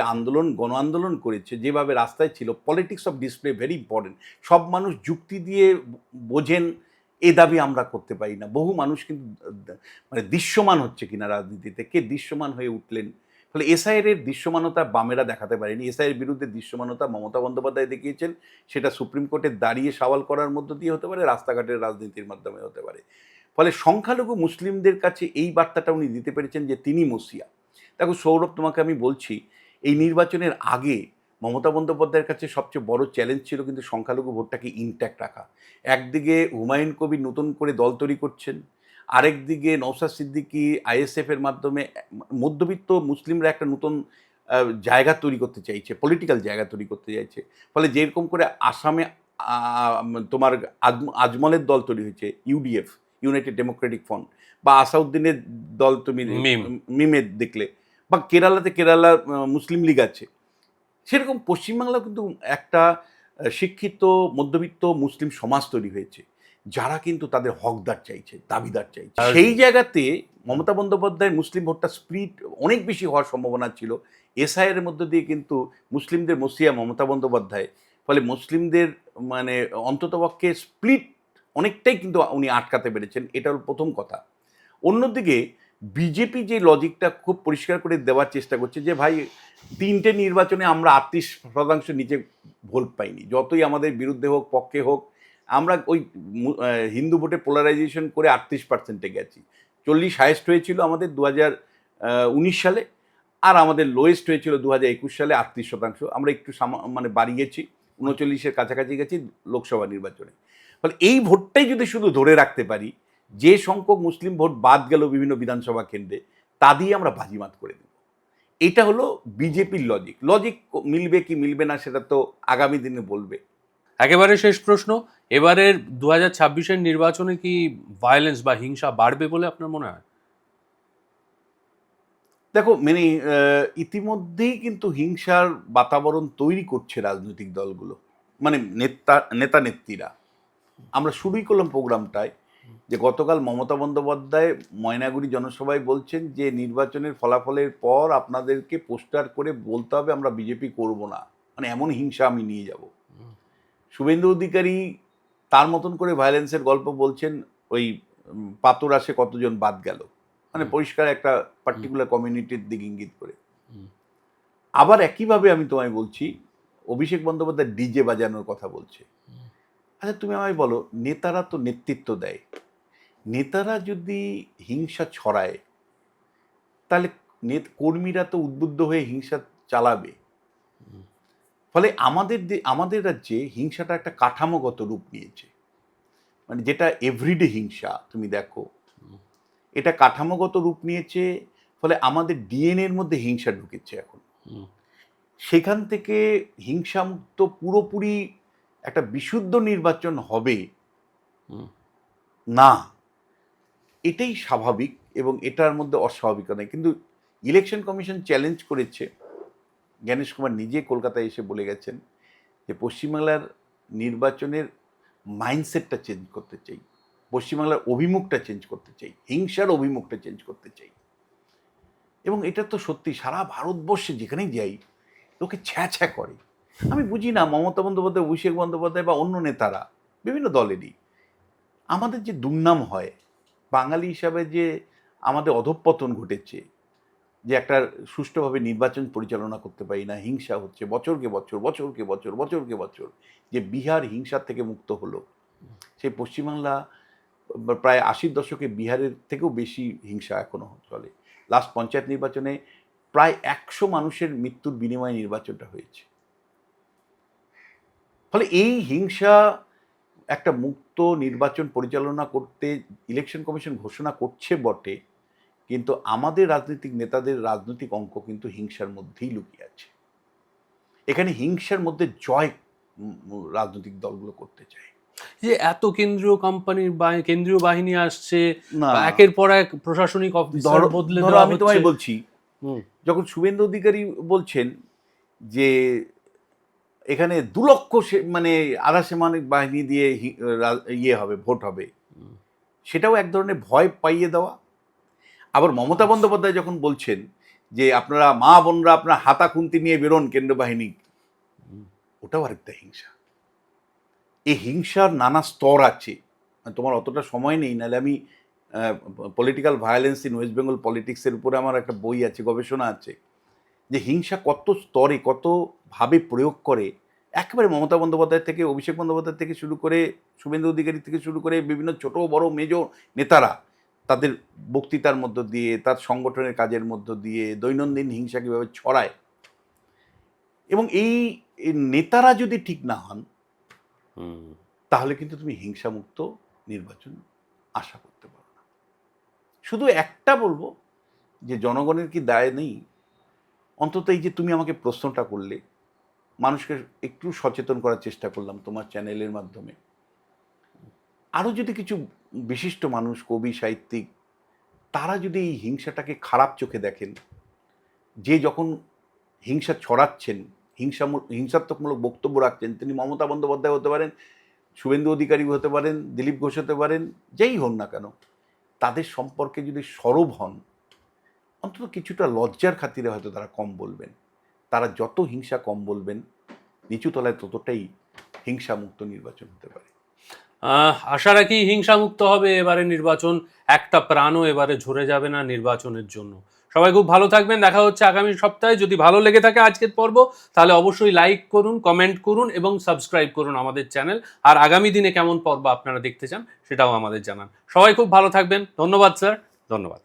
গণ আন্দোলন করেছে, যেভাবে রাস্তায় ছিল, politics of display very important. সব মানুষ যুক্তি দিয়ে বোঝেন এ দাবি আমরা করতে পারি না। বহু মানুষ কিন্তু মানে দৃশ্যমান হচ্ছে কিনা রাজনীতিতে, কে দৃশ্যমান হয়ে উঠলেন। ফলে এসআইআর দৃশ্যমানতা বামেরা দেখাতে পারেনি। এসআইয়ের বিরুদ্ধে দৃশ্যমানতা মমতা বন্দ্যোপাধ্যায় দেখিয়েছেন, সেটা সুপ্রিম কোর্টে দাঁড়িয়ে সওয়াল করার মধ্য দিয়ে হতে পারে, রাস্তাঘাটের রাজনীতির মাধ্যমে হতে পারে। ফলে সংখ্যালঘু মুসলিমদের কাছে এই বার্তাটা উনি দিতে পেরেছেন যে তিনি মসিয়া। দেখো সৌরভ, তোমাকে আমি বলছি, এই নির্বাচনের আগে মমতা বন্দ্যোপাধ্যায়ের কাছে সবচেয়ে বড় চ্যালেঞ্জ ছিল কিন্তু সংখ্যালঘু ভোটটাকে ইনট্যাক্ট রাখা। একদিকে হুমায়ুন কবির নতুন করে দল তৈরি করছেন, আরেকদিকে নওশাদ সিদ্দিকী আইএসএফের মাধ্যমে মধ্যবিত্ত মুসলিমরা একটা নতুন জায়গা তৈরি করতে চাইছে, পলিটিক্যাল জায়গা তৈরি করতে চাইছে। ফলে যেরকম করে আসামে তোমার আজমলের দল তৈরি হয়েছে, ইউডিএফ, ইউনাইটেড ডেমোক্রেটিক ফ্রন্ট, বা আসাউদ্দিনের দল তুমি মিমের দেখলে, বা কেরালা মুসলিম লীগ আছে, সেরকম পশ্চিমবাংলাও কিন্তু একটা শিক্ষিত মধ্যবিত্ত মুসলিম সমাজ তৈরি হয়েছে, যারা কিন্তু তাদের হকদার চাইছে, দাবিদার চাইছে। সেই জায়গাতে মমতা বন্দ্যোপাধ্যায়ের মুসলিম ভোটটা স্প্লিট অনেক বেশি হওয়ার সম্ভাবনা ছিল। এসআইআর মধ্য দিয়ে কিন্তু মুসলিমদের মসিয়া মমতা বন্দ্যোপাধ্যায়, ফলে মুসলিমদের মানে অন্ততপক্ষে স্প্লিট অনেকটাই কিন্তু উনি আটকাতে পেরেছেন। এটা হল প্রথম কথা। অন্যদিকে বিজেপি যে লজিকটা খুব পরিষ্কার করে দেওয়ার চেষ্টা করছে যে ভাই, 3টে নির্বাচনে আমরা 38% নিচে ভোট পাইনি, যতই আমাদের বিরুদ্ধে হোক পক্ষে হোক, আমরা ওই হিন্দু ভোটে পোলারাইজেশন করে 38%-এ গেছি। 40 হাইয়েস্ট হয়েছিল আমাদের 2019 সালে, আর আমাদের লোয়েস্ট হয়েছিল 2021 সালে 38%। আমরা একটু মানে বাড়িয়েছি, 39-এর কাছাকাছি গেছি লোকসভা নির্বাচনে। ফলে এই ভোটটাই যদি শুধু ধরে রাখতে পারি, যে সংখ্যক মুসলিম ভোট বাদ গেল বিভিন্ন বিধানসভা কেন্দ্রে, তা দিয়ে আমরা বাজিমাত করে দেব। এটা হলো বিজেপির লজিক মিলবে কি মিলবে না সেটা তো আগামী দিনে বলবে। একেবারে শেষ প্রশ্ন, এবারের 2026-এর নির্বাচনে কি ভায়োলেন্স বা হিংসা বাড়বে বলে আপনার মনে হয়? দেখো, মানে ইতিমধ্যেই কিন্তু হিংসার বাতাবরণ তৈরি করছে রাজনৈতিক দলগুলো, মানে নেতা নেত্রীরা। আমরা শুরুই করলাম প্রোগ্রামটায় যে গতকাল মমতা বন্দ্যোপাধ্যায় ময়নাগুড়ি জনসভায় বলছেন যে নির্বাচনের ফলাফলের পর আপনাদেরকে পোস্টার করে বলতে হবে আমরা বিজেপি করব না, মানে এমন হিংসা আমি নিয়ে যাব। শুভেন্দু অধিকারী তার মতন করে ভায়োলেন্সের গল্প বলছেন, ওই পাথর আসে কতজন বাদ গেল, মানে পরিষ্কার একটা পার্টিকুলার কমিউনিটির দিকে ইঙ্গিত করে। আবার একইভাবে আমি তোমায় বলছি, অভিষেক বন্দ্যোপাধ্যায় ডিজে বাজানোর কথা বলছে। আচ্ছা তুমি আমায় বলো, নেতারা তো নেতৃত্ব দেয়, নেতারা যদি হিংসা ছড়ায় তাহলে কর্মীরা তো উদ্বুদ্ধ হয়ে হিংসা চালাবে। ফলে আমাদের রাজ্যে হিংসাটা একটা কাঠামোগত রূপ নিয়েছে, মানে যেটা এভরিডে হিংসা তুমি দেখো, এটা কাঠামোগত রূপ নিয়েছে। ফলে আমাদের ডিএনএর মধ্যে হিংসা ঢুকেছে এখন। সেখান থেকে হিংসামুক্ত পুরোপুরি একটা বিশুদ্ধ নির্বাচন হবে, না, এটাই স্বাভাবিক এবং এটার মধ্যে অস্বাভাবিকতা নেই। কিন্তু ইলেকশন কমিশন চ্যালেঞ্জ করেছে, জ্ঞানেশ কুমার নিজে কলকাতায় এসে বলে গেছেন যে পশ্চিমবাংলার নির্বাচনের মাইন্ডসেটটা চেঞ্জ করতে চাই, পশ্চিমবাংলার অভিমুখটা চেঞ্জ করতে চাই, হিংসার অভিমুখটা চেঞ্জ করতে চাই। এবং এটা তো সত্যি, সারা ভারতবর্ষে যেখানেই যাই লোকে ছ্যা ছ্যা করে। আমি বুঝি না, মমতা বন্দ্যোপাধ্যায়, অভিষেক বন্দ্যোপাধ্যায় বা অন্য নেতারা বিভিন্ন দলেরই আমাদের যে দুর্নাম হয়, বাঙালি হিসাবে যে আমাদের অধঃপতন ঘটেছে, যে একটা সুষ্ঠুভাবে নির্বাচন পরিচালনা করতে পারি না, হিংসা হচ্ছে বছরকে বছর বছরকে বছর বছরকে বছর, যে বিহার হিংসার থেকে মুক্ত হলো, সেই পশ্চিমবাংলা প্রায় 80-র দশকে বিহারের থেকেও বেশি হিংসা এখনো চলে। লাস্ট পঞ্চায়েত নির্বাচনে প্রায় 100 মানুষের মৃত্যুর বিনিময়ে নির্বাচনটা হয়েছে। ফলে এই হিংসা একটা মুক্ত নির্বাচন পরিচালনা করতে ইলেকশন কমিশন ঘোষণা করছে বটে, কিন্তু আমাদের রাজনৈতিক নেতাদের রাজনৈতিক অঙ্ক কিন্তু হিংসার মধ্যেই লুকিয়ে আছে। এখানে হিংসার মধ্যে জয় রাজনৈতিক দলগুলো করতে চায়। যে এত কেন্দ্রীয় কোম্পানির কেন্দ্রীয় বাহিনী আসছে, না, একের পর এক প্রশাসনিক অফিসার বদলে ধরো দেওয়া আমি হচ্ছে। তোমায় বলছি, যখন শুভেন্দু অধিকারী বলছেন যে এখানে 2 লক্ষ মানে আধা সামরিক বাহিনী দিয়ে ইয়ে হবে, ভোট হবে, সেটাও এক ধরনের ভয় পাইয়ে দেওয়া। আবার মমতা বন্দ্যোপাধ্যায় যখন বলছেন যে আপনারা মা বোনরা আপনার হাতা খুন্তি নিয়ে বেরোন কেন্দ্র বাহিনী, ওটাও আরেকটা হিংসা। এই হিংসার নানা স্তর আছে, তোমার অতটা সময় নেই, নাহলে আমি political violence in West Bengal পলিটিক্সের উপরে আমার একটা বই আছে, গবেষণা আছে, যে হিংসা কত স্তরে কতভাবে প্রয়োগ করে। একেবারে মমতা বন্দ্যোপাধ্যায় থেকে, অভিষেক বন্দ্যোপাধ্যায় থেকে শুরু করে, শুভেন্দু অধিকারী থেকে শুরু করে বিভিন্ন ছোট বড় মেজো নেতারা তাদের বক্তৃতার মধ্য দিয়ে, তার সংগঠনের কাজের মধ্য দিয়ে দৈনন্দিন হিংসা কীভাবে ছড়ায়। এবং এই নেতারা যদি ঠিক না হন তাহলে কিন্তু তুমি হিংসামুক্ত নির্বাচন আশা করতে পারো না। শুধু একটা বলবো যে জনগণের কি দায় নেই, অন্তত এই যে তুমি আমাকে প্রশ্নটা করলে, মানুষকে একটু সচেতন করার চেষ্টা করলাম তোমার চ্যানেলের মাধ্যমে। আরও যদি কিছু বিশিষ্ট মানুষ, কবি, সাহিত্যিক, তারা যদি এই হিংসাটাকে খারাপ চোখে দেখেন, যে যখন হিংসা ছড়াচ্ছেন, হিংসাত্মকমূলক বক্তব্য রাখছেন, তিনি মমতা বন্দ্যোপাধ্যায় হতে পারেন, শুভেন্দু অধিকারী হতে পারেন, দিলীপ ঘোষ হতে পারেন, যেই হন না কেন, তাদের সম্পর্কে যদি সরব হন, অন্তত কিছুটা লজ্জার খাতিরে হয়তো তারা কম বলবেন। তারা যত হিংসা কম বলবেন, নিচু তলায় ততটাই হিংসামুক্ত নির্বাচন হতে পারে। আশা রাখি হিংসামুক্ত হবে এবারে নির্বাচন, একটা প্রাণও এবারে ঝরে যাবে না নির্বাচনের জন্য। সবাই খুব ভালো থাকবেন, দেখা হচ্ছে আগামী সপ্তাহে। যদি ভালো লেগে থাকে আজকের পর্ব, তাহলে অবশ্যই লাইক করুন, কমেন্ট করুন এবং সাবস্ক্রাইব করুন আমাদের চ্যানেল। আর আগামী দিনে কেমন পর্ব আপনারা দেখতে চান সেটাও আমাদের জানান। সবাই খুব ভালো থাকবেন। ধন্যবাদ স্যার, ধন্যবাদ।